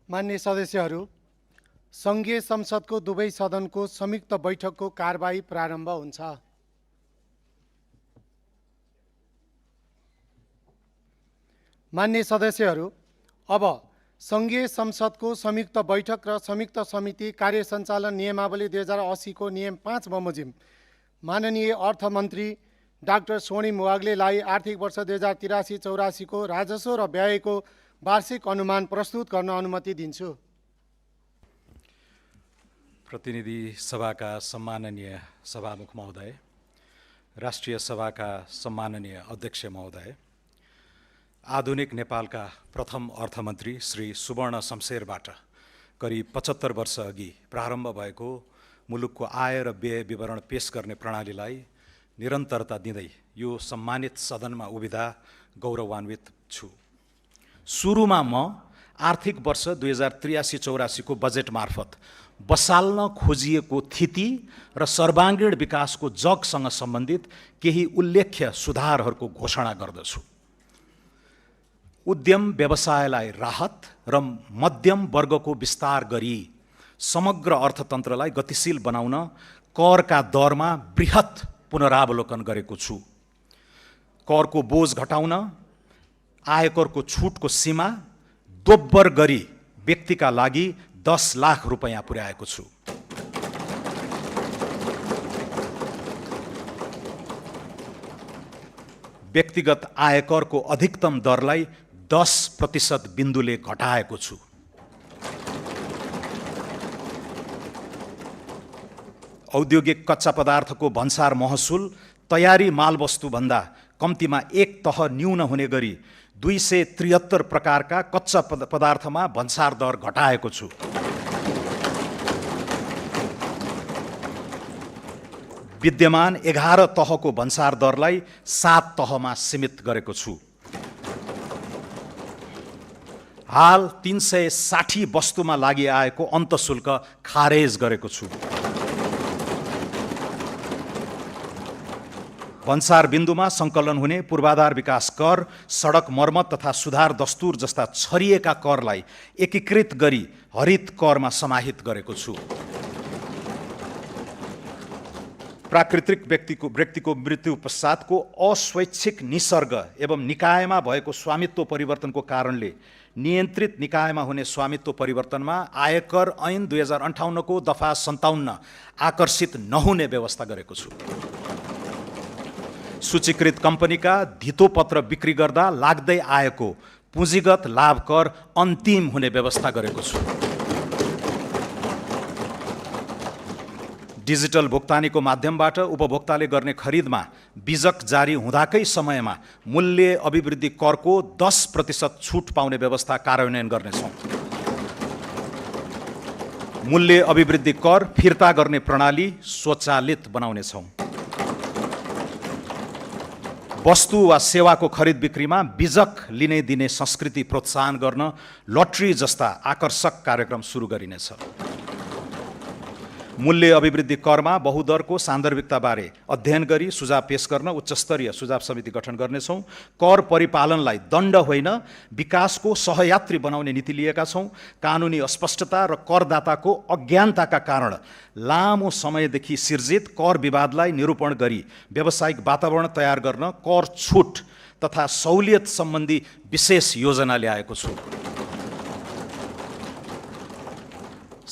मान्य सदस्यहरू, सङ्घीय संसदको दुवै सदनको संयुक्त बैठकको कारबाही प्रारम्भ हुन्छ। मान्य सदस्यहरू, अब सङ्घीय संसदको संयुक्त बैठक र संयुक्त समिति कार्य सञ्चालन नियमावली 2080 को नियम 5 बमोजिम माननीय अर्थमन्त्री डाक्टर स्वर्णिम वाग्लेलाई आर्थिक वर्ष 2083-84 को राजस्व र व्ययको वार्षिक अनुमान प्रस्तुत गर्न अनुमति दिन्छु। प्रतिनिधि सभाका सम्माननीय सभामुख महोदय, राष्ट्रिय सभाका सम्माननीय अध्यक्ष महोदय, आधुनिक नेपालका प्रथम अर्थमन्त्री श्री सुवर्ण शमशेरबाट करिब 75 वर्ष अघि प्रारम्भ भएको मुलुकको आय र व्यय विवरण पेश गर्ने प्रणालीलाई निरन्तरता दिँदै यो सम्मानित सदनमा उभिँदा गौरवान्वित छु। सुरुमा म आर्थिक वर्ष 2083-84 को बजेट मार्फत बसाल्न खोजिएको स्थिति र सर्वाङ्गीण विकासको जगसँग सम्बन्धित केही उल्लेख्य सुधारहरूको घोषणा गर्दछु। उद्यम व्यवसायलाई राहत र मध्यम वर्गको विस्तार गरी समग्र अर्थतन्त्रलाई गतिशील बनाउन करका दरमा बृहत पुनरावलोकन गरेको छु। करको बोझ घटाउन आयकरको छुटको सीमा दोब्बर गरी व्यक्तिका लागि 10 लाख रुपैयाँ पुर्याएको छु। व्यक्तिगत आयकरको अधिकतम दरलाई 10% बिन्दुले घटाएको छु। औद्योगिक कच्चा पदार्थको भन्सार महसुल तयारी मालवस्तुभन्दा कम्तीमा एक तह न्यून हुने गरी 273 प्रकारका कच्चा पदार्थमा भन्सार दर घटाएको छु। विद्यमान 11 तहको भन्सार दरलाई 7 तहमा सीमित गरेको छु। हाल 360 वस्तुमा लागि आएको अन्तशुल्क खारेज गरेको छु। भन्सार बिन्दुमा सङ्कलन हुने पूर्वाधार विकास कर, सडक मर्मत तथा सुधार दस्तुर जस्ता छरिएका करलाई एकीकृत गरी हरित करमा समाहित गरेको छु। प्राकृतिक व्यक्तिको मृत्यु पश्चातको अस्वैच्छिक निसर्ग एवं निकायमा भएको स्वामित्व परिवर्तनको कारणले नियन्त्रित निकायमा हुने स्वामित्व परिवर्तनमा आयकर ऐन 2058 को दफा 57 आकर्षित नहुने व्यवस्था गरेको छु। सूचीकृत कम्पनीका धितोपत्र बिक्री गर्दा लाग्दै आएको पुँजीगत लाभ कर अन्तिम हुने व्यवस्था गरेको छु। डिजिटल भुक्तानीको माध्यमबाट उपभोक्ताले गर्ने खरिदमा बिजक जारी हुँदाकै समयमा मूल्य अभिवृद्धि करको 10% छुट पाउने व्यवस्था कार्यान्वयन गर्नेछौँ। मूल्य अभिवृद्धि कर फिर्ता गर्ने प्रणाली स्वचालित बनाउनेछौँ। वस्तु वा सेवाको खरिद बिक्रीमा बिजक लिने दिने संस्कृति प्रोत्साहन गर्न लटरी जस्ता आकर्षक कार्यक्रम सुरु गरिनेछ। मूल्य अभिवृद्धि करमा बहुदरको सान्दर्भिकताबारे अध्ययन गरी सुझाव पेश गर्न उच्चस्तरीय सुझाव समिति गठन गर्नेछौँ। कर परिपालनलाई दण्ड होइन विकासको सहयात्री बनाउने नीति लिएका छौँ। कानुनी अस्पष्टता र करदाताको अज्ञानताका कारण लामो समयदेखि सिर्जित कर विवादलाई निरूपण गरी व्यावसायिक वातावरण तयार गर्न कर छुट तथा सहुलियत सम्बन्धी विशेष योजना ल्याएको छु।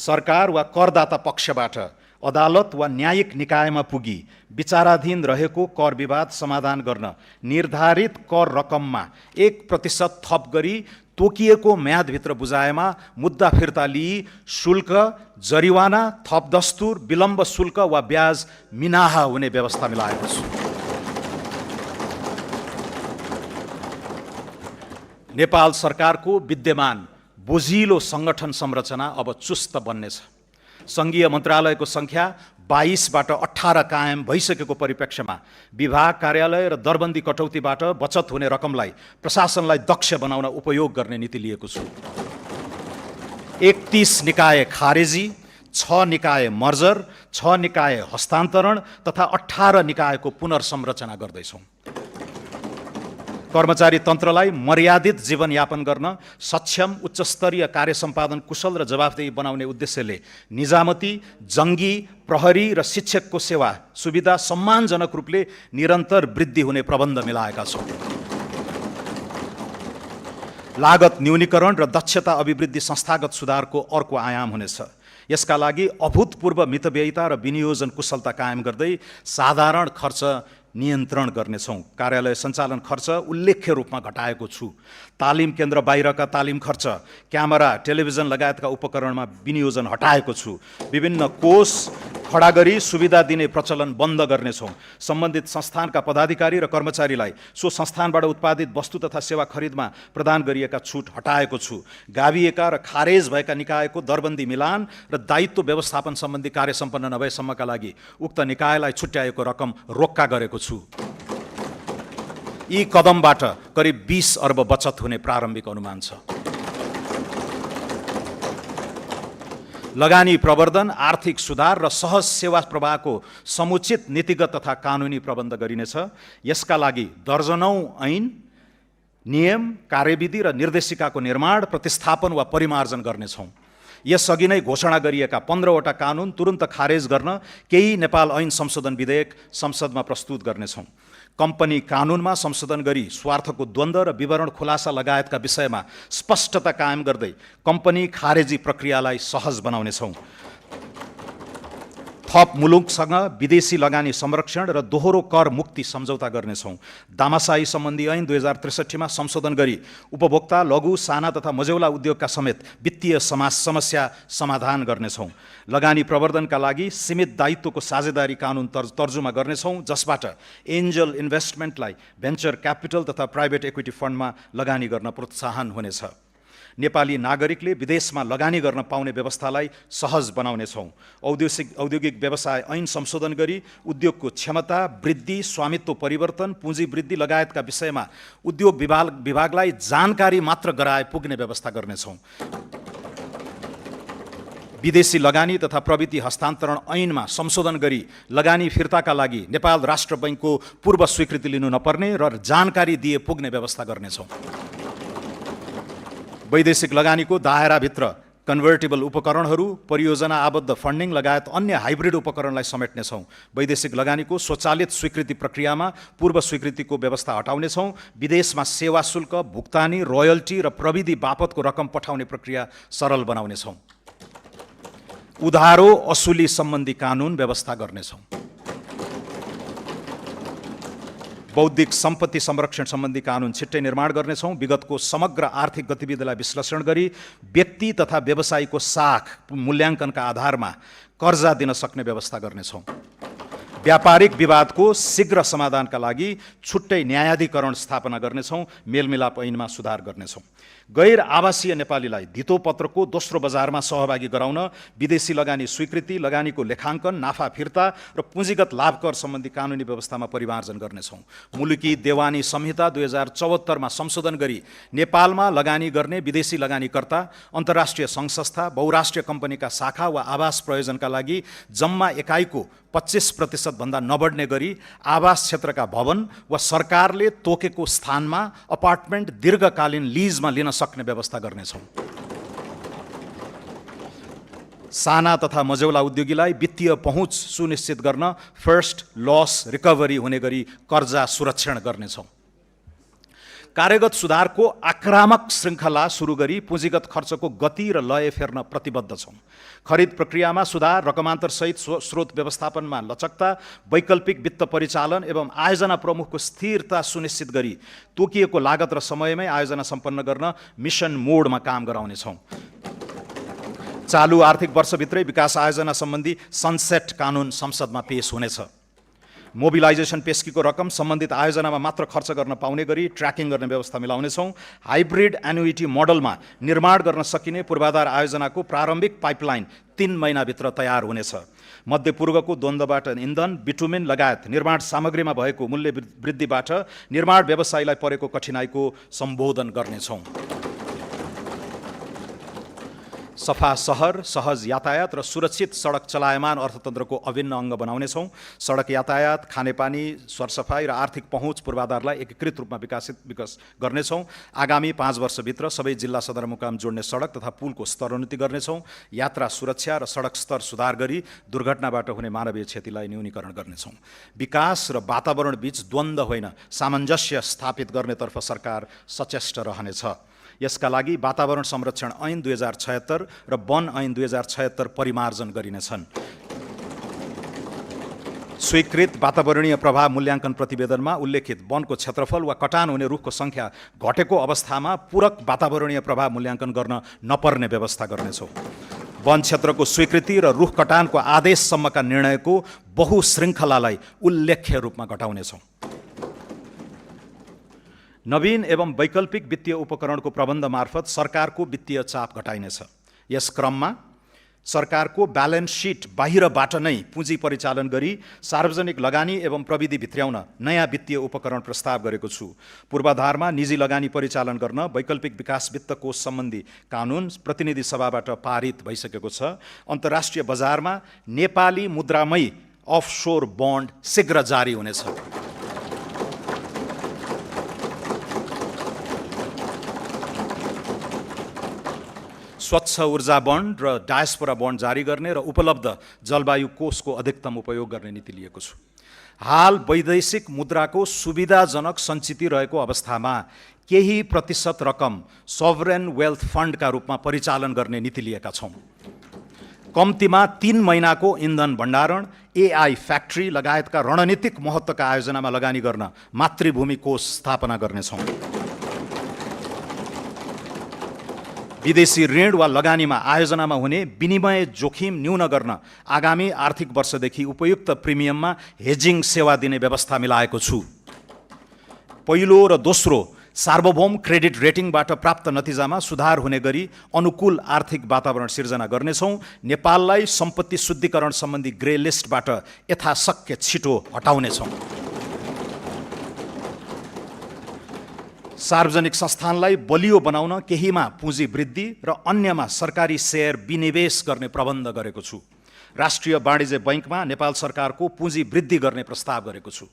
सरकार वा करदाता पक्षबाट अदालत वा न्यायिक निकायमा पुगी विचाराधीन रहेको कर विवाद समाधान गर्न निर्धारित कर रकममा 1% थप गरी तोकिएको म्यादभित्र बुझाएमा मुद्दा फिर्ता लिई शुल्क, जरिवाना, थप दस्तुर, विलम्ब शुल्क वा ब्याज मिनाहा हुने व्यवस्था मिलाएको छु। नेपाल सरकारको विद्यमान बोझिलो संगठन संरचना अब चुस्त बन्नेछ। सङ्घीय मन्त्रालयको सङ्ख्या 22बाट 18 कायम भइसकेको परिप्रेक्ष्यमा विभाग कार्यालय र दरबन्दी कटौतीबाट बचत हुने रकमलाई प्रशासनलाई दक्ष बनाउन उपयोग गर्ने नीति लिएको छु। 31 निकाय खारेजी, 6 निकाय मर्जर, 6 निकाय हस्तान्तरण तथा 18 निकायको पुनर्संरचना गर्दैछौँ। कर्मचारी तन्त्रलाई मर्यादित जीवनयापन गर्न सक्षम, उच्चस्तरीय कार्य सम्पादन कुशल र जवाफदेही बनाउने उद्देश्यले निजामती, जङ्गी, प्रहरी र शिक्षकको सेवा सुविधा सम्मानजनक रूपले निरन्तर वृद्धि हुने प्रबन्ध मिलाएका छौँ। लागत न्यूनीकरण र दक्षता अभिवृद्धि संस्थागत सुधारको अर्को आयाम हुनेछ। यसका लागि अभूतपूर्व मितव्ययिता र विनियोजन कुशलता कायम गर्दै साधारण खर्च नियन्त्रण गर्नेछौँ। कार्यालय सञ्चालन खर्च उल्लेख्य रूपमा घटाएको छु। तालिम केन्द्र बाहिरका तालिम खर्च, क्यामेरा, टेलिभिजन लगायतका उपकरणमा विनियोजन हटाएको छु। विभिन्न कोष खडा गरी सुविधा दिने प्रचलन बन्द गर्नेछौँ। सम्बन्धित संस्थानका पदाधिकारी र कर्मचारीलाई सो संस्थानबाट उत्पादित वस्तु तथा सेवा खरिदमा प्रदान गरिएका छुट हटाएको छु। गाभिएका र खारेज भएका निकायको दरबन्दी मिलान र दायित्व व्यवस्थापन सम्बन्धी कार्य सम्पन्न नभएसम्मका लागि उक्त निकायलाई छुट्याएको रकम रोक्का गरेको छु। यी कदमबाट करिब 20 अर्ब बचत हुने प्रारम्भिक अनुमान छ। लगानी प्रवर्धन, आर्थिक सुधार र सहज सेवा प्रवाहको समुचित नीतिगत तथा कानुनी प्रबन्ध गरिनेछ। यसका लागि दर्जनौं ऐन, नियम, कार्यविधि र निर्देशिकाको निर्माण, प्रतिस्थापन वा परिमार्जन गर्नेछौँ। यसअघि नै घोषणा गरिएका 15वटा कानुन तुरुन्त खारेज गर्न केही नेपाल ऐन संशोधन विधेयक संसदमा प्रस्तुत गर्नेछौँ। कम्पनी कानुनमा संशोधन गरी स्वार्थको द्वन्द्व र विवरण खुलासा लगायतका विषयमा स्पष्टता कायम गर्दै कम्पनी खारेजी प्रक्रियालाई सहज बनाउनेछौँ। थप मुलुकसँग विदेशी लगानी संरक्षण र दोहोरो कर मुक्ति सम्झौता गर्नेछौँ। दामासाही सम्बन्धी ऐन 2063 मा संशोधन गरी उपभोक्ता, लघु, साना तथा मझौला उद्योगका समेत वित्तीय समस्या समाधान गर्नेछौँ। लगानी प्रवर्धनका लागि सीमित दायित्वको साझेदारी कानुन तर्जुमा गर्नेछौँ, जसबाट एन्जल इन्भेस्टमेन्टलाई भेन्चर क्यापिटल तथा प्राइभेट इक्विटी फन्डमा लगानी गर्न प्रोत्साहन हुनेछ। नेपाली नागरिकले विदेशमा लगानी गर्न पाउने व्यवस्थालाई सहज बनाउनेछौँ। औद्योगिक व्यवसाय ऐन संशोधन गरी उद्योगको क्षमता वृद्धि, स्वामित्व परिवर्तन, पुँजी वृद्धि लगायतका विषयमा उद्योग विभागलाई जानकारी मात्र गराए पुग्ने व्यवस्था गर्नेछौँ। विदेशी लगानी तथा प्रविधि हस्तान्तरण ऐनमा संशोधन गरी लगानी फिर्ताका लागि नेपाल राष्ट्र बैङ्कको पूर्व स्वीकृति लिनु नपर्ने र जानकारी दिए पुग्ने व्यवस्था गर्नेछौँ। वैदेशिक लगानीको दायराभित्र कन्भर्टेबल उपकरणहरू, परियोजना आबद्ध फन्डिङ लगायत अन्य हाइब्रिड उपकरणलाई समेट्नेछौँ। वैदेशिक लगानीको स्वचालित स्वीकृति प्रक्रियामा पूर्व स्वीकृतिको व्यवस्था हटाउनेछौँ। विदेशमा सेवा शुल्क, भुक्तानी, रोयल्टी र प्रविधि बापतको रकम पठाउने प्रक्रिया सरल बनाउनेछौँ। उधारो असुली सम्बन्धी कानुन व्यवस्था गर्नेछौँ। बौद्धिक सम्पत्ति संरक्षण सम्बन्धी कानुन छिट्टै निर्माण गर्नेछौँ। विगतको समग्र आर्थिक गतिविधिलाई विश्लेषण गरी व्यक्ति तथा व्यवसायीको साख मूल्याङ्कनका आधारमा कर्जा दिन सक्ने व्यवस्था गर्नेछौँ। व्यापारिक विवादको शीघ्र समाधानका लागि छुट्टै न्यायाधिकरण स्थापना गर्नेछौँ। मेलमिलाप ऐनमा सुधार गर्नेछौँ। गैर आवासीय नेपालीलाई धितोपत्रको दोस्रो बजारमा सहभागी गराउन विदेशी लगानी स्वीकृति, लगानीको लेखाङ्कन, नाफा फिर्ता र पुँजीगत लाभकर सम्बन्धी कानुनी व्यवस्थामा परिमार्जन गर्नेछौँ। मुलुकी देवानी संहिता 2074 मा संशोधन गरी नेपालमा लगानी गर्ने विदेशी लगानीकर्ता, अन्तर्राष्ट्रिय सङ्घ संस्था, बहुराष्ट्रिय कम्पनीका शाखा वा आवास प्रयोजनका लागि जम्मा एकाइको 25% भन्दा नबढ्ने गरी आवास क्षेत्रका भवन वा सरकारले तोकेको स्थानमा अपार्टमेन्ट दीर्घकालीन लिजमा लिन सक्ने व्यवस्था गर्नेछौँ। साना तथा मझौला उद्योगीलाई वित्तीय पहुँच सुनिश्चित गर्न फर्स्ट लस रिकभरी हुने गरी कर्जा सुरक्षण गर्नेछौँ। कार्यगत सुधारको आक्रामक श्रृङ्खला सुरु गरी पुँजीगत खर्चको गति र लय फेर्न प्रतिबद्ध छौँ। खरिद प्रक्रियामा सुधार, रकमान्तरसहित स्रोत व्यवस्थापनमा लचकता, वैकल्पिक वित्त परिचालन एवं आयोजना प्रमुखको स्थिरता सुनिश्चित गरी तोकिएको लागत र समयमै आयोजना सम्पन्न गर्न मिसन मोडमा काम गराउनेछौँ। चालु आर्थिक वर्षभित्रै विकास आयोजना सम्बन्धी सनसेट कानुन संसदमा पेश हुनेछ। मोबिलाइजेसन पेस्कीको रकम सम्बन्धित आयोजनामा मात्र खर्च गर्न पाउने गरी ट्र्याकिङ गर्ने व्यवस्था मिलाउनेछौँ। हाइब्रिड एन्युइटी मोडलमा निर्माण गर्न सकिने पूर्वाधार आयोजनाको प्रारम्भिक पाइपलाइन 3 महिनाभित्र तयार हुनेछ। मध्यपूर्वको द्वन्द्वबाट इन्धन, बिटुमेन लगायत निर्माण सामग्रीमा भएको मूल्य वृद्धिबाट निर्माण व्यवसायलाई परेको कठिनाइको सम्बोधन गर्नेछौँ। सफा सहर, सहज यातायात र सुरक्षित सडक चलायमान अर्थतन्त्रको अभिन्न अङ्ग बनाउनेछौँ। सडक यातायात, खानेपानी, सरसफाई र आर्थिक पहुँच पूर्वाधारलाई एकीकृत रूपमा विकास गर्नेछौँ। आगामी 5 वर्षभित्र सबै जिल्ला सदरमुकाम जोड्ने सडक तथा पुलको स्तरोन्नति गर्नेछौँ। यात्रा सुरक्षा र सडक स्तर सुधार गरी दुर्घटनाबाट हुने मानवीय क्षतिलाई न्यूनीकरण गर्नेछौँ। विकास र वातावरण बीच द्वन्द्व होइन, सामञ्जस्य स्थापित गर्नेतर्फ सरकार सचेष्ट रहनेछ। यसका लागि वातावरण संरक्षण ऐन 2076 र वन ऐन 2076 परिमार्जन गरिनेछन्। स्वीकृत वातावरणीय प्रभाव मूल्याङ्कन प्रतिवेदनमा उल्लेखित वनको क्षेत्रफल वा कटान हुने रुखको सङ्ख्या घटेको अवस्थामा पूरक वातावरणीय प्रभाव मूल्याङ्कन गर्न नपर्ने व्यवस्था गर्नेछौँ। वन क्षेत्रको स्वीकृति र रुख कटानको आदेशसम्मका निर्णयको बहुशृङ्खलालाई उल्लेख्य रूपमा घटाउनेछौँ। नवीन एवं वैकल्पिक वित्तीय उपकरणको प्रबन्ध मार्फत सरकारको वित्तीय चाप घटाइनेछ। यस क्रममा सरकारको ब्यालेन्स सिट बाहिरबाट नै पुँजी परिचालन गरी सार्वजनिक लगानी एवं प्रविधि भित्र्याउन नयाँ वित्तीय उपकरण प्रस्ताव गरेको छु। पूर्वाधारमा निजी लगानी परिचालन गर्न वैकल्पिक विकास वित्त कोष सम्बन्धी कानुन प्रतिनिधि सभाबाट पारित भइसकेको छ। अन्तर्राष्ट्रिय बजारमा नेपाली मुद्रामै अफसोर बन्ड शीघ्र जारी हुनेछ। स्वच्छ ऊर्जा बन्ड र डायस्पोरा बन्ड जारी गर्ने र उपलब्ध जलवायु कोषको अधिकतम उपयोग गर्ने नीति लिएको छु। हाल वैदेशिक मुद्राको सुविधाजनक सञ्चित रहेको अवस्थामा केही प्रतिशत रकम सभरेन वेल्थ फन्डका रूपमा परिचालन गर्ने नीति लिएका छौँ। कम्तीमा 3 महिनाको इन्धन भण्डारण, एआई फ्याक्ट्री लगायतका रणनीतिक महत्त्वका आयोजनामा लगानी गर्न मातृभूमि कोष स्थापना गर्नेछौँ। विदेशी ऋण वा लगानीमा आयोजनामा हुने विनिमय जोखिम न्यून गर्न आगामी आर्थिक वर्षदेखि उपयुक्त प्रिमियममा हेजिङ सेवा दिने व्यवस्था मिलाएको छु। पहिलो र दोस्रो सार्वभौम क्रेडिट रेटिङबाट प्राप्त नतिजामा सुधार हुने गरी अनुकूल आर्थिक वातावरण सिर्जना गर्नेछौँ। नेपाललाई सम्पत्ति शुद्धिकरण सम्बन्धी ग्रे लिस्टबाट यथाशक्य छिटो हटाउनेछौँ। सार्वजनिक संस्थानलाई बलियो बनाउन केहीमा पुँजी वृद्धि र अन्यमा सरकारी सेयर विनिवेश गर्ने प्रबन्ध गरेको छु। राष्ट्रिय वाणिज्य बैङ्कमा नेपाल सरकारको पुँजी वृद्धि गर्ने प्रस्ताव गरेको छु।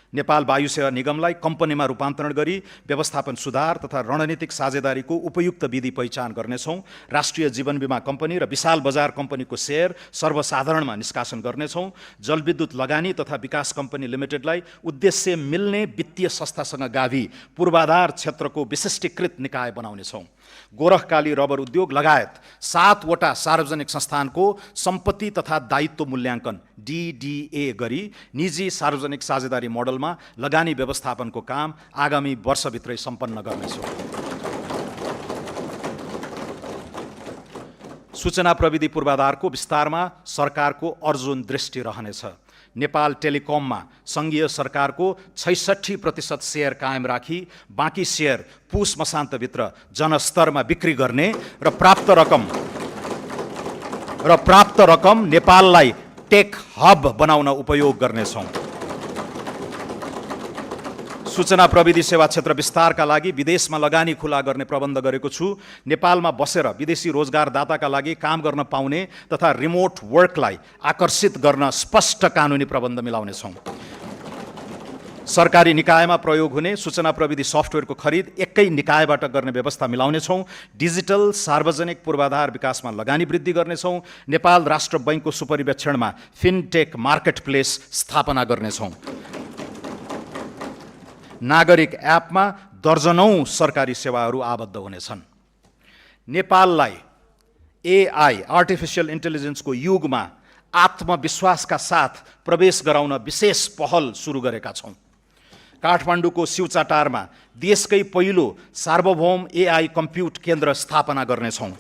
नेपाल वायु सेवा निगमलाई कम्पनीमा रूपान्तरण गरी व्यवस्थापन सुधार तथा रणनीतिक साझेदारीको उपयुक्त विधि पहिचान गर्नेछौँ। राष्ट्रिय जीवन बीमा कम्पनी र विशाल बजार कम्पनीको सेयर सर्वसाधारणमा निष्कासन गर्नेछौँ। जलविद्युत लगानी तथा विकास कम्पनी लिमिटेडलाई उद्देश्य मिल्ने वित्तीय संस्थासँग गाभी पूर्वाधार क्षेत्रको विशिष्टीकृत निकाय बनाउनेछौँ। गोरखकाली रबर उद्योग लगायत 7 वटा सार्वजनिक संस्थानको सम्पत्ति तथा दायित्व मूल्याङ्कन DDA गरी निजी सार्वजनिक साझेदारी मोडलमा लगानी व्यवस्थापनको काम आगामी वर्षभित्रै सम्पन्न गर्नेछौँ। सूचना प्रविधि पूर्वाधारको विस्तारमा सरकारको अर्जुन दृष्टि रहनेछ। नेपाल टेलिकममा सङ्घीय सरकारको 66% सेयर कायम राखी बाँकी सेयर पुस मसान्तभित्र जनस्तरमा बिक्री गर्ने र प्राप्त रकम नेपाललाई टेक हब बनाउन उपयोग गर्नेछौँ। सूचना प्रविधि सेवा क्षेत्र विस्तारका लागि विदेशमा लगानी खुला गर्ने प्रबन्ध गरेको छु। नेपालमा बसेर विदेशी रोजगारदाताका लागि काम गर्न पाउने तथा रिमोट वर्कलाई आकर्षित गर्न स्पष्ट कानुनी प्रबन्ध मिलाउनेछौँ। सरकारी निकायमा प्रयोग हुने सूचना प्रविधि सफ्टवेयरको खरिद एकै निकायबाट गर्ने व्यवस्था मिलाउनेछौँ। डिजिटल सार्वजनिक पूर्वाधार विकासमा लगानी वृद्धि गर्नेछौँ। नेपाल राष्ट्र बैङ्कको सुपरिवेक्षणमा फिनटेक मार्केट प्लेस स्थापना गर्नेछौँ। नागरिक एपमा दर्जनौं सरकारी सेवाहरू आबद्ध हुनेछन्। नेपाललाई एआई आर्टिफिसियल इन्टेलिजेन्सको युगमा आत्मविश्वासका साथ प्रवेश गराउन विशेष पहल सुरु गरेका छौँ। काठमाडौँको शिवचाटारमा देशकै पहिलो सार्वभौम एआई कम्प्युट केन्द्र स्थापना गर्नेछौँ।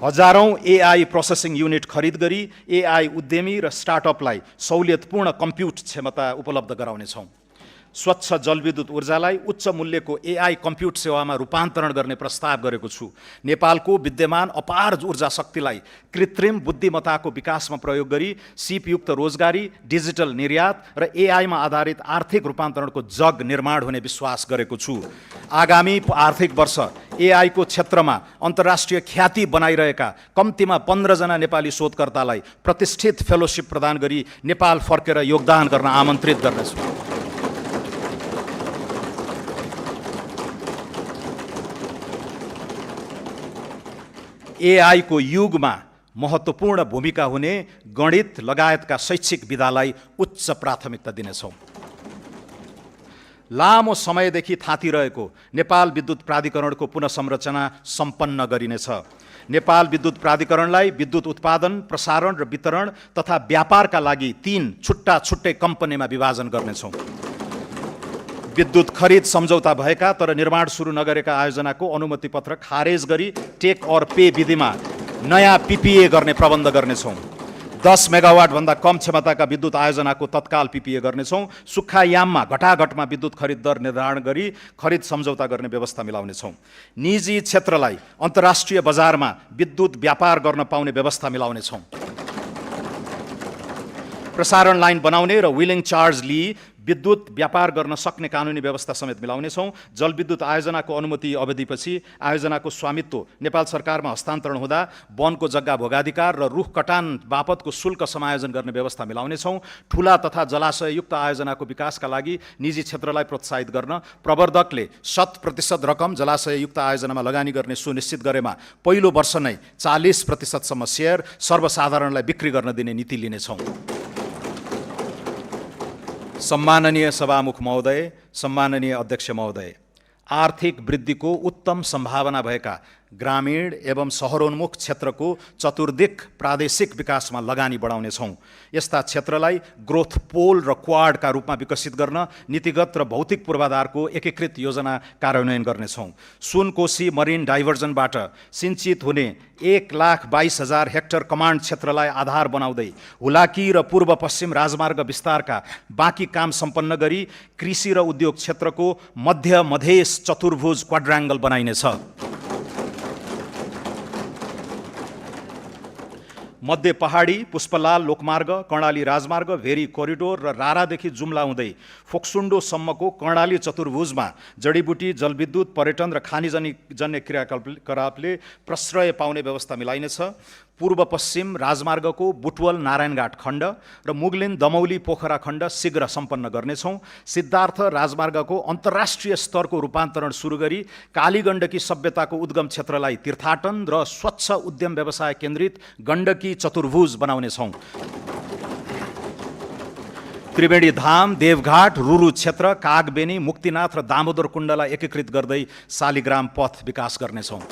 हजारौं एआई प्रोसेसिङ युनिट खरिद गरी एआई उद्यमी र स्टार्टअपलाई सहुलियतपूर्ण कम्प्युट क्षमता उपलब्ध गराउनेछौँ। स्वच्छ जलविद्युत ऊर्जालाई उच्च मूल्यको एआई कम्प्युट सेवामा रूपान्तरण गर्ने प्रस्ताव गरेको छु। नेपालको विद्यमान अपार ऊर्जा शक्तिलाई कृत्रिम बुद्धिमत्ताको विकासमा प्रयोग गरी सिपयुक्त रोजगारी, डिजिटल निर्यात र एआईमा आधारित आर्थिक रूपान्तरणको जग निर्माण हुने विश्वास गरेको छु। आगामी आर्थिक वर्ष एआईको क्षेत्रमा अन्तर्राष्ट्रिय ख्याति बनाइरहेका कम्तीमा 15 जना नेपाली शोधकर्तालाई प्रतिष्ठित फेलोशिप प्रदान गरी नेपाल फर्केर योगदान गर्न आमन्त्रित गर्नेछु। एआईको युगमा महत्त्वपूर्ण भूमिका हुने गणित लगायतका शैक्षिक विधालाई उच्च प्राथमिकता दिनेछौँ। लामो समयदेखि थाँतिरहेको नेपाल विद्युत प्राधिकरणको पुनःसंरचना सम्पन्न गरिनेछ। नेपाल विद्युत प्राधिकरणलाई विद्युत उत्पादन, प्रसारण र वितरण तथा व्यापारका लागि 3 छुट्टा छुट्टै कम्पनीमा विभाजन गर्नेछौँ। विद्युत खरिद सम्झौता भएका तर निर्माण सुरु नगरेका आयोजनाको अनुमति पत्र खारेज गरी टेक और पे विधिमा नयाँ पिपिए गर्ने प्रबन्ध गर्नेछौँ। 10 मेगावाटभन्दा कम क्षमताका विद्युत आयोजनाको तत्काल पिपिए गर्नेछौँ। सुक्खा याममा घटाघटमा विद्युत खरिद दर निर्धारण गरी खरिद सम्झौता गर्ने व्यवस्था मिलाउनेछौँ। निजी क्षेत्रलाई अन्तर्राष्ट्रिय बजारमा विद्युत व्यापार गर्न पाउने व्यवस्था मिलाउनेछौँ। प्रसारण लाइन बनाउने र विलिङ चार्ज लिई विद्युत व्यापार गर्न सक्ने कानुनी व्यवस्था समेत मिलाउनेछौँ। जलविद्युत आयोजनाको अनुमति अवधिपछि आयोजनाको स्वामित्व नेपाल सरकारमा हस्तान्तरण हुँदा वनको जग्गा भोगाधिकार र रुख कटान बापतको शुल्क समायोजन गर्ने व्यवस्था मिलाउनेछौँ। ठुला तथा जलाशययुक्त आयोजनाको विकासका लागि निजी क्षेत्रलाई प्रोत्साहित गर्न प्रवर्धकले 100% रकम जलाशययुक्त आयोजनामा लगानी गर्ने सुनिश्चित गरेमा पहिलो वर्ष नै 40% सेयर सर्वसाधारणलाई बिक्री गर्न दिने नीति लिनेछौँ। सम्माननीय सभामुख महोदय, सम्माननीय अध्यक्ष महोदय, आर्थिक वृद्धिको उत्तम सम्भावना भएका ग्रामीण एवं शहरोन्मुख क्षेत्रको चतुर्दिक प्रादेशिक विकासमा लगानी बढाउनेछौँ। यस्ता क्षेत्रलाई ग्रोथ पोल र क्वाडका रूपमा विकसित गर्न नीतिगत र भौतिक पूर्वाधारको एकीकृत योजना कार्यान्वयन गर्नेछौँ। सुनकोशी मरिन डाइभर्जनबाट सिञ्चित हुने 1,22,000 हेक्टर कमान्ड क्षेत्रलाई आधार बनाउँदै हुलाकी र पूर्व पश्चिम राजमार्ग विस्तारका बाँकी काम सम्पन्न गरी कृषि र उद्योग क्षेत्रको मध्य मधेस चतुर्भुज क्वाड्राङ्गल बनाइनेछ। मध्य पहाडी, पुष्पलाल लोकमार्ग, कर्णाली राजमार्ग, भेरी कोरिडोर र रारादेखि जुम्ला हुँदै फोक्सुन्डोसम्मको कर्णाली चतुर्भुजमा जडीबुटी, जलविद्युत, पर्यटन र खानीजन्य क्रियाकलापले प्रश्रय पाउने व्यवस्था मिलाइनेछ। पूर्व पश्चिम राजमार्गको बुटवल नारायणघाट खण्ड र मुगलिन दमौली पोखरा खण्ड शीघ्र सम्पन्न गर्नेछौँ। सिद्धार्थ राजमार्गको अन्तर्राष्ट्रिय स्तरको रूपान्तरण सुरु गरी कालीगण्डकी सभ्यताको उद्गम क्षेत्रलाई तीर्थाटन र स्वच्छ उद्यम व्यवसाय केन्द्रित गण्डकी चतुर्भुज बनाउनेछौँ। त्रिवेणी धाम, देवघाट, रुरु क्षेत्र, कागबेनी, मुक्तिनाथ र दामोदर कुण्डलाई एकीकृत गर्दै शालिग्राम पथ विकास गर्नेछौँ।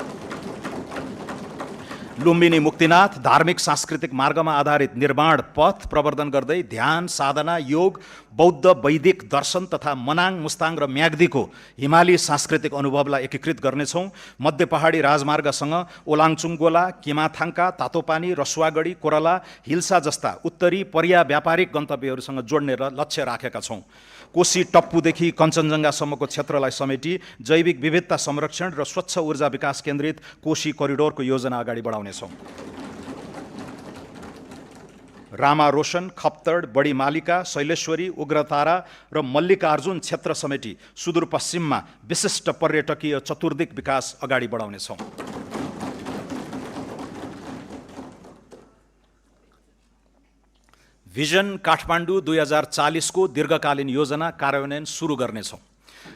लुम्बिनी मुक्तिनाथ धार्मिक सांस्कृतिक मार्गमा आधारित निर्माण पथ प्रवर्धन गर्दै ध्यान, साधना, योग, बौद्ध वैदिक दर्शन तथा मनाङ, मुस्ताङ र म्याग्दीको हिमाली सांस्कृतिक अनुभवलाई एकीकृत गर्नेछौँ। मध्य पहाडी राजमार्गसँग ओलाङचुङगोला, किमाथाङका, तातोपानी, रसुवागढी, कोरला, हिल्सा जस्ता उत्तरी परिया व्यापारिक गन्तव्यहरूसँग जोड्ने लक्ष्य राखेका छौँ। कोशी टप्पुदेखि कञ्चनजङ्घासम्मको क्षेत्रलाई समेटी जैविक विविधता संरक्षण र स्वच्छ ऊर्जा विकास केन्द्रित कोशी कोरिडोरको योजना अगाडि बढाउनेछौँ। रामा रोशन, खप्तड, बडी मालिका, शैलेश्वरी, उग्रतारा र मल्लिकार्जुन क्षेत्र समेटी सुदूरपश्चिममा विशिष्ट पर्यटकीय चतुर्दिक विकास अगाडि बढाउनेछौँ। भिजन काठमाडौँ 2040 को दीर्घकालीन योजना कार्यान्वयन सुरु गर्नेछौँ।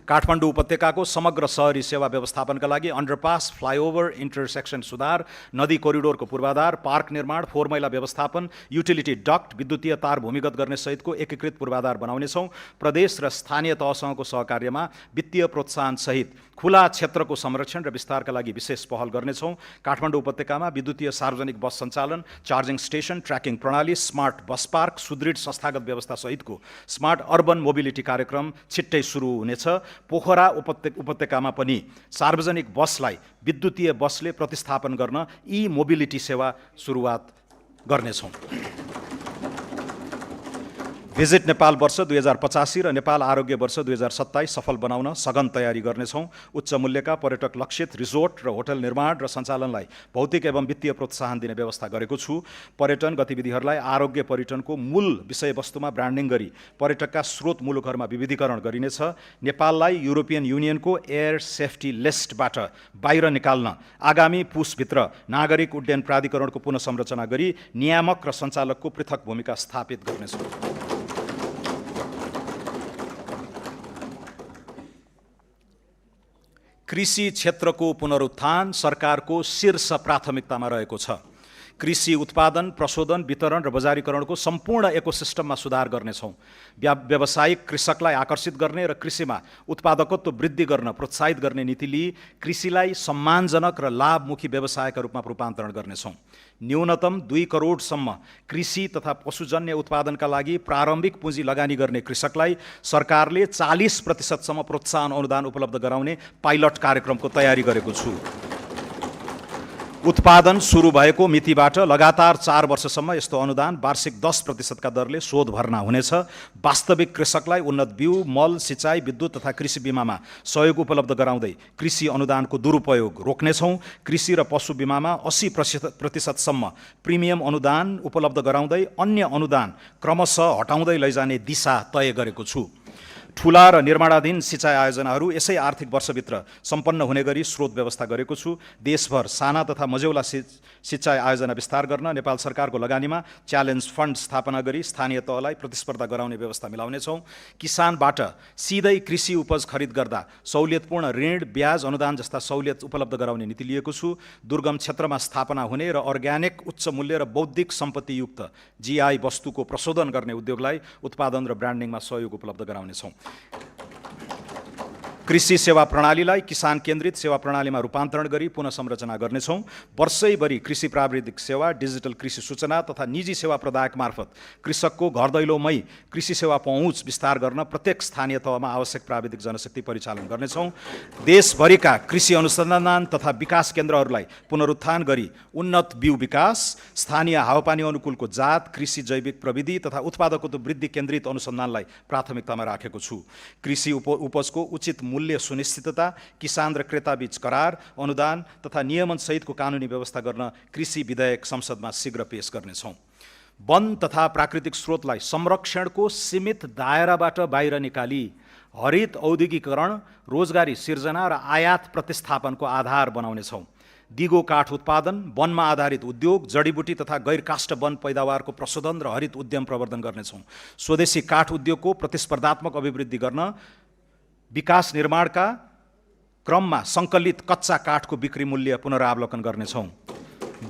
काठमाडौँ उपत्यकाको समग्र शहरी सेवा व्यवस्थापनका लागि अन्डरपास, फ्लाइओभर, इन्टरसेक्सन सुधार, नदी कोरिडोरको पूर्वाधार, पार्क निर्माण, फोहोर मैला व्यवस्थापन, युटिलिटी डक्ट, विद्युतीय तार भूमिगत गर्ने सहितको एकीकृत पूर्वाधार बनाउनेछौँ। प्रदेश र स्थानीय तहसँगको सहकार्यमा वित्तीय प्रोत्साहन सहित खुला क्षेत्रको संरक्षण र विस्तारका लागि विशेष पहल गर्नेछौँ। काठमाडौँ उपत्यकामा विद्युतीय सार्वजनिक बस सञ्चालन, चार्जिङ स्टेसन, ट्र्याकिङ प्रणाली, स्मार्ट बस पार्क, सुदृढ संस्थागत व्यवस्था सहितको स्मार्ट अर्बन मोबिलिटी कार्यक्रम छिट्टै सुरु हुनेछ। पोखरा उपत्यकामा पनि सार्वजनिक बसलाई विद्युतीय बसले प्रतिस्थापन गर्न ई मोबिलिटी सेवा सुरुवात गर्नेछौँ। भिजिट नेपाल वर्ष 2085 र नेपाल आरोग्य वर्ष 2027 सफल बनाउन सघन तयारी गर्नेछौँ। उच्च मूल्यका पर्यटक लक्षित रिसोर्ट र होटल निर्माण र सञ्चालनलाई भौतिक एवं वित्तीय प्रोत्साहन दिने व्यवस्था गरेको छु। पर्यटन गतिविधिहरूलाई आरोग्य पर्यटनको मूल विषयवस्तुमा ब्रान्डिङ गरी पर्यटकका स्रोत मुलुकहरूमा विविधीकरण गरिनेछ। नेपाललाई युरोपियन युनियनको एयर सेफ्टी लिस्टबाट बाहिर निकाल्न आगामी पुसभित्र नागरिक उड्डयन प्राधिकरणको पुनः संरचना गरी नियामक र सञ्चालकको पृथक भूमिका स्थापित गर्नेछौँ। कृषि क्षेत्रको पुनरुत्थान सरकारको शीर्ष प्राथमिकतामा रहेको छ। कृषि उत्पादन, प्रशोधन, वितरण र बजारीकरणको सम्पूर्ण इकोसिस्टममा सुधार गर्नेछौँ। व्यावसायिक कृषकलाई आकर्षित गर्ने र कृषिमा उत्पादकत्व वृद्धि गर्न प्रोत्साहित गर्ने नीति लिई कृषिलाई सम्मानजनक र लाभमुखी व्यवसायका रूपमा रूपान्तरण गर्नेछौँ। न्यूनतम 2 करोडसम्म कृषि तथा पशुजन्य उत्पादनका लागि प्रारम्भिक पुँजी लगानी गर्ने कृषकलाई सरकारले 40% प्रोत्साहन अनुदान उपलब्ध गराउने पाइलट कार्यक्रमको तयारी गरेको छु। उत्पादन सुरु भएको मितिबाट लगातार 4 वर्षसम्म यस्तो अनुदान वार्षिक 10% का दरले शोध भर्ना हुनेछ। वास्तविक कृषकलाई उन्नत बिउ, मल, सिँचाइ, विद्युत तथा कृषि बिमामा सहयोग उपलब्ध गराउँदै कृषि अनुदानको दुरुपयोग रोक्नेछौँ। कृषि र पशु बिमामा 80% प्रिमियम अनुदान उपलब्ध गराउँदै अन्य अनुदान क्रमशः हटाउँदै लैजाने दिशा तय गरेको छु। ठुला र निर्माणाधीन सिँचाइ आयोजनाहरू यसै आर्थिक वर्षभित्र सम्पन्न हुने गरी स्रोत व्यवस्था गरेको छु। देशभर साना तथा मझौला सिँचाइ आयोजना विस्तार गर्न नेपाल सरकारको लगानीमा च्यालेन्ज फन्ड स्थापना गरी स्थानीय तहलाई प्रतिस्पर्धा गराउने व्यवस्था मिलाउनेछौँ। किसानबाट सिधै कृषि उपज खरिद गर्दा सहुलियतपूर्ण ऋण, ब्याज, अनुदान जस्ता सहुलियत उपलब्ध गराउने नीति लिएको छु। दुर्गम क्षेत्रमा स्थापना हुने र अर्ग्यानिक, उच्च मूल्य र बौद्धिक सम्पत्तियुक्त जीआई वस्तुको प्रशोधन गर्ने उद्योगलाई उत्पादन र ब्रान्डिङमा सहयोग उपलब्ध गराउनेछौँ। कृषि सेवा प्रणालीलाई किसान केन्द्रित सेवा प्रणालीमा रूपान्तरण गरी पुनः संरचना गर्नेछौँ। वर्षैभरि कृषि प्राविधिक सेवा, डिजिटल कृषि सूचना तथा निजी सेवा प्रदायक मार्फत कृषकको घर दैलोमै कृषि सेवा पहुँच विस्तार गर्न प्रत्येक स्थानीय तहमा आवश्यक प्राविधिक जनशक्ति परिचालन गर्नेछौँ। देशभरिका कृषि अनुसन्धान तथा विकास केन्द्रहरूलाई पुनरुत्थान गरी उन्नत बिउ विकास, स्थानीय हावापानी अनुकूलको जात, कृषि जैविक प्रविधि तथा उत्पादकत्व वृद्धि केन्द्रित अनुसन्धानलाई प्राथमिकतामा राखेको छु। कृषि उपजको उचित मूल्य सुनिश्चितता, किसान र क्रेताबीच करार, अनुदान तथा नियमन सहितको कानुनी व्यवस्था गर्न कृषि विधेयक संसदमा शीघ्र पेश गर्नेछौँ। वन तथा प्राकृतिक स्रोतलाई संरक्षणको सीमित दायराबाट बाहिर निकाली हरित औद्योगिकीकरण, रोजगारी सिर्जना र आयात प्रतिस्थापनको आधार बनाउनेछौँ। दिगो काठ उत्पादन, वनमा आधारित उद्योग, जडीबुटी तथा गैरकाष्ठ वन पैदावारको प्रशोधन र हरित उद्यम प्रवर्धन गर्नेछौँ। स्वदेशी काठ उद्योगको प्रतिस्पर्धात्मक अभिवृद्धि गर्न विकास निर्माणका क्रममा सङ्कलित कच्चा काठको बिक्री मूल्य पुनरावलोकन गर्नेछौँ।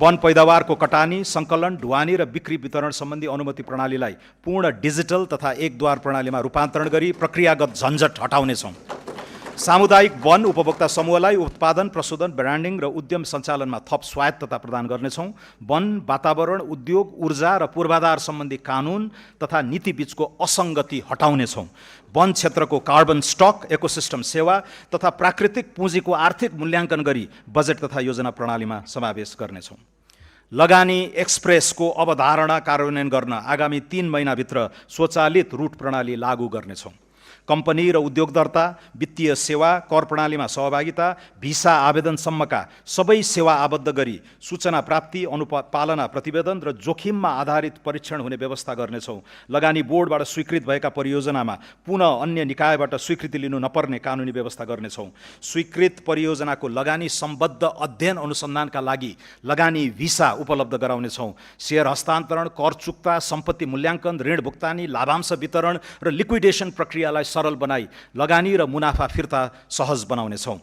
वन पैदावारको कटानी, सङ्कलन, ढुवानी र बिक्री वितरण सम्बन्धी अनुमति प्रणालीलाई पूर्ण डिजिटल तथा एकद्वार प्रणालीमा रूपान्तरण गरी प्रक्रियागत झन्झट हटाउनेछौँ। सामुदायिक वन उपभोक्ता समूहलाई उत्पादन, प्रशोधन, ब्रान्डिङ र उद्यम सञ्चालनमा थप स्वायत्तता प्रदान गर्नेछौँ। वन, वातावरण, उद्योग, ऊर्जा र पूर्वाधार सम्बन्धी कानुन तथा नीति बीचको असङ्गति हटाउनेछौँ। वन क्षेत्रको कार्बन स्टक, इकोसिस्टम सेवा तथा प्राकृतिक पुँजीको आर्थिक मूल्याङ्कन गरी बजेट तथा योजना प्रणालीमा समावेश गर्नेछौँ। लगानी एक्सप्रेसको अवधारणा कार्यान्वयन गर्न आगामी 3 महिनाभित्र स्वचालित रूट प्रणाली लागू गर्नेछौँ। कम्पनी र उद्योग दर्ता, वित्तीय सेवा, कर प्रणालीमा सहभागिता, भिसा आवेदनसम्मका सबै सेवा आबद्ध गरी सूचना प्राप्ति, अनुपालना प्रतिवेदन र जोखिममा आधारित परीक्षण हुने व्यवस्था गर्नेछौँ। लगानी बोर्डबाट स्वीकृत भएका परियोजनामा पुनः अन्य निकायबाट स्वीकृति लिनु नपर्ने कानुनी व्यवस्था गर्नेछौँ। स्वीकृत परियोजनाको लगानी सम्बद्ध अध्ययन अनुसन्धानका लागि लगानी भिसा उपलब्ध गराउनेछौँ। सेयर हस्तान्तरण, कर चुक्ता, सम्पत्ति मूल्याङ्कन, ऋण भुक्तानी, लाभांश वितरण र लिक्विडेसन प्रक्रियालाई सरल बनाई लगानी र मुनाफा फिर्ता सहज बनाउनेछौँ।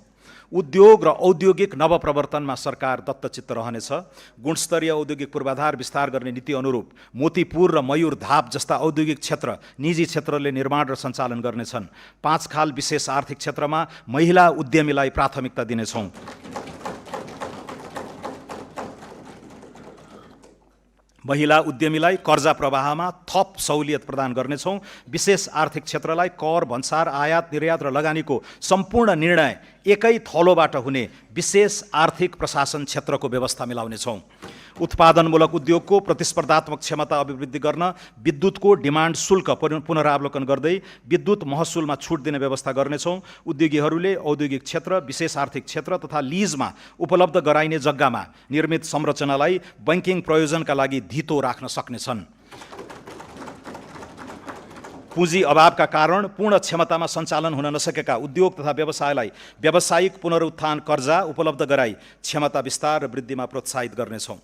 उद्योग र औद्योगिक नवप्रवर्तनमा सरकार दत्तचित्त रहनेछ। गुणस्तरीय औद्योगिक पूर्वाधार विस्तार गर्ने नीति अनुरूप मोतीपुर र मयूर धाप जस्ता औद्योगिक क्षेत्र निजी क्षेत्रले निर्माण र सञ्चालन गर्नेछन्। 5 खाल विशेष आर्थिक क्षेत्रमा महिला उद्यमीलाई प्राथमिकता दिनेछौँ। महिला उद्यमीलाई कर्जा प्रवाहमा थप सहुलियत प्रदान गर्नेछौँ। विशेष आर्थिक क्षेत्रलाई कर, भन्सार, आयात, निर्यात र लगानीको सम्पूर्ण निर्णय एकै थलोबाट हुने विशेष आर्थिक प्रशासन क्षेत्रको व्यवस्था मिलाउनेछौँ। उत्पादनमूलक उद्योगको प्रतिस्पर्धात्मक क्षमता अभिवृद्धि गर्न विद्युतको डिमान्ड शुल्क पुनरावलोकन गर्दै विद्युत महसुलमा छुट दिने व्यवस्था गर्नेछौँ। उद्योगीहरूले औद्योगिक क्षेत्र, विशेष आर्थिक क्षेत्र तथा लिजमा उपलब्ध गराइने जग्गामा निर्मित संरचनालाई बैंकिङ प्रयोजनका लागि धितो राख्न सक्नेछन्। पुँजी अभावका कारण पूर्ण क्षमतामा सञ्चालन हुन नसकेका उद्योग तथा व्यवसायलाई व्यावसायिक पुनरुत्थान कर्जा उपलब्ध गराई क्षमता विस्तार र वृद्धिमा प्रोत्साहित गर्नेछौँ।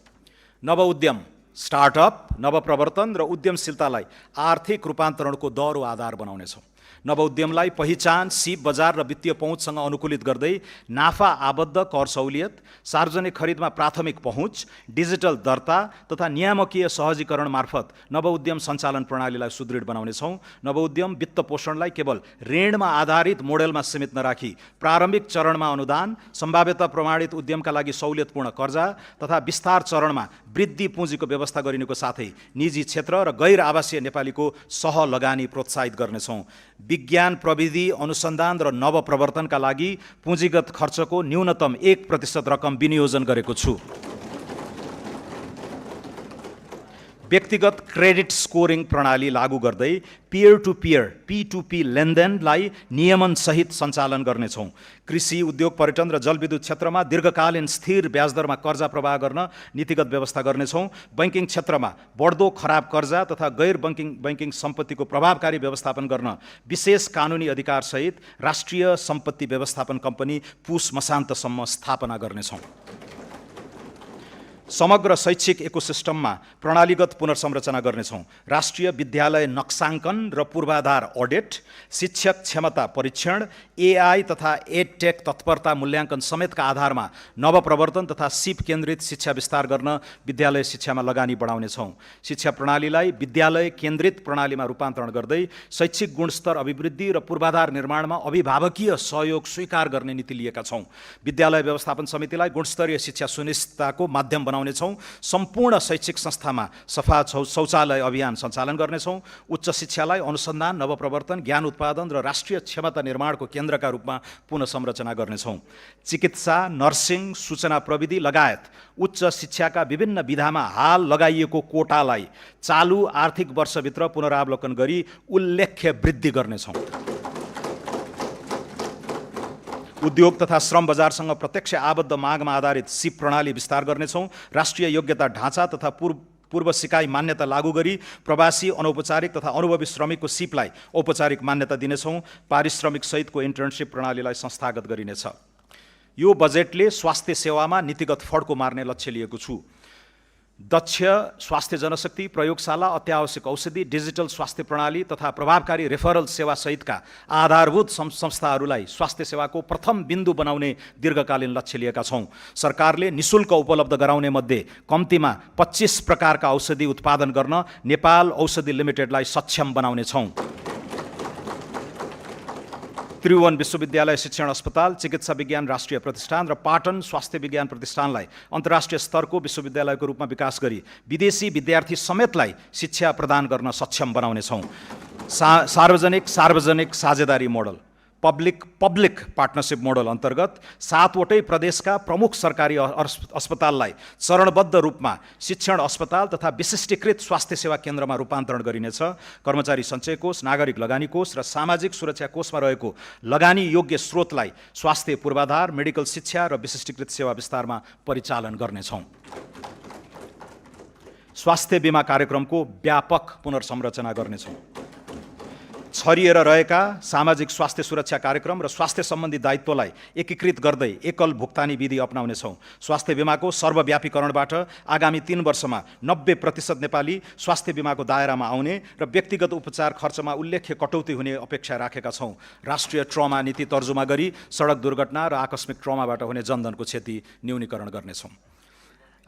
नवउद्यम, स्टार्टअप, नवप्रवर्तन र उद्यमशीलतालाई आर्थिक रूपान्तरणको दह्रो आधार बनाउनेछौँ। नवउद्यमलाई पहिचान, सिप बजार र वित्तीय पहुँचसँग अनुकूलित गर्दै नाफा आबद्ध कर सहुलियत, सार्वजनिक खरिदमा प्राथमिक पहुँच, डिजिटल दर्ता तथा नियामकीय सहजीकरण मार्फत नवउद्यम सञ्चालन प्रणालीलाई सुदृढ बनाउनेछौँ। नवउद्यम वित्त पोषणलाई केवल ऋणमा आधारित मोडेलमा सीमित नराखी प्रारम्भिक चरणमा अनुदान, सम्भाव्यता प्रमाणित उद्यमका लागि सहुलियतपूर्ण कर्जा तथा विस्तार चरणमा वृद्धि पुँजीको व्यवस्था गरिनुको साथै निजी क्षेत्र र गैर आवासीय नेपालीको सहलगानी प्रोत्साहित गर्नेछौँ। विज्ञान, प्रविधि, अनुसन्धान र नवप्रवर्तनका लागि पुँजीगत खर्चको न्यूनतम 1% रकम विनियोजन गरेको छु। व्यक्तिगत क्रेडिट स्कोरिङ प्रणाली लागू गर्दै पियर टु पियर P2P लेनदेनलाई नियमनसहित सञ्चालन गर्नेछौँ। कृषि, उद्योग, पर्यटन र जलविद्युत क्षेत्रमा दीर्घकालीन स्थिर ब्याजदरमा कर्जा प्रवाह गर्न नीतिगत व्यवस्था गर्नेछौँ। बैंकिङ क्षेत्रमा बढ्दो खराब कर्जा तथा गैर बैंकिङ सम्पत्तिको प्रभावकारी व्यवस्थापन गर्न विशेष कानुनी अधिकारसहित राष्ट्रिय सम्पत्ति व्यवस्थापन कम्पनी पुस मसान्तसम्म स्थापना गर्नेछौँ। समग्र शैक्षिक इकोसिस्टममा प्रणालीगत पुनर्संरचना गर्नेछौँ। राष्ट्रिय विद्यालय नक्साङ्कन र पूर्वाधार अडिट, शिक्षक क्षमता परीक्षण, AI तथा एडटेक तत्परता मूल्याङ्कन समेतका आधारमा नवप्रवर्तन तथा सिप केन्द्रित शिक्षा विस्तार गर्न विद्यालय शिक्षामा लगानी बढाउनेछौँ। शिक्षा प्रणालीलाई विद्यालय केन्द्रित प्रणालीमा रूपान्तरण गर्दै शैक्षिक गुणस्तर अभिवृद्धि र पूर्वाधार निर्माणमा अभिभावकीय सहयोग स्वीकार गर्ने नीति लिएका छौँ। विद्यालय व्यवस्थापन समितिलाई गुणस्तरीय शिक्षा सुनिश्चितताको माध्यम बनाउनेछौँ। सम्पूर्ण शैक्षिक संस्थामा सफा शौचालय अभियान सञ्चालन गर्नेछौँ। उच्च शिक्षालाई अनुसन्धान, नवप्रवर्तन, ज्ञान उत्पादन र राष्ट्रिय क्षमता निर्माणको केन्द्रका रूपमा पुनः संरचना गर्नेछौँ। चिकित्सा, नर्सिङ, सूचना प्रविधि लगायत उच्च शिक्षाका विभिन्न विधामा हाल लगाइएको कोटालाई चालु आर्थिक वर्षभित्र पुनरावलोकन गरी उल्लेख्य वृद्धि गर्नेछौँ। उद्योग तथा श्रम बजारसँग प्रत्यक्ष आबद्ध मागमा आधारित सिप प्रणाली विस्तार गर्नेछौँ। राष्ट्रिय योग्यता ढाँचा तथा पूर्व सिकाइ मान्यता लागू गरी प्रवासी, अनौपचारिक तथा अनुभवी श्रमिकको सिपलाई औपचारिक मान्यता दिनेछौँ। पारिश्रमिक सहितको इन्टर्नसिप प्रणालीलाई संस्थागत गरिनेछ। यो बजेटले स्वास्थ्य सेवामा नीतिगत फड्को मार्ने लक्ष्य लिएको छु। दक्ष स्वास्थ्य जनशक्ति, प्रयोगशाला, अत्यावश्यक औषधि, डिजिटल स्वास्थ्य प्रणाली तथा प्रभावकारी रेफरल सेवा सहितका आधारभूत संस्थाहरूलाई स्वास्थ्य सेवाको प्रथम बिन्दु बनाउने दीर्घकालीन लक्ष्य लिएका छौँ। सरकारले निशुल्क उपलब्ध गराउने मध्ये कम्तीमा 25 प्रकारका औषधि उत्पादन गर्न नेपाल औषधि लिमिटेडलाई सक्षम बनाउनेछौँ। त्रिभुवन विश्वविद्यालय शिक्षण अस्पताल, चिकित्सा विज्ञान राष्ट्रिय प्रतिष्ठान र पाटन स्वास्थ्य विज्ञान प्रतिष्ठानलाई अन्तर्राष्ट्रिय स्तरको विश्वविद्यालयको रूपमा विकास गरी विदेशी विद्यार्थी समेतलाई शिक्षा प्रदान गर्न सक्षम बनाउनेछौँ। सार्वजनिक साझेदारी मोडल, पब्लिक पार्टनरसिप मोडल अन्तर्गत 7वटै प्रदेशका प्रमुख सरकारी अस्पताललाई चरणबद्ध रूपमा शिक्षण अस्पताल तथा विशिष्टीकृत स्वास्थ्य सेवा केन्द्रमा रूपान्तरण गरिनेछ। कर्मचारी सञ्चय कोष, नागरिक लगानी कोष र सामाजिक सुरक्षा कोषमा रहेको लगानी योग्य स्रोतलाई स्वास्थ्य पूर्वाधार, मेडिकल शिक्षा र विशिष्टीकृत सेवा विस्तारमा परिचालन गर्नेछौँ। स्वास्थ्य बीमा कार्यक्रमको व्यापक पुनर्संरचना गर्नेछौँ। छरिएर रहेका सामाजिक स्वास्थ्य सुरक्षा कार्यक्रम र स्वास्थ्य सम्बन्धी दायित्वलाई एकीकृत गर्दै एकल भुक्तानी विधि अपनाउनेछौँ। स्वास्थ्य बीमाको सर्वव्यापीकरणबाट आगामी 3 वर्षमा 90% नेपाली स्वास्थ्य बीमाको दायरामा आउने र व्यक्तिगत उपचार खर्चमा उल्लेख्य कटौती हुने अपेक्षा राखेका छौँ। राष्ट्रिय ट्रमा नीति तर्जुमा गरी सडक दुर्घटना र आकस्मिक ट्रमाबाट हुने जनधनको क्षति न्यूनीकरण गर्नेछौँ।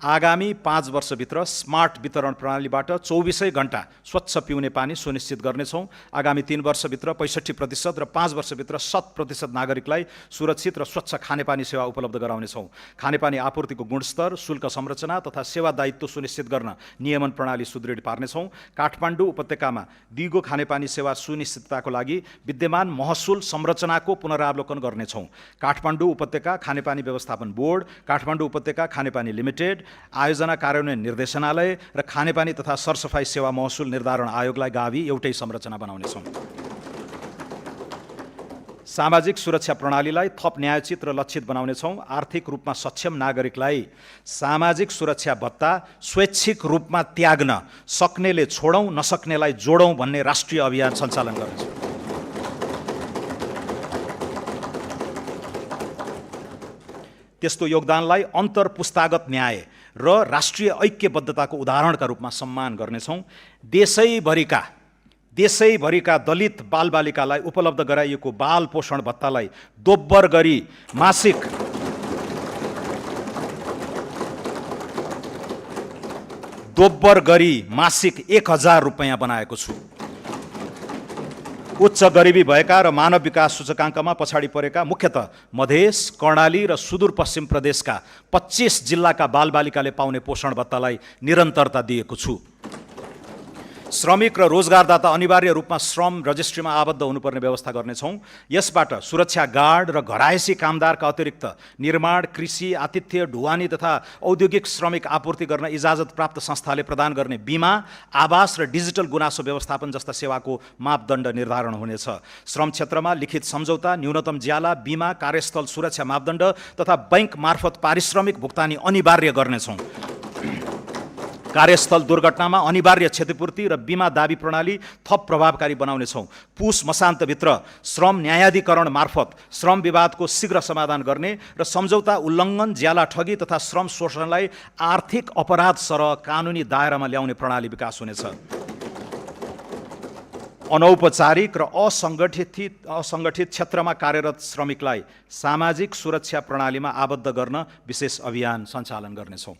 आगामी 5 वर्षभित्र स्मार्ट वितरण प्रणालीबाट 24 घण्टा स्वच्छ पिउने पानी सुनिश्चित गर्नेछौँ। आगामी 3 वर्षभित्र 65% र 5 वर्षभित्र 100% नागरिकलाई सुरक्षित र स्वच्छ खानेपानी सेवा उपलब्ध गराउनेछौँ। खानेपानी आपूर्तिको गुणस्तर, शुल्क संरचना तथा सेवा दायित्व सुनिश्चित गर्न नियमन प्रणाली सुदृढ पार्नेछौँ। काठमाडौँ उपत्यकामा दिगो खानेपानी सेवा सुनिश्चितताको लागि विद्यमान महसुल संरचनाको पुनरावलोकन गर्नेछौँ। काठमाडौँ उपत्यका खानेपानी व्यवस्थापन बोर्ड, काठमाडौँ उपत्यका खानेपानी लिमिटेड, आयोजना कार्यान्वयन निर्देशनालय र खानेपानी तथा सरसफाई सेवा महसुल निर्धारण आयोगलाई गाभी एउटै संरचना बनाउनेछौँ। सामाजिक सुरक्षा प्रणालीलाई थप न्यायोचित र लक्षित बनाउनेछौँ। आर्थिक रूपमा सक्षम नागरिकलाई सामाजिक सुरक्षा भत्ता स्वैच्छिक रूपमा त्याग्न सक्नेले छोडौँ, नसक्नेलाई जोडौँ भन्ने राष्ट्रिय अभियान सञ्चालन गर्नेछौँ। त्यस्तो योगदानलाई अन्तर्पुस्तागत न्याय र राष्ट्रिय ऐक्यबद्धताको उदाहरणका रूपमा सम्मान गर्नेछौँ। देशैभरिका दलित बालबालिकालाई उपलब्ध गराइएको बाल पोषण भत्तालाई दोब्बर गरी मासिक 1000 रुपैयाँ बनाएको छु। उच्च गरिबी भएका र मानव विकास सूचकाङ्कमा पछाडि परेका मुख्यतः मधेस, कर्णाली र सुदूरपश्चिम प्रदेशका 25 जिल्लाका बालबालिकाले पाउने पोषण भत्तालाई निरन्तरता दिएको छु। श्रमिक र रोजगारदाता अनिवार्य रूपमा श्रम रजिस्ट्रीमा आबद्ध हुनुपर्ने व्यवस्था गर्नेछौँ। यसबाट सुरक्षा गार्ड र घरायसी कामदारका अतिरिक्त निर्माण, कृषि, आतिथ्य, ढुवानी तथा औद्योगिक श्रमिक आपूर्ति गर्न इजाजत प्राप्त संस्थाले प्रदान गर्ने बिमा, आवास र डिजिटल गुनासो व्यवस्थापन जस्ता सेवाको मापदण्ड निर्धारण हुनेछ। श्रम क्षेत्रमा लिखित सम्झौता, न्यूनतम ज्याला, बिमा, कार्यस्थल सुरक्षा मापदण्ड तथा बैंक मार्फत पारिश्रमिक भुक्तानी अनिवार्य गर्नेछौँ। कार्यस्थल दुर्घटनामा अनिवार्य क्षतिपूर्ति र बिमा दाबी प्रणाली थप प्रभावकारी बनाउनेछौँ। पुस मसान्तभित्र श्रम न्यायाधिकरण मार्फत श्रम विवादको शीघ्र समाधान गर्ने र सम्झौता उल्लङ्घन, ज्याला ठगी तथा श्रम शोषणलाई आर्थिक अपराध सरह कानुनी दायरामा ल्याउने प्रणाली विकास हुनेछ। अनौपचारिक र असङ्गठित क्षेत्रमा कार्यरत श्रमिकलाई सामाजिक सुरक्षा प्रणालीमा आबद्ध गर्न विशेष अभियान सञ्चालन गर्नेछौँ।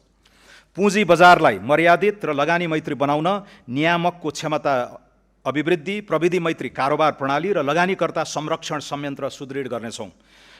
पुँजी बजारलाई मर्यादित र लगानी मैत्री बनाउन नियामकको क्षमता अभिवृद्धि, प्रविधि मैत्री कारोबार प्रणाली र लगानीकर्ता संरक्षण संयन्त्र सुदृढ गर्नेछौँ।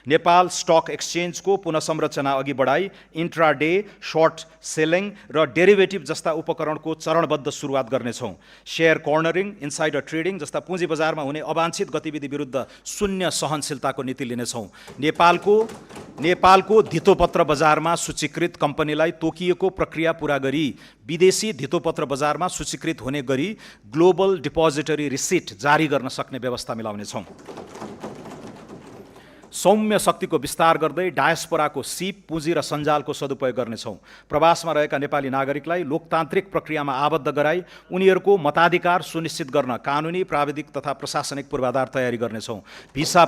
नेपाल स्टक एक्सचेन्जको पुनः संरचना अघि बढाई इन्ट्राडे, सर्ट सेलिङ र डेरिभेटिभ जस्ता उपकरणको चरणबद्ध सुरुवात गर्नेछौँ। शेयर कर्नरिङ, इन्साइडर ट्रेडिङ जस्ता पुँजी बजारमा हुने अवांछित गतिविधि विरुद्ध शून्य सहनशीलताको नीति लिनेछौँ। नेपालको धितोपत्र बजारमा सूचीकृत कम्पनीलाई तोकिएको प्रक्रिया पूरा गरी विदेशी धितोपत्र बजारमा सूचीकृत हुने गरी ग्लोबल डिपोजिटरी रिसिट जारी गर्न सक्ने व्यवस्था मिलाउनेछौँ। सौम्य शक्तिको विस्तार गर्दै डायस्पोराको सिप, पुँजी र सञ्जालको सदुपयोग गर्नेछौँ। प्रवासमा रहेका नेपाली नागरिकलाई लोकतान्त्रिक प्रक्रियामा आबद्ध गराई उनीहरूको मताधिकार सुनिश्चित गर्न कानुनी, प्राविधिक तथा प्रशासनिक पूर्वाधार तयारी गर्नेछौँ। भिसा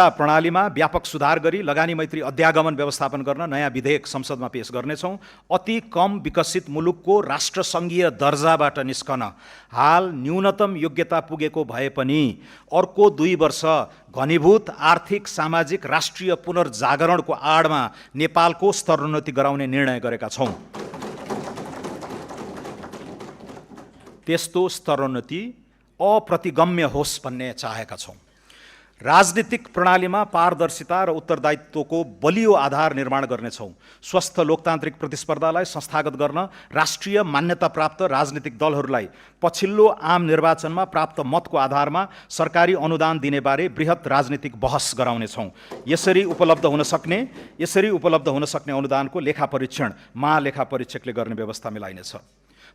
प्रणालीमा व्यापक सुधार गरी लगानी मैत्री अध्यागमन व्यवस्थापन गर्न नयाँ विधेयक संसदमा पेश गर्नेछौँ। अति कम विकसित मुलुकको राष्ट्रसङ्घीय दर्जाबाट निस्कन हाल न्यूनतम योग्यता पुगेको भए पनि अर्को 2 वर्ष घनीभूत आर्थिक, सामाजिक, राष्ट्रिय पुनर्जागरणको आडमा नेपालको स्तरोन्नति गराउने निर्णय गरेका छौँ। त्यस्तो स्तरोन्नति अप्रतिगम्य होस् भन्ने चाहेका छौँ। राजनीतिक प्रणालीमा पारदर्शिता र उत्तरदायित्वको बलियो आधार निर्माण गर्नेछौँ। स्वस्थ लोकतान्त्रिक प्रतिस्पर्धालाई संस्थागत गर्न राष्ट्रिय मान्यता प्राप्त राजनीतिक दलहरूलाई पछिल्लो आम निर्वाचनमा प्राप्त मतको आधारमा सरकारी अनुदान दिने बारे बृहत राजनीतिक बहस गराउनेछौँ। यसरी उपलब्ध हुन सक्ने अनुदानको लेखा परीक्षण महालेखा परीक्षकले गर्ने व्यवस्था मिलाइनेछ।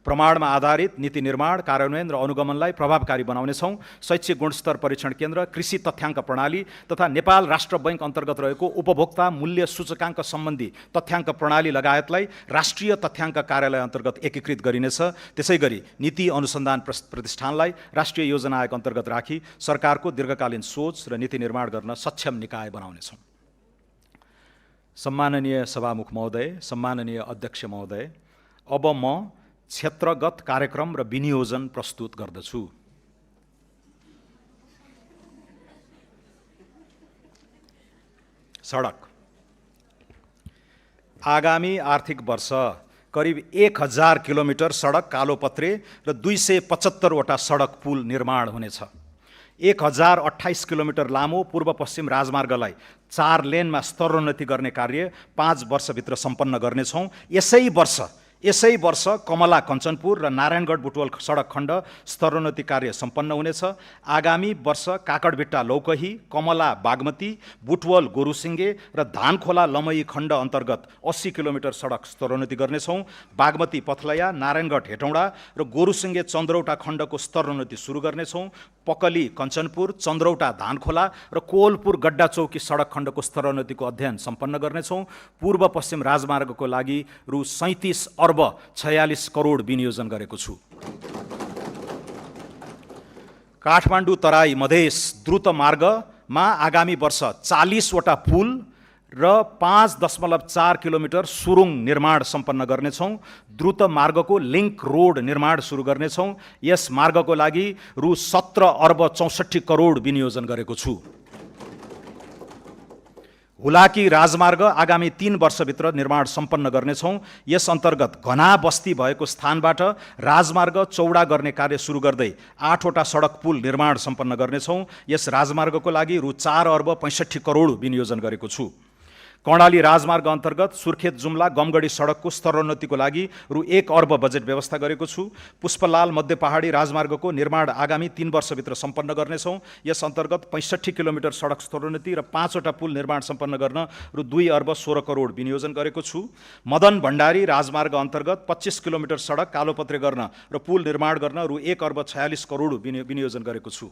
प्रमाणमा आधारित नीति निर्माण, कार्यान्वयन र अनुगमनलाई प्रभावकारी बनाउनेछौँ। शैक्षिक गुणस्तर परीक्षण केन्द्र, कृषि तथ्याङ्क प्रणाली तथा नेपाल राष्ट्र बैङ्क अन्तर्गत रहेको उपभोक्ता मूल्य सूचकाङ्क सम्बन्धी तथ्याङ्क प्रणाली लगायतलाई राष्ट्रिय तथ्याङ्क कार्यालय अन्तर्गत एकीकृत गरिनेछ। त्यसैगरी नीति अनुसन्धान प्रतिष्ठानलाई राष्ट्रिय योजना आयोग अन्तर्गत राखी सरकारको दीर्घकालीन सोच र नीति निर्माण गर्न सक्षम निकाय बनाउनेछौँ। सम्माननीय सभामुख महोदय, सम्माननीय अध्यक्ष महोदय, अब म क्षेत्रगत कार्यक्रम र विनियोजन प्रस्तुत गर्दछु। सडक। आगामी आर्थिक वर्ष करिब 1000 किलोमिटर सडक, कालोपत्रे र 275वटा सडक पुल निर्माण हुनेछ। 1028 किलोमिटर लामो पूर्व पश्चिम राजमार्गलाई 4 लेनमा स्तरोन्नति गर्ने कार्य 5 वर्षभित्र सम्पन्न गर्नेछौँ। यसै वर्ष यसै वर्ष कमला कञ्चनपुर र नारायणगढ बुटवल सडक खण्ड स्तरोन्नति कार्य सम्पन्न हुनेछ। आगामी वर्ष काकडभिट्टा लौकही, कमला बागमती, बुटवल गोरुसिङ्गे र धानखोला लमही खण्ड अन्तर्गत 80 किलोमिटर सडक स्तरोन्नति गर्नेछौँ। बागमती पथलया, नारायणगढ हेटौँडा र गोरुसिङ्गे चन्द्रौटा खण्डको स्तरोन्नति सुरु गर्नेछौँ। पकली कञ्चनपुर, चन्द्रौटा धानखोला र कोवलपुर गड्डा चौकी सडक खण्डको स्तरोन्नतिको अध्ययन सम्पन्न गर्नेछौँ। पूर्व पश्चिम राजमार्गको लागि रु 37 अर्ब 46 करोड विनियोजन गरेको छु। काठमाडौँ तराई मधेस द्रुत मार्गमा आगामी वर्ष 40 वटा पुल र 5.4 किलोमिटर सुरुङ निर्माण सम्पन्न गर्नेछौँ। द्रुत मार्गको लिङ्क रोड निर्माण सुरु गर्नेछौँ। यस मार्गको लागि रु 17 अर्ब 64 करोड विनियोजन गरेको छु। हुलाकी राजमार्ग आगामी 3 वर्षभित्र निर्माण सम्पन्न गर्नेछौँ। यस अन्तर्गत घना बस्ती भएको स्थानबाट राजमार्ग चौडा गर्ने कार्य सुरु गर्दै 8 वटा सडक पुल निर्माण सम्पन्न गर्नेछौँ। यस राजमार्गको लागि रु 4 अर्ब 65 करोड विनियोजन गरेको छु। कर्णाली राजमार्ग अन्तर्गत सुर्खेत जुम्ला गमगढी सडकको स्तरोन्नतिको लागि रु 1 अर्ब बजेट व्यवस्था गरेको छु। पुष्पलाल मध्य पहाडी राजमार्गको निर्माण आगामी 3 वर्षभित्र सम्पन्न गर्नेछौँ। यस अन्तर्गत 65 किलोमिटर सडक स्तरोन्नति र 5 वटा पुल निर्माण सम्पन्न गर्न रु 2 अर्ब 16 करोड विनियोजन गरेको छु। मदन भण्डारी राजमार्ग अन्तर्गत 25 किलोमिटर सडक कालोपत्रे गर्न र पुल निर्माण गर्न रु 1 अर्ब 46 करोड विनियोजन गरेको छु।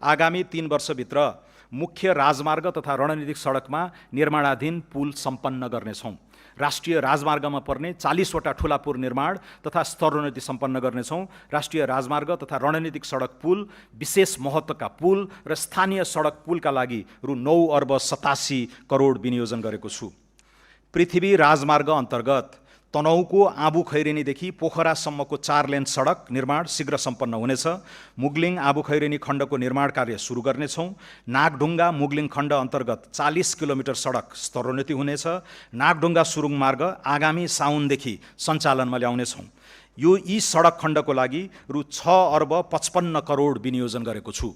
आगामी 3 वर्षभित्र मुख्य राजमार्ग तथा रणनीतिक सडकमा निर्माणाधीन पुल सम्पन्न गर्नेछौँ। राष्ट्रिय राजमार्गमा पर्ने 40 वटा ठुला पुल निर्माण तथा स्तरोन्नति सम्पन्न गर्नेछौँ। राष्ट्रिय राजमार्ग तथा रणनीतिक सडक पुल, विशेष महत्त्वका पुल र स्थानीय सडक पुलका लागि रु 9 अर्ब 87 करोड विनियोजन गरेको छु। पृथ्वी राजमार्ग अन्तर्गत तनहुको आँबु खैरेनीदेखि पोखरासम्मको 4 लेन सडक निर्माण शीघ्र सम्पन्न हुनेछ। मुगलिङ आँबु खैरेनी खण्डको निर्माण कार्य सुरु गर्नेछौँ। नागढुङ्गा मुगलिङ खण्ड अन्तर्गत 40 किलोमिटर सडक स्तरोन्नति हुनेछ। नागढुङ्गा सुरुङ मार्ग आगामी साउनदेखि सञ्चालनमा ल्याउनेछौँ। यी सडक खण्डको लागि रु 6 अर्ब 55 करोड विनियोजन गरेको छु।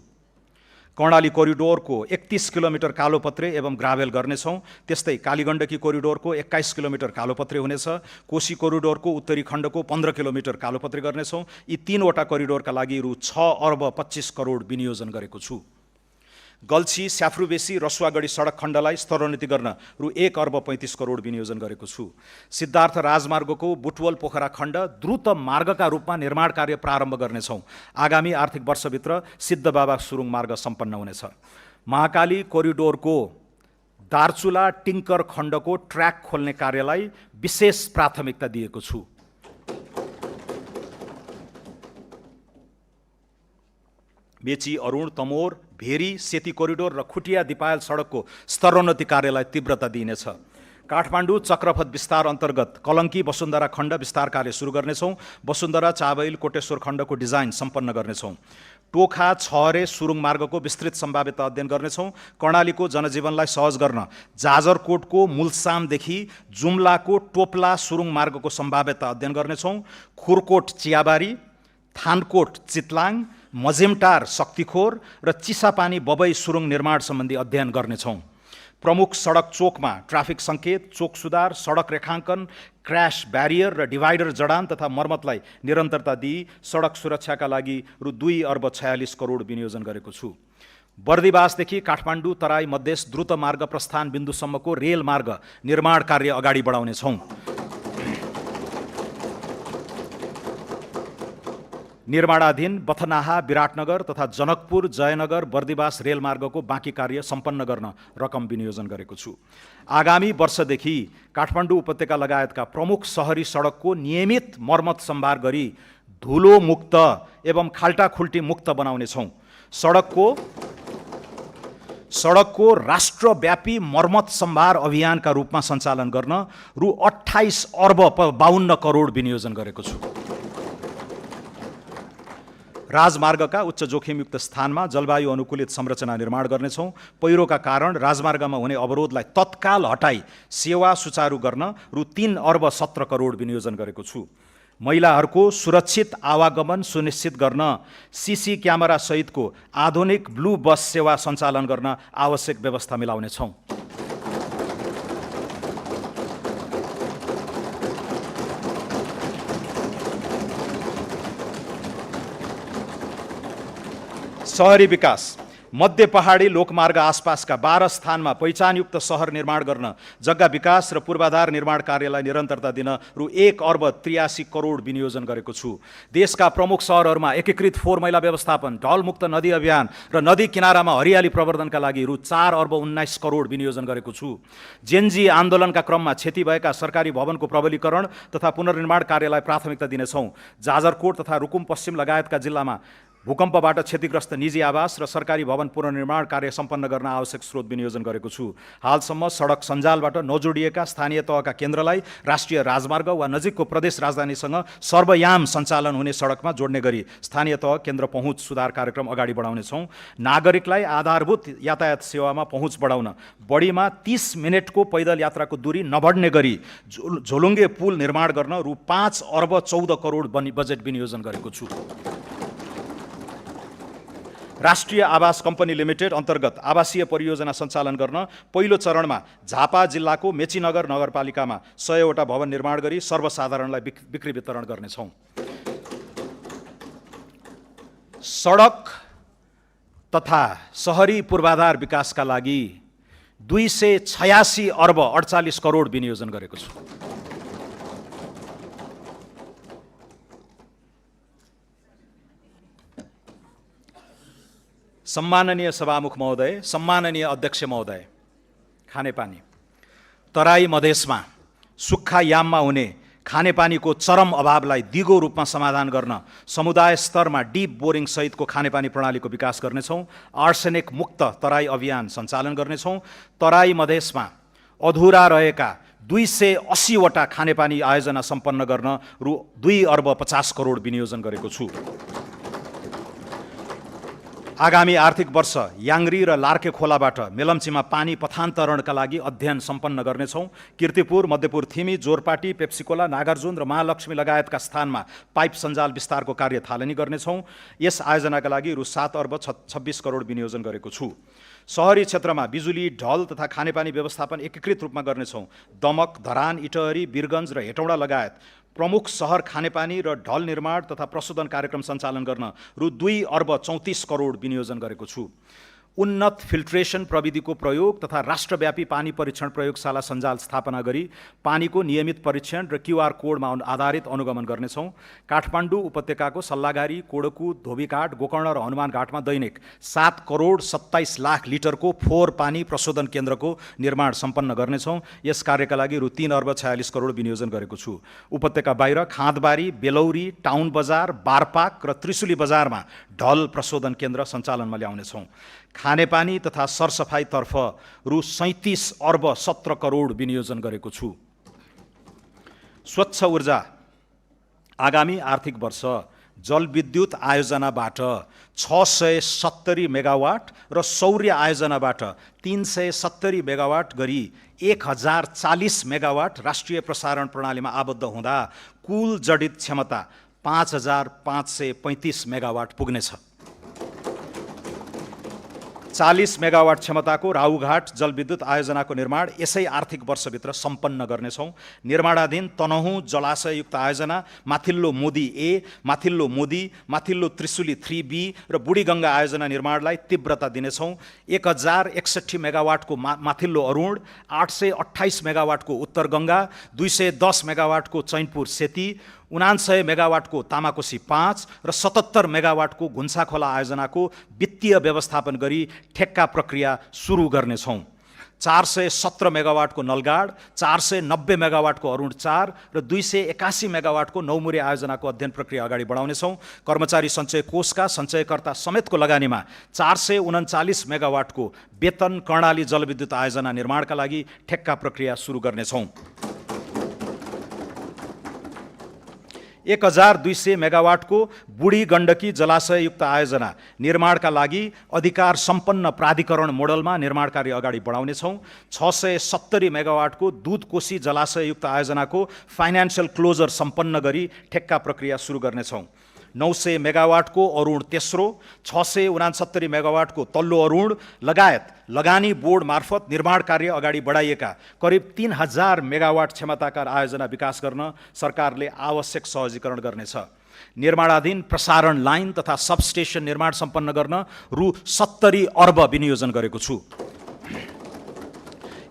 कर्णाली कोरिडोरको 31 किलोमिटर कालोपत्रे एवं ग्राभेल गर्नेछौँ। त्यस्तै कालीगण्डकी कोरिडोरको 21 किलोमिटर कालोपत्रे हुनेछ। कोशी कोरिडोरको उत्तरी खण्डको 15 किलोमिटर कालोपत्रे गर्नेछौँ। यी 3 वटा कोरिडोरका लागि रु 6 अर्ब 25 करोड विनियोजन गरेको छु। गल्छी स्याफ्रुबेसी रसुवागढी सडक खण्डलाई स्तरोन्नति गर्न रु 1 अर्ब 35 करोड विनियोजन गरेको छु। सिद्धार्थ राजमार्गको बुटवल पोखरा खण्ड द्रुत मार्गका रूपमा निर्माण कार्य प्रारम्भ गर्नेछौँ। आगामी आर्थिक वर्षभित्र सिद्धबाबा सुरुङ मार्ग सम्पन्न हुनेछ। महाकाली कोरिडोरको दार्चुला टिङ्कर खण्डको ट्र्याक खोल्ने कार्यलाई विशेष प्राथमिकता दिएको छु। मेची अरुण तमोर भेरी सेती कोरिडोर र खुटिया दिपायल सडकको स्तरोन्नति कार्यलाई तीव्रता दिइनेछ। काठमाडौँ चक्रपथ विस्तार अन्तर्गत कलङ्की वसुन्धरा खण्ड विस्तार कार्य सुरु गर्नेछौँ। वसुन्धरा चाबैल कोटेश्वर खण्डको डिजाइन सम्पन्न गर्नेछौँ। टोखा छहरे सुरुङ मार्गको विस्तृत सम्भाव्यता अध्ययन गर्नेछौँ। कर्णालीको जनजीवनलाई सहज गर्न जाजरकोटको मुलसामदेखि जुम्लाको टोप्ला सुरुङ मार्गको सम्भाव्यता अध्ययन गर्नेछौँ। खुरकोट चियाबारी, थानकोट चितलाङ, मजेमटार शक्तिखोर र चिसापानी बबई सुरुङ निर्माण सम्बन्धी अध्ययन गर्नेछौँ। प्रमुख सडक चोकमा ट्राफिक सङ्केत, चोक सुधार, सडक रेखाङ्कन, क्र्यास ब्यारियर र डिभाइडर जडान तथा मर्मतलाई निरन्तरता दिई सडक सुरक्षाका लागि रु 2 अर्ब 46 करोड विनियोजन गरेको छु। बर्दिवासदेखि काठमाडौँ तराई मधेस द्रुत मार्ग प्रस्थान बिन्दुसम्मको रेल मार्ग निर्माण कार्य अगाडि बढाउनेछौँ। निर्माणाधीन बथनाहा विराटनगर तथा जनकपुर जयनगर बर्दिवास रेलमार्गको बाँकी कार्य सम्पन्न गर्न रकम विनियोजन गरेको छु। आगामी वर्षदेखि काठमाडौँ उपत्यका लगायतका प्रमुख सहरी सडकको नियमित मर्मत सम्भार गरी धुलो मुक्त एवं खाल्टाखुल्टी मुक्त बनाउनेछौँ। सडकको राष्ट्रव्यापी मर्मत सम्भार अभियानका रूपमा सञ्चालन गर्न रु 28 अर्ब 52 करोड विनियोजन गरेको छु। राजमार्गका उच्च जोखिमयुक्त स्थानमा जलवायु अनुकूलित संरचना निर्माण गर्नेछौँ। पहिरोका कारण राजमार्गमा हुने अवरोधलाई तत्काल हटाई सेवा सुचारू गर्न रु 3 अर्ब 17 करोड विनियोजन गरेको छु। महिलाहरूको सुरक्षित आवागमन सुनिश्चित गर्न सीसी क्यामेरा सहितको आधुनिक ब्लू बस सेवा सञ्चालन गर्न आवश्यक व्यवस्था मिलाउनेछौँ। शहरी विकास, मध्य पहाडी लोकमार्ग आसपासका 12 स्थानमा पहिचानयुक्त सहर निर्माण गर्न जग्गा विकास र पूर्वाधार निर्माण कार्यलाई निरन्तरता दिन रु 1 अर्ब 83 करोड विनियोजन गरेको छु। देशका प्रमुख सहरहरूमा एकीकृत फोहोर मैला व्यवस्थापन, ढलमुक्त नदी अभियान र नदी किनारामा हरियाली प्रवर्धनका लागि रु 4 अर्ब 19 करोड विनियोजन गरेको छु। जेनजी आन्दोलनका क्रममा क्षति भएका सरकारी भवनको प्रबलीकरण तथा पुनर्निर्माण कार्यलाई प्राथमिकता दिनेछौँ। जाजरकोट तथा रुकुम पश्चिम लगायतका जिल्लामा भूकम्पबाट क्षतिग्रस्त निजी आवास र सरकारी भवन पुनर्निर्माण कार्य सम्पन्न गर्न आवश्यक स्रोत विनियोजन गरेको छु। हालसम्म सडक सञ्जालबाट नजोडिएका स्थानीय तहका केन्द्रलाई राष्ट्रिय राजमार्ग वा नजिकको प्रदेश राजधानीसँग सर्वयाम सञ्चालन हुने सडकमा जोड्ने गरी स्थानीय तह केन्द्र पहुँच सुधार कार्यक्रम अगाडि बढाउनेछौँ। नागरिकलाई आधारभूत यातायात सेवामा पहुँच बढाउन बढीमा 30 मिनटको पैदल यात्राको दूरी नबढ्ने गरी झोलुङ्गे पुल निर्माण गर्न रु 5 अर्ब 14 करोड बजेट विनियोजन गरेको छु। राष्ट्रिय आवास कम्पनी लिमिटेड अन्तर्गत आवासीय परियोजना सञ्चालन गर्न पहिलो चरणमा झापा जिल्लाको मेचीनगर नगरपालिकामा 100वटा भवन निर्माण गरी सर्वसाधारणलाई बिक्री वितरण गर्नेछौँ। सडक तथा सहरी पूर्वाधार विकासका लागि 286 अर्ब 48 करोड विनियोजन गरेको छु। सम्माननीय सभामुख महोदय, सम्माननीय अध्यक्ष महोदय, खानेपानी तराई मधेसमा सुक्खा याममा हुने खानेपानीको चरम अभावलाई दिगो रूपमा समाधान गर्न समुदाय स्तरमा डिप बोरिङ सहितको खानेपानी प्रणालीको विकास गर्नेछौँ। आर्सेनिक मुक्त तराई अभियान सञ्चालन गर्नेछौँ। तराई मधेसमा अधुरा रहेका 280वटा खानेपानी आयोजना सम्पन्न गर्न रु 2 अर्ब 50 करोड विनियोजन गरेको छु। आगामी आर्थिक वर्ष याङ्री र लार्के खोलाबाट मेलम्चीमा पानी पथान्तरणका लागि अध्ययन सम्पन्न गर्नेछौँ। किर्तिपुर, मध्यपुर थिमी, जोरपाटी, पेप्सिकोला, नागार्जुन र महालक्ष्मी लगायतका स्थानमा पाइप सञ्जाल विस्तारको कार्य थालनी गर्नेछौँ। यस आयोजनाका लागि रु 7 अर्ब 26 करोड विनियोजन गरेको छु। सहरी क्षेत्रमा बिजुली, ढल तथा खानेपानी व्यवस्थापन एकीकृत रूपमा गर्नेछौँ। दमक, धरान, इटहरी, वीरगञ्ज र हेटौँडा लगायत प्रमुख सहर खानेपानी र ढल निर्माण तथा प्रशोधन कार्यक्रम सञ्चालन गर्न रु 2 अर्ब 34 करोड विनियोजन गरेको छु। उन्नत फिल्ट्रेसन प्रविधिको प्रयोग तथा राष्ट्रव्यापी पानी परीक्षण प्रयोगशाला सञ्जाल स्थापना गरी पानीको नियमित परीक्षण र QR कोडमा आधारित अनुगमन गर्नेछौँ। काठमाडौँ उपत्यकाको सल्लाघारी, कोडकु, धोबीघाट, गोकर्ण र हनुमान घाटमा दैनिक 7 करोड 27 लाख लिटरको फोहोर पानी प्रशोधन केन्द्रको निर्माण सम्पन्न गर्नेछौँ। यस कार्यका लागि रु 3 अर्ब 46 करोड विनियोजन गरेको छु। उपत्यका बाहिर खाँदबारी, बेलौरी, टाउन बजार, बारपाक र त्रिशुली बजारमा ढल प्रशोधन केन्द्र सञ्चालनमा ल्याउनेछौँ। खानेपानी तथा सरसफाइतर्फ रु 37 अर्ब 17 करोड विनियोजन गरेको छु। स्वच्छ ऊर्जा आगामी आर्थिक वर्ष जलविद्युत आयोजनाबाट 670 मेगावाट र सौर्य आयोजनाबाट 370 मेगावाट गरी 1040 मेगावाट राष्ट्रिय प्रसारण प्रणालीमा आबद्ध हुँदा कुल जडित क्षमता 5535 मेगावाट पुग्नेछ। 40 मेगावाट क्षमताको राहुघाट जलविद्युत आयोजनाको निर्माण यसै आर्थिक वर्षभित्र सम्पन्न गर्नेछौँ। निर्माणाधीन तनहुँ जलाशययुक्त आयोजना, माथिल्लो मोदी ए, माथिल्लो मोदी, माथिल्लो त्रिशुली 3B र बुढीगङ्गा आयोजना निर्माणलाई तीव्रता दिनेछौँ। 1061 मेगावाटको माथिल्लो अरुण, 828 मेगावाटको उत्तर गङ्गा, 210 मेगावाटको चैनपुर सेती, 79 मेगावाटको तामाकोसी 5 र 77 मेगावाटको घुन्साखोला आयोजनाको वित्तीय व्यवस्थापन गरी ठेक्का प्रक्रिया सुरु गर्नेछौँ। 417 मेगावाटको नलगाड, 490 मेगावाटको अरुण 4 र 281 मेगावाटको नौमुरे आयोजनाको अध्ययन प्रक्रिया अगाडि बढाउनेछौँ। कर्मचारी सञ्चय कोषका सञ्चयकर्ता समेतको लगानीमा 439 मेगावाटको वेतन कर्णाली जलविद्युत आयोजना निर्माणका लागि ठेक्का प्रक्रिया सुरु गर्नेछौँ। 1200 मेगावाटको बुढी गण्डकी जलाशययुक्त आयोजना निर्माणका लागि अधिकार सम्पन्न प्राधिकरण मोडलमा निर्माण कार्य अगाडि बढाउनेछौँ। 670 मेगावाटको दुधकोशी जलाशययुक्त आयोजनाको फाइनान्सियल क्लोजर सम्पन्न गरी ठेक्का प्रक्रिया सुरु गर्नेछौँ। 900 मेगावाटको अरुण तेस्रो, 669 मेगावाटको तल्लो अरुण लगायत लगानी बोर्ड मार्फत निर्माण कार्य अगाडि बढाइएका करिब 3000 मेगावाट क्षमताका आयोजना विकास गर्न सरकारले आवश्यक सहजीकरण गर्नेछ। निर्माणाधीन प्रसारण लाइन तथा सबस्टेसन निर्माण सम्पन्न गर्न रु 70 अर्ब विनियोजन गरेको छु।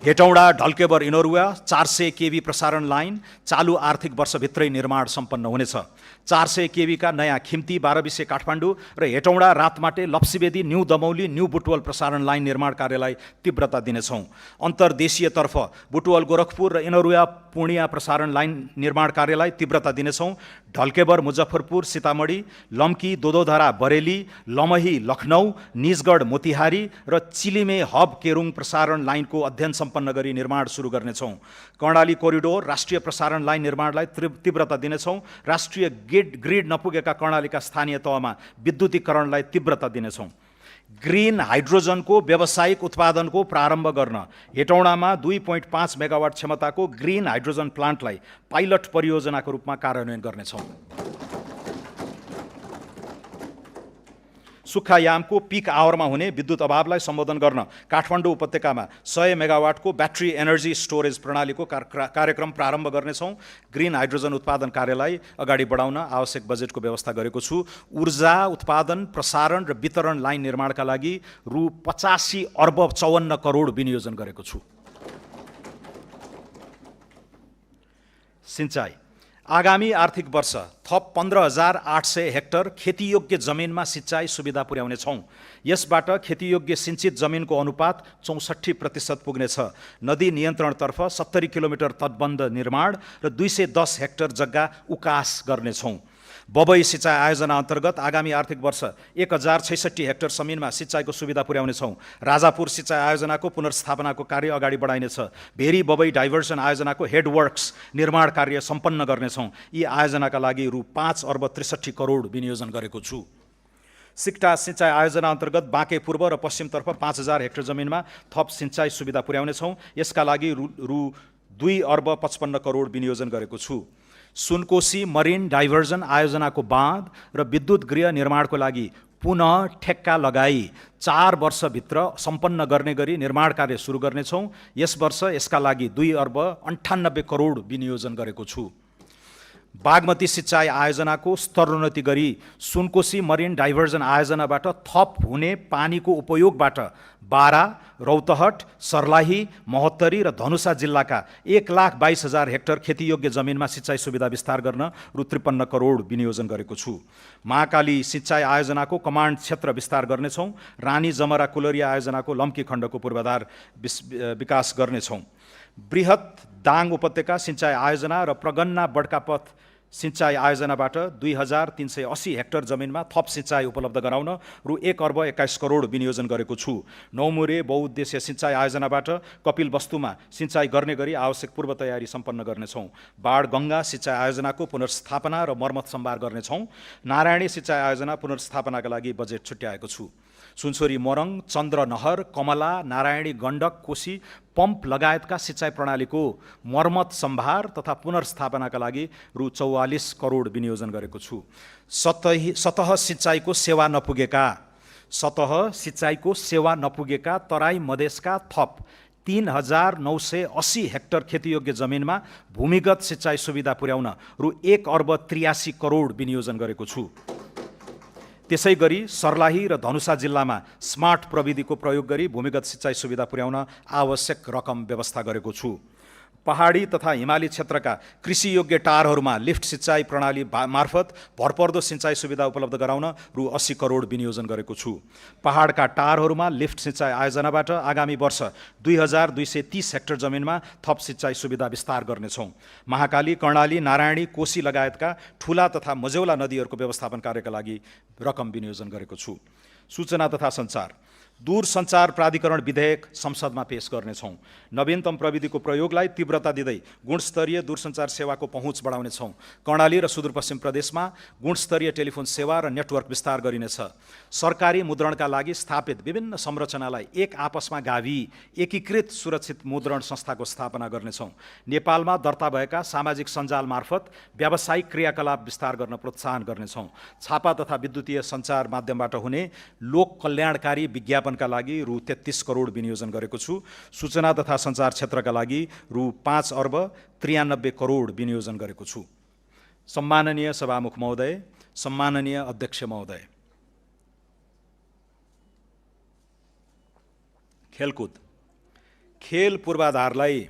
हेटौँडा ढल्केबर इनोरुवा 400 केभी प्रसारण लाइन चालु आर्थिक वर्षभित्रै निर्माण सम्पन्न हुनेछ। 400 केभी का नयाँ खिम्ती 12 काठमाडौँ र हेटौँडा रातमाटे लप्सीबेदी न्यू दमौली न्यू बुटवल प्रसारण लाइन निर्माण कार्यलाई तीव्रता दिनेछौँ। अन्तर्देशीयतर्फ बुटवल गोरखपुर र इनरुवा पूर्णिया प्रसारण लाइन निर्माण कार्यलाई तीव्रता दिनेछौँ। ढल्केबर मुजफ्फरपुर सीतामढी, लम्की दोदोधरा बरेली, लमही लखनऊ, निजगढ मोतिहारी र चिलिमे हब केरुङ प्रसारण लाइनको अध्ययन सम्पन्न गरी निर्माण सुरु गर्नेछौँ। कर्णाली कोरिडोर राष्ट्रिय प्रसारण लाइन निर्माणलाई तीव्रता दिनेछौँ। राष्ट्रिय ग्रिड नपुगेका कर्णालीका स्थानीय तहमा विद्युतीकरणलाई तीव्रता दिनेछौँ। ग्रिन हाइड्रोजनको व्यावसायिक उत्पादनको प्रारम्भ गर्न हेटौँडामा 2.5 मेगावाट क्षमताको ग्रिन हाइड्रोजन प्लान्टलाई पाइलट परियोजनाको रूपमा कार्यान्वयन गर्नेछौँ। सुक्खायामको पिक आवरमा हुने विद्युत अभावलाई सम्बोधन गर्न काठमाडौँ उपत्यकामा 100 मेगावाटको ब्याट्री एनर्जी स्टोरेज प्रणालीको कार्यक्रम प्रारम्भ गर्नेछौँ। ग्रिन हाइड्रोजन उत्पादन कार्यलाई अगाडि बढाउन आवश्यक बजेटको व्यवस्था गरेको छु। ऊर्जा उत्पादन प्रसारण र वितरण लाइन निर्माणका लागि रु 85 अर्ब 54 करोड विनियोजन गरेको छु। सिंचाई आगामी आर्थिक वर्ष थप 15,800 हेक्टर खेतीयोग्य जमिनमा सिंचाई सुविधा पुर्याउनेछौँ। यसबाट खेतीयोग्य सिंचित जमिनको अनुपात 64% पुग्नेछ। नदी नियन्त्रणतर्फ 70 किलोमिटर तटबन्ध निर्माण र 210 हेक्टर जग्गा उकास गर्नेछौँ। बबई सिँचाइ आयोजना अन्तर्गत आगामी आर्थिक वर्ष 1066 हेक्टर जमिनमा सिँचाइको सुविधा पुर्याउनेछौँ। राजापुर सिँचाइ आयोजनाको पुनर्स्थापनाको कार्य अगाडि बढाइनेछ। भेरी बबई डाइभर्सन आयोजनाको हेडवर्क्स निर्माण कार्य सम्पन्न गर्नेछौँ। यी आयोजनाका लागि रु 5 अर्ब 63 करोड विनियोजन गरेको छु। सिक्टा सिँचाइ आयोजना अन्तर्गत बाँके पूर्व र पश्चिमतर्फ 5000 हेक्टर जमिनमा थप सिँचाइ सुविधा पुर्याउनेछौँ। यसका लागि रु 2 अर्ब 55 करोड विनियोजन गरेको छु। सुनकोशी मरिन डाइभर्जन आयोजनाको बाँध र विद्युत गृह निर्माणको लागि पुनः ठेक्का लगाई 4 वर्षभित्र सम्पन्न गर्ने गरी निर्माण कार्य सुरु गर्नेछौँ। यस वर्ष यसका लागि 2 अर्ब 98 करोड विनियोजन गरेको छु। बागमती सिँचाइ आयोजनाको स्तरोन्नति गरी सुनकोशी मरिन डाइभर्जन आयोजनाबाट थप हुने पानीको उपयोगबाट बारा, रौतहट, सर्लाही, महोत्तरी र धनुषा जिल्लाका 1,22,000 हेक्टर खेतीयोग्य जमिनमा सिँचाइ सुविधा विस्तार गर्न रु 53 करोड विनियोजन गरेको छु। महाकाली सिँचाइ आयोजनाको कमान्ड क्षेत्र विस्तार गर्नेछौँ। रानी जमरा कुलरिया आयोजनाको लम्की खण्डको पूर्वाधार विकास गर्नेछौँ। बृहत दाङ उपत्यका सिँचाइ आयोजना र प्रगन्ना बड्कापथ सिँचाइ आयोजनाबाट 2380 हेक्टर जमिनमा थप सिँचाइ उपलब्ध गराउन रु 1 अर्ब 21 करोड विनियोजन गरेको छु। नौमुरे बहुउद्देश्य सिँचाइ आयोजनाबाट कपिल वस्तुमा सिँचाइ गर्ने गरी आवश्यक पूर्व तयारी सम्पन्न गर्नेछौँ। बाढगङ्गा सिँचाइ आयोजनाको पुनर्स्थापना र मर्मत सम्भार गर्नेछौँ। नारायणी सिँचाइ आयोजना पुनर्स्थापनाका लागि बजेट छुट्याएको छु। सुनसरी मोरङ, चन्द्रनहर, कमला, नारायणी गण्डक, कोशी पम्प लगायतका सिँचाइ प्रणालीको मर्मत सम्भार तथा पुनर्स्थापनाका लागि रु 44 करोड विनियोजन गरेको छु। सतह सिँचाइको सेवा नपुगेका तराई मधेसका थप 3,980 हेक्टर खेतीयोग्य जमिनमा भूमिगत सिँचाइ सुविधा पुर्याउन रु 1 अर्ब 83 करोड विनियोजन गरेको छु। त्यसै गरी सर्लाही र धनुषा जिल्लामा स्मार्ट प्रविधिको प्रयोग गरी भूमिगत सिँचाइ सुविधा पुर्याउन आवश्यक रकम व्यवस्था गरेको छु। पहाडी तथा हिमाली क्षेत्रका कृषियोग्य टारहरूमा लिफ्ट सिँचाइ प्रणाली मार्फत भरपर्दो सिँचाइ सुविधा उपलब्ध गराउन रु 80 करोड विनियोजन गरेको छु। पहाडका टारहरूमा लिफ्ट सिँचाइ आयोजनाबाट आगामी वर्ष 2230 हेक्टर जमिनमा थप सिँचाइ सुविधा विस्तार गर्नेछौँ। महाकाली, कर्णाली, नारायणी, कोशी लगायतका ठुला तथा मझौला नदीहरूको व्यवस्थापन कार्यका लागि रकम विनियोजन गरेको छु। सूचना तथा सञ्चार दूरसञ्चार प्राधिकरण विधेयक संसदमा पेश गर्नेछौँ। नवीनतम प्रविधिको प्रयोगलाई तीव्रता दिँदै गुणस्तरीय दूरसञ्चार सेवाको पहुँच बढाउनेछौँ। कर्णाली र सुदूरपश्चिम प्रदेशमा गुणस्तरीय टेलिफोन सेवा र नेटवर्क विस्तार गरिनेछ। सरकारी मुद्रणका लागि स्थापित विभिन्न संरचनालाई एक आपसमा गाभी एकीकृत सुरक्षित मुद्रण संस्थाको स्थापना गर्नेछौँ। नेपालमा दर्ता भएका सामाजिक सञ्जाल मार्फत व्यावसायिक क्रियाकलाप विस्तार गर्न प्रोत्साहन गर्नेछौँ। छापा तथा विद्युतीय सञ्चार माध्यमबाट हुने लोक कल्याणकारी विज्ञापनका लागि रु 33 करोड विनियोजन गरेको छु। सूचना तथा सञ्चार क्षेत्रका लागि रु 5 अर्ब 93 करोड विनियोजन गरेको छु। सम्माननीय सभामुख महोदय, सम्माननीय अध्यक्ष महोदय, खेलकुद खेल पूर्वाधारलाई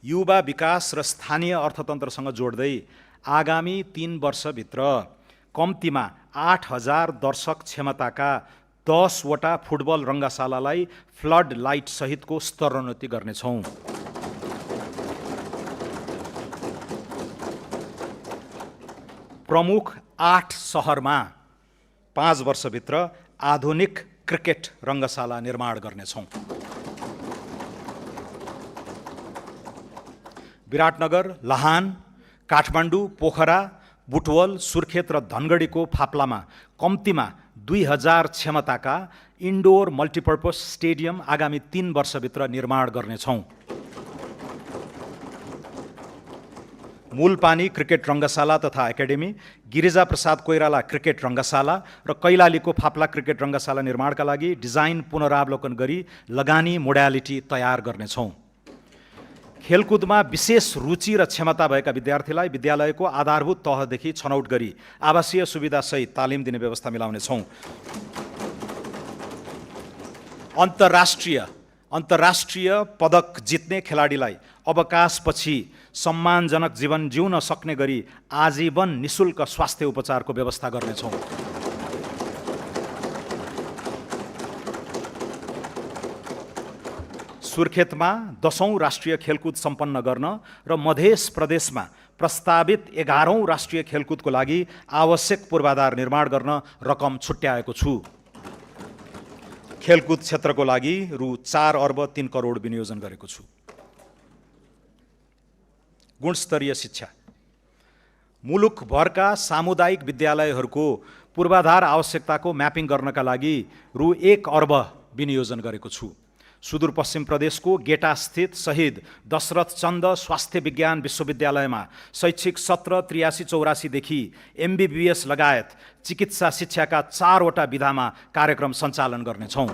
युवा विकास र स्थानीय अर्थतन्त्रसँग जोड्दै आगामी 3 वर्षभित्र कम्तीमा 8,000 दर्शक क्षमताका 10वटा फुटबल रङ्गशालालाई फ्लड लाइट सहितको स्तरोन्नति गर्नेछौँ। प्रमुख 8 सहरमा 5 वर्षभित्र आधुनिक क्रिकेट रङ्गशाला निर्माण गर्नेछौँ। विराटनगर, लाहान, काठमाडौँ, पोखरा, बुटवल, सुर्खेत र धनगढीको फाप्लामा कम्तीमा 2,000 क्षमताका इन्डोर मल्टिपर्पज स्टेडियम आगामी 3 वर्षभित्र निर्माण गर्नेछौँ। मूलपानी क्रिकेट रङ्गशाला तथा एकाडेमी, गिरिजा प्रसाद कोइराला क्रिकेट रङ्गशाला र कैलालीको फाप्ला क्रिकेट रङ्गशाला निर्माणका लागि डिजाइन पुनरावलोकन गरी लगानी मोडालिटी तयार गर्नेछौँ। खेलकुदमा विशेष रुचि र क्षमता भएका विद्यार्थीलाई विद्यालयको आधारभूत तहदेखि छनौट गरी आवासीय सुविधासहित तालिम दिने व्यवस्था मिलाउनेछौँ। अन्तर्राष्ट्रिय पदक जित्ने खेलाडीलाई अवकाशपछि सम्मानजनक जीवन जिउन सक्ने गरी आजीवन निशुल्क स्वास्थ्य उपचारको व्यवस्था गर्नेछौँ। सुर्खेतमा 10औं राष्ट्रिय खेलकुद सम्पन्न गर्न र मध्य प्रदेशमा प्रस्तावित 11औं राष्ट्रिय खेलकुदको लागि आवश्यक पूर्वाधार निर्माण गर्न रकम छुट्याएको छु। खेलकुद क्षेत्रको लागि रु 4 अर्ब 3 करोड विनियोजन गरेको छु। गुणस्तरीय शिक्षा मुलुकभरका सामुदायिक विद्यालयहरूको पूर्वाधार आवश्यकताको म्यापिङ गर्नका लागि रु 1 अर्ब विनियोजन गरेको छु। सुदूरपश्चिम प्रदेशको गेटास्थित शहीद दशरथ चन्द स्वास्थ्य विज्ञान विश्वविद्यालयमा शैक्षिक सत्र 83-84 देखि MBBS लगायत चिकित्सा शिक्षाका 4वटा विधामा कार्यक्रम सञ्चालन गर्नेछौँ।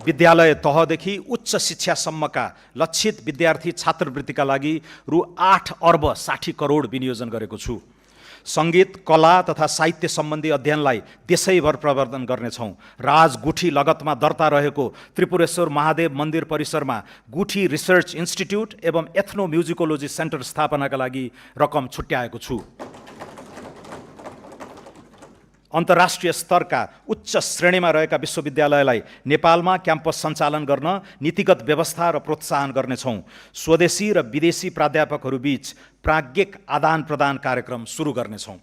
विद्यालय तहदेखि उच्च शिक्षासम्मका लक्षित विद्यार्थी छात्रवृत्तिका लागि रु 8 अर्ब 60 करोड विनियोजन गरेको छु। सङ्गीत, कला तथा साहित्य सम्बन्धी अध्ययनलाई देशैभर प्रवर्धन गर्नेछौँ। राजगुठी लगतमा दर्ता रहेको त्रिपुरेश्वर महादेव मन्दिर परिसरमा गुठी रिसर्च इन्स्टिट्युट एवं एथ्नो म्युजिकोलोजी सेन्टर स्थापनाका लागि रकम छुट्याएको छु। अन्तर्राष्ट्रिय स्तरका उच्च श्रेणीमा रहेका विश्वविद्यालयलाई नेपालमा क्याम्पस सञ्चालन गर्न नीतिगत व्यवस्था र प्रोत्साहन गर्नेछौँ। स्वदेशी र विदेशी प्राध्यापकहरूबीच प्राज्ञिक आदान प्रदान कार्यक्रम सुरु गर्नेछौँ।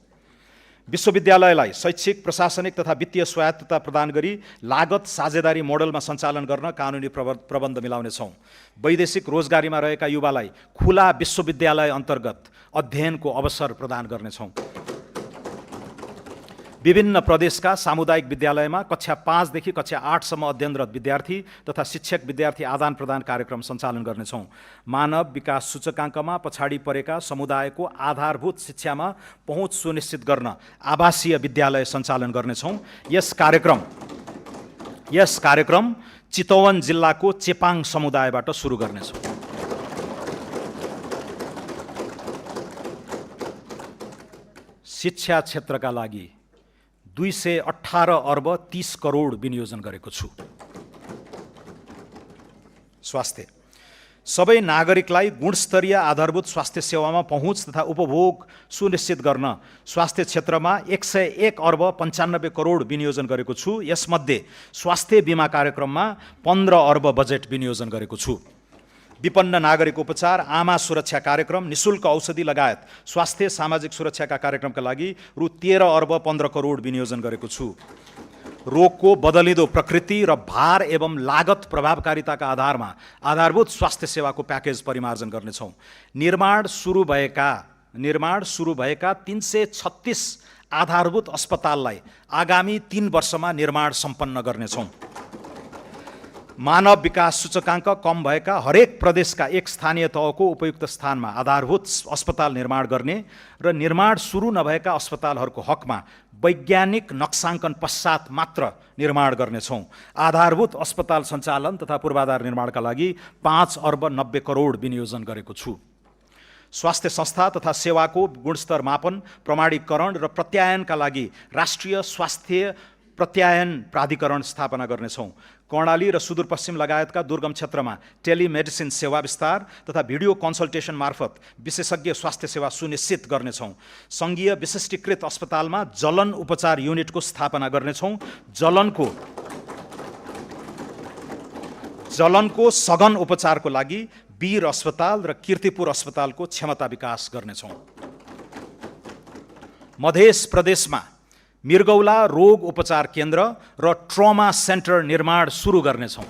विश्वविद्यालयलाई शैक्षिक, प्रशासनिक तथा वित्तीय स्वायत्तता प्रदान गरी लागत साझेदारी मोडलमा सञ्चालन गर्न कानुनी प्रबन्ध मिलाउनेछौँ। वैदेशिक रोजगारीमा रहेका युवालाई खुला विश्वविद्यालय अन्तर्गत अध्ययनको अवसर प्रदान गर्नेछौँ। विभिन्न प्रदेशका सामुदायिक विद्यालयमा कक्षा 5 देखि कक्षा 8 सम्म अध्ययनरत विद्यार्थी तथा शिक्षक विद्यार्थी आदान प्रदान कार्यक्रम सञ्चालन गर्नेछौँ। मानव विकास सूचकाङ्कमा पछाडि परेका समुदायको आधारभूत शिक्षामा पहुँच सुनिश्चित गर्न आवासीय विद्यालय सञ्चालन गर्नेछौँ। यस कार्यक्रम चितवन जिल्लाको चेपाङ समुदायबाट सुरु गर्नेछौँ। शिक्षा क्षेत्रका लागि 218 अर्ब 30 करोड विनियोजन गरेको छु। स्वास्थ्य सबै नागरिकलाई गुणस्तरीय आधारभूत स्वास्थ्य सेवामा पहुँच तथा उपभोग सुनिश्चित गर्न स्वास्थ्य क्षेत्रमा 101 अर्ब 95 करोड विनियोजन गरेको छु। यसमध्ये स्वास्थ्य बिमा कार्यक्रममा 15 अर्ब बजेट विनियोजन गरेको छु। विपन्न नागरिक उपचार, आमा सुरक्षा कार्यक्रम, निशुल्क औषधि लगायत स्वास्थ्य सामाजिक सुरक्षाका कार्यक्रमका लागि रु 13 अर्ब 15 करोड विनियोजन गरेको छु। रोगको बदलिँदो प्रकृति र भार एवं लागत प्रभावकारिताका आधारमा आधारभूत स्वास्थ्य सेवाको प्याकेज परिमार्जन गर्नेछौँ। निर्माण सुरु भएका 336 आधारभूत अस्पताललाई आगामी 3 वर्षमा निर्माण सम्पन्न गर्नेछौँ। मानव विकास सूचकाङ्क कम भएका हरेक प्रदेशका एक स्थानीय तहको उपयुक्त स्थानमा आधारभूत अस्पताल निर्माण गर्ने र निर्माण सुरु नभएका अस्पतालहरूको हकमा वैज्ञानिक नक्साङ्कन पश्चात मात्र निर्माण गर्नेछौँ। आधारभूत अस्पताल सञ्चालन तथा पूर्वाधार निर्माणका लागि 5 अर्ब 90 करोड विनियोजन गरेको छु। स्वास्थ्य संस्था तथा सेवाको गुणस्तर मापन, प्रमाणीकरण र प्रत्यायनका लागि राष्ट्रिय स्वास्थ्य प्रत्यायन प्राधिकरण स्थापना गर्नेछौँ। कर्णाली र सुदूरपश्चिम लगायतका दुर्गम क्षेत्रमा टेलिमेडिसिन सेवा विस्तार तथा भिडियो कन्सल्टेसन मार्फत विशेषज्ञ स्वास्थ्य सेवा सुनिश्चित गर्नेछौँ। सङ्घीय विशिष्टीकृत अस्पतालमा जलन उपचार युनिटको स्थापना गर्नेछौँ। जलनको सघन उपचारको लागि वीर अस्पताल र कीर्तिपुर अस्पतालको क्षमता विकास गर्नेछौँ। मध्य प्रदेशमा मृगौला रोग उपचार केन्द्र र ट्रमा सेन्टर निर्माण सुरु गर्नेछौँ।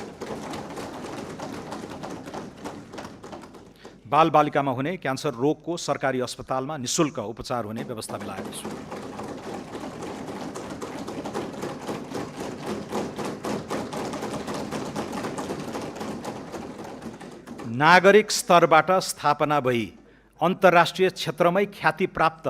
बालबालिकामा हुने क्यान्सर रोगको सरकारी अस्पतालमा निशुल्क उपचार हुने व्यवस्था मिलाएको छु। नागरिक स्तरबाट स्थापना भई अन्तर्राष्ट्रिय क्षेत्रमै ख्याति प्राप्त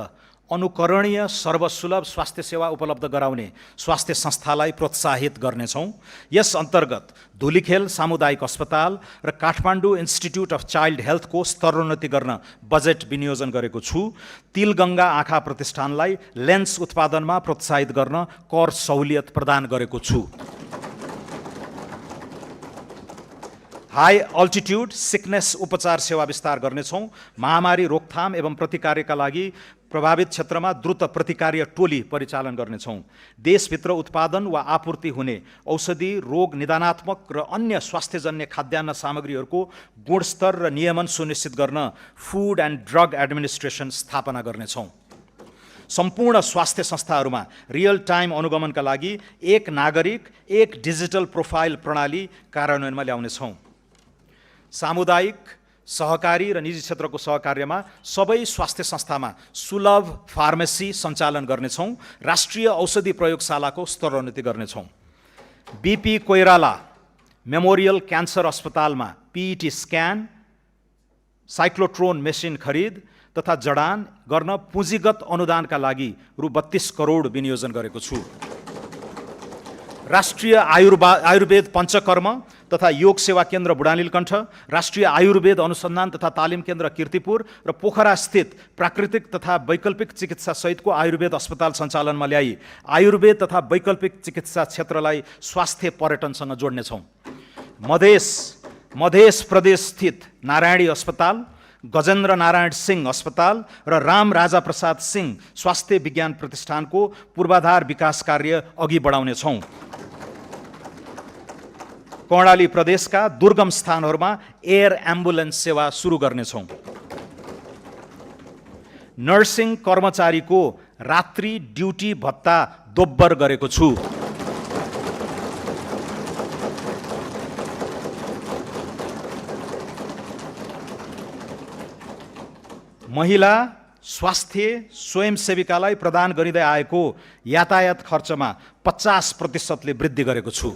अनुकरणीय सर्वसुलभ स्वास्थ्य सेवा उपलब्ध गराउने स्वास्थ्य संस्थालाई प्रोत्साहित गर्नेछौँ। यस अन्तर्गत धुलीखेल सामुदायिक अस्पताल र काठमाडौँ इन्स्टिट्युट अफ चाइल्ड हेल्थको स्तरोन्नति गर्न बजेट विनियोजन गरेको छु। तिलगङ्गा आँखा प्रतिष्ठानलाई लेन्स उत्पादनमा प्रोत्साहित गर्न कर सहुलियत प्रदान गरेको छु। हाई अल्टिट्युड सिकनेस उपचार सेवा विस्तार गर्नेछौँ। महामारी रोकथाम एवं प्रतिकारका लागि प्रभावित क्षेत्रमा द्रुत प्रतिकार्य टोली परिचालन गर्नेछौँ। देशभित्र उत्पादन वा आपूर्ति हुने औषधि, रोग निदानात्मक र अन्य स्वास्थ्यजन्य खाद्यान्न सामग्रीहरूको गुणस्तर र नियमन सुनिश्चित गर्न फुड एन्ड ड्रग एडमिनिस्ट्रेसन स्थापना गर्नेछौँ। सम्पूर्ण स्वास्थ्य संस्थाहरूमा रियल टाइम अनुगमनका लागि एक नागरिक एक डिजिटल प्रोफाइल प्रणाली कार्यान्वयनमा ल्याउनेछौँ। सामुदायिक, सहकारी र निजी क्षेत्रको सहकार्यमा सबै स्वास्थ्य संस्थामा सुलभ फार्मेसी सञ्चालन गर्नेछौँ। राष्ट्रिय औषधि प्रयोगशालाको स्तरोन्नति गर्नेछौँ। बीपी कोइराला मेमोरियल क्यान्सर अस्पतालमा पीईटी स्क्यान, साइक्लोट्रोन मेसिन खरिद तथा जडान गर्न पुँजीगत अनुदानका लागि रु 32 करोड विनियोजन गरेको छु। राष्ट्रिय आयुर्वेद पञ्चकर्म तथा योग सेवा केन्द्र बुढानीलकण्ठ, राष्ट्रिय आयुर्वेद अनुसन्धान तथा तालिम केन्द्र कीर्तिपुर र पोखरा स्थित प्राकृतिक तथा वैकल्पिक चिकित्सा सहितको आयुर्वेद अस्पताल सञ्चालनमा ल्याई आयुर्वेद तथा वैकल्पिक चिकित्सा क्षेत्रलाई स्वास्थ्य पर्यटनसँग जोड्नेछौँ। मध्य प्रदेश स्थित नारायणी अस्पताल, गजेन्द्र नारायण सिंह अस्पताल र राम राजा प्रसाद सिंह स्वास्थ्य विज्ञान प्रतिष्ठानको पूर्वाधार विकास कार्य अघि बढाउनेछौँ। कर्णाली प्रदेशका दुर्गम स्थानहरूमा एयर एम्बुलेन्स सेवा सुरु गर्नेछौँ। नर्सिङ कर्मचारीको रात्रि ड्युटी भत्ता दोब्बर गरेको छु। महिला स्वास्थ्य स्वयंसेविकालाई प्रदान गरिँदै आएको यातायात खर्चमा 50% वृद्धि गरेको छु।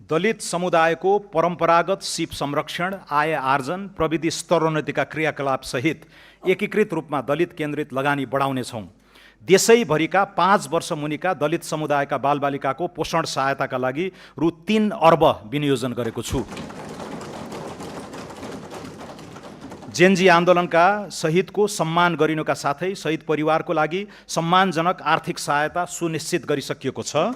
दलित समुदायको परम्परागत सिप संरक्षण, आय आर्जन, प्रविधि स्तरोन्नतिका क्रियाकलाप सहित एकीकृत रूपमा दलित केन्द्रित लगानी बढाउनेछौँ। देशैभरिका 5 वर्ष मुनिका दलित समुदायका बालबालिकाको पोषण सहायताका लागि रु 3 अर्ब विनियोजन गरेको छु। जेनजी आन्दोलनका शहीदको सम्मान गरिनुका साथै शहीद परिवारको लागि सम्मानजनक आर्थिक सहायता सुनिश्चित गरिसकिएको छ।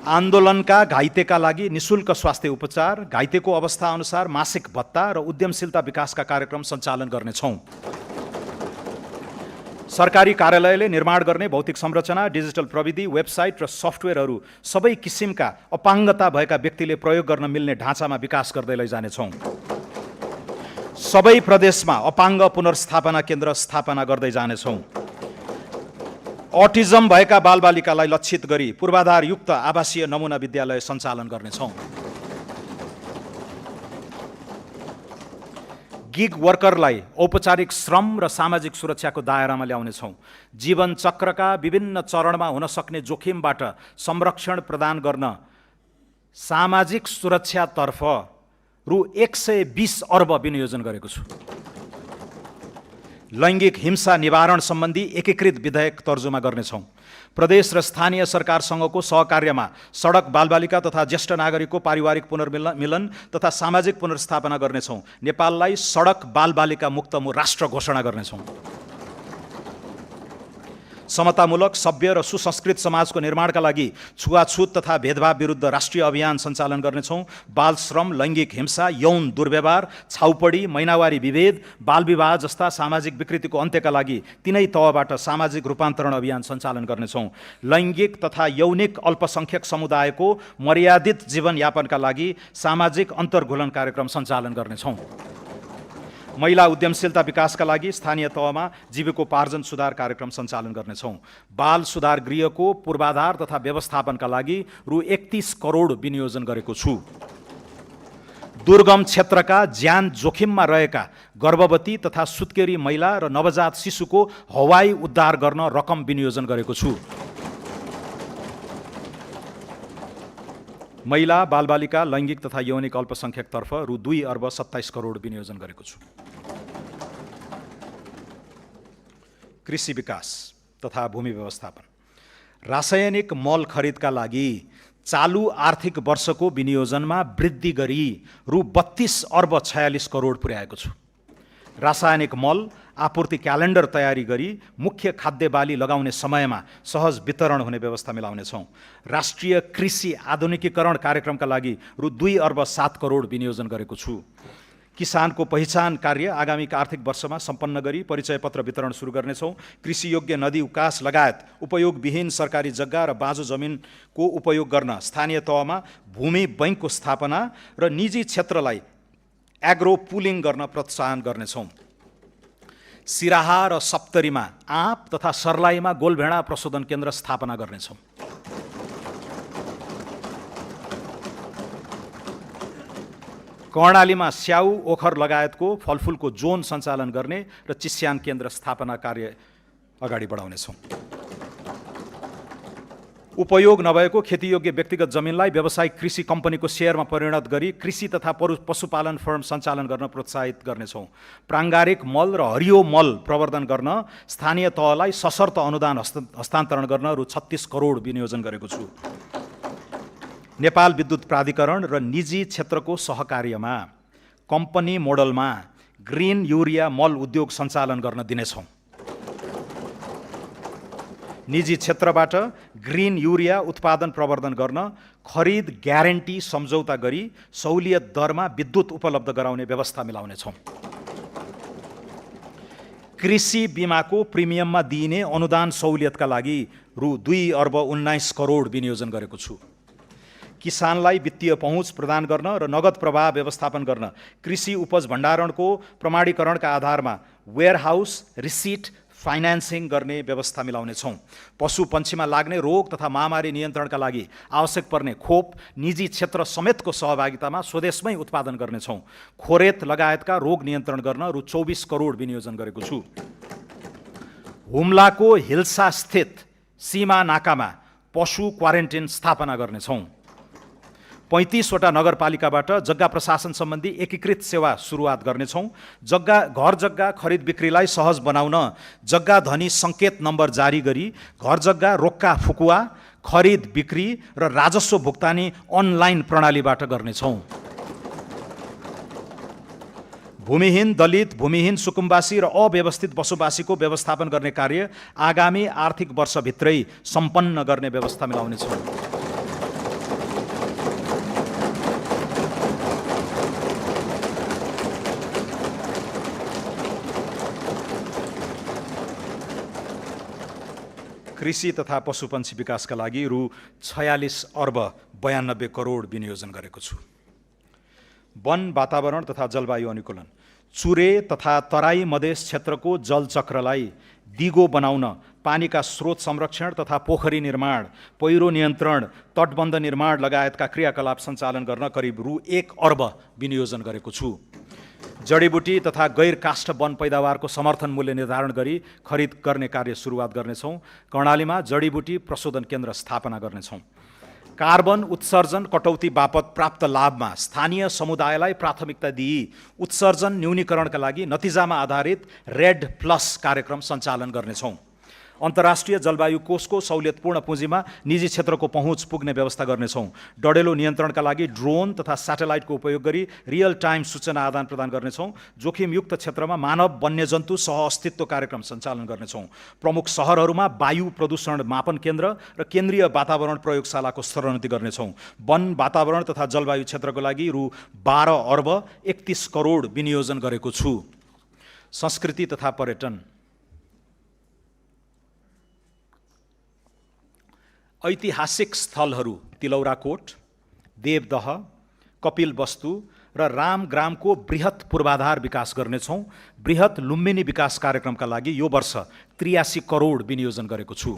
आन्दोलनका घाइतेका लागि निशुल्क स्वास्थ्य उपचार, घाइतेको अवस्था अनुसार मासिक भत्ता र उद्यमशीलता विकासका कार्यक्रम सञ्चालन गर्नेछौँ। सरकारी कार्यालयले निर्माण गर्ने भौतिक संरचना, डिजिटल प्रविधि, वेबसाइट र सफ्टवेयरहरू सबै किसिमका अपाङ्गता भएका व्यक्तिले प्रयोग गर्न मिल्ने ढाँचामा विकास गर्दै लैजानेछौँ। सबै प्रदेशमा अपाङ्ग पुनर्स्थापना केन्द्र स्थापना गर्दै जानेछौँ। अटिजम भएका बालबालिकालाई लक्षित गरी पूर्वाधारयुक्त आवासीय नमुना विद्यालय सञ्चालन गर्नेछौँ। गिग वर्करलाई औपचारिक श्रम र सामाजिक सुरक्षाको दायरामा ल्याउनेछौँ। जीवन चक्रका विभिन्न चरणमा हुन सक्ने जोखिमबाट संरक्षण प्रदान गर्न सामाजिक सुरक्षातर्फ रु 120 अर्ब विनियोजन गरेको छु। लैङ्गिक हिंसा निवारण सम्बन्धी एकीकृत विधेयक तर्जुमा गर्नेछौँ। प्रदेश र स्थानीय सरकारसँगको सहकार्यमा सडक बालबालिका तथा ज्येष्ठ नागरिकको पारिवारिक पुनर्मिलन तथा सामाजिक पुनर्स्थापना गर्नेछौँ। नेपाललाई सडक बालबालिका मुक्त राष्ट्र घोषणा गर्नेछौँ। समतामूलक, सभ्य र सुसंस्कृत समाजको निर्माणका लागि छुवाछुत तथा भेदभाव विरुद्ध राष्ट्रिय अभियान सञ्चालन गर्नेछौँ। बाल श्रम, लैङ्गिक हिंसा, यौन दुर्व्यवहार, छाउपडी, महिनावारी विभेद, बालविवाह जस्ता सामाजिक विकृतिको अन्त्यका लागि तिनै तहबाट सामाजिक रूपान्तरण अभियान सञ्चालन गर्नेछौँ। लैङ्गिक तथा यौनिक अल्पसङ्ख्यक समुदायको मर्यादित जीवनयापनका लागि सामाजिक अन्तर्घुलन कार्यक्रम सञ्चालन गर्नेछौँ। महिला उद्यमशीलता विकासका लागि स्थानीय तहमा जीविकोपार्जन सुधार कार्यक्रम सञ्चालन गर्नेछौँ। बाल सुधार गृहको पूर्वाधार तथा व्यवस्थापनका लागि रु 31 करोड विनियोजन गरेको छु। दुर्गम क्षेत्रका ज्यान जोखिममा रहेका गर्भवती तथा सुत्केरी महिला र नवजात शिशुको हवाई उद्धार गर्न रकम विनियोजन गरेको छु। महिला, बालबालिका, लैङ्गिक तथा यौनिक अल्पसङ्ख्यकतर्फ रु 2 अर्ब 27 करोड विनियोजन गरेको छु। कृषि विकास तथा भूमि व्यवस्थापन। रासायनिक मल खरिदका लागि चालु आर्थिक वर्षको विनियोजनमा वृद्धि गरी रु 32 अर्ब 46 करोड पुर्याएको छु। रासायनिक मल आपूर्ति क्यालेन्डर तयारी गरी मुख्य खाद्य बाली लगाउने समयमा सहज वितरण हुने व्यवस्था मिलाउनेछौँ। राष्ट्रिय कृषि आधुनिकीकरण कार्यक्रमका लागि रु 2 अर्ब 7 करोड विनियोजन गरेको छु। किसानको पहिचान कार्य आगामी आर्थिक वर्षमा सम्पन्न गरी परिचय पत्र वितरण सुरु गर्नेछौँ। कृषि योग्य नदी उकास लगायत उपयोगविहीन सरकारी जग्गा र बाँझो जमिनको उपयोग गर्न स्थानीय तहमा भूमि बैङ्कको स्थापना र निजी क्षेत्रलाई एग्रो पुलिङ गर्न प्रोत्साहन गर्नेछौँ। सिराहा र सप्तरीमा आँप तथा सर्लाहीमा गोलभेडा प्रशोधन केन्द्र स्थापना गर्नेछौँ। कर्णालीमा स्याउ, ओखर लगायतको फलफुलको जोन सञ्चालन गर्ने र चिस्यान केन्द्र स्थापना कार्य अगाडि बढाउनेछौँ। उपयोग नभएको खेतीयोग्य व्यक्तिगत जमिनलाई व्यावसायिक कृषि कम्पनीको सेयरमा परिणत गरी कृषि तथा पशुपालन फर्म सञ्चालन गर्न प्रोत्साहित गर्नेछौँ। प्राङ्गारिक मल र हरियो मल प्रवर्धन गर्न स्थानीय तहलाई सशर्त अनुदान हस्तान्तरण गर्न रु 36 करोड विनियोजन गरेको छु। नेपाल विद्युत प्राधिकरण र निजी क्षेत्रको सहकार्यमा कम्पनी मोडलमा ग्रिन युरिया मल उद्योग सञ्चालन गर्न दिनेछौँ। निजी क्षेत्रबाट ग्रिन युरिया उत्पादन प्रवर्धन गर्न खरिद ग्यारेन्टी सम्झौता गरी सहुलियत दरमा विद्युत उपलब्ध गराउने व्यवस्था मिलाउनेछौँ। कृषि बिमाको प्रिमियममा दिइने अनुदान सहुलियतका लागि रु 2 अर्ब 19 करोड विनियोजन गरेको छु। किसानलाई वित्तीय पहुँच प्रदान गर्न र नगद प्रवाह व्यवस्थापन गर्न कृषि उपज भण्डारणको प्रमाणीकरणका आधारमा वेयरहाउस रिसिट फाइनान्सिङ गर्ने व्यवस्था मिलाउनेछौँ। पशु पन्छीमा लाग्ने रोग तथा महामारी नियन्त्रणका लागि आवश्यक पर्ने खोप निजी क्षेत्र समेतको सहभागितामा स्वदेशमै उत्पादन गर्नेछौँ। खोरेत लगायतका रोग नियन्त्रण गर्न रु 24 करोड विनियोजन गरेको छु। हुम्लाको हिल्सा स्थित सीमा नाकामा पशु क्वारेन्टिन स्थापना गर्नेछौँ। 35 वटा नगरपालिकाबाट जग्गा प्रशासन सम्बन्धी एकीकृत सेवा सुरुवात गर्नेछौँ। घर जग्गा खरिद बिक्रीलाई सहज बनाउन जग्गा धनी सङ्केत नम्बर जारी गरी घर जग्गा रोक्का फुकुवा खरिद बिक्री र राजस्व भुक्तानी अनलाइन प्रणालीबाट गर्नेछौँ। भूमिहीन दलित, भूमिहीन सुकुम्बासी र अव्यवस्थित बसोबासीको व्यवस्थापन गर्ने कार्य आगामी आर्थिक वर्षभित्रै सम्पन्न गर्ने व्यवस्था मिलाउनेछौँ। कृषि तथा पशुपन्छी विकासका लागि रु 46 अर्ब 92 करोड विनियोजन गरेको छु। वन, वातावरण तथा जलवायु अनुकूलन। चुरे तथा तराई मधेस क्षेत्रको जलचक्रलाई दिगो बनाउन पानीका स्रोत संरक्षण तथा पोखरी निर्माण, पहिरो नियन्त्रण, तटबन्ध निर्माण लगायतका क्रियाकलाप सञ्चालन गर्न करिब रु 1 अर्ब विनियोजन गरेको छु। जडीबुटी तथा गैर काष्ठ वन पैदावारको समर्थन मूल्य निर्धारण गरी खरिद गर्ने कार्य सुरुवात गर्नेछौँ। कर्णालीमा जडीबुटी प्रशोधन केन्द्र स्थापना गर्नेछौँ। कार्बन उत्सर्जन कटौती बापत प्राप्त लाभमा स्थानीय समुदायलाई प्राथमिकता दिई उत्सर्जन न्यूनीकरणका लागि नतिजामा आधारित रेड प्लस कार्यक्रम सञ्चालन गर्नेछौँ। अन्तर्राष्ट्रिय जलवायु कोषको सहुलियतपूर्ण पुँजीमा निजी क्षेत्रको पहुँच पुग्ने व्यवस्था गर्नेछौँ। डढेलो नियन्त्रणका लागि ड्रोन तथा स्याटेलाइटको उपयोग गरी रियल टाइम सूचना आदान प्रदान गर्नेछौँ। जोखिमयुक्त क्षेत्रमा मानव वन्यजन्तु सह अस्तित्व कार्यक्रम सञ्चालन गर्नेछौँ। प्रमुख सहरहरूमा वायु प्रदूषण मापन केन्द्र र केन्द्रीय वातावरण प्रयोगशालाको स्तरोन्नति गर्नेछौँ। वन वातावरण तथा जलवायु क्षेत्रको लागि रु 12 अर्ब 31 करोड विनियोजन गरेको छु। संस्कृति तथा पर्यटन। ऐतिहासिक स्थलहरू तिलौराकोट, देवदह, कपिलवस्तु र रामग्रामको बृहत पूर्वाधार विकास गर्नेछौँ। बृहत लुम्बिनी विकास कार्यक्रमका लागि यो वर्ष 83 करोड विनियोजन गरेको छु।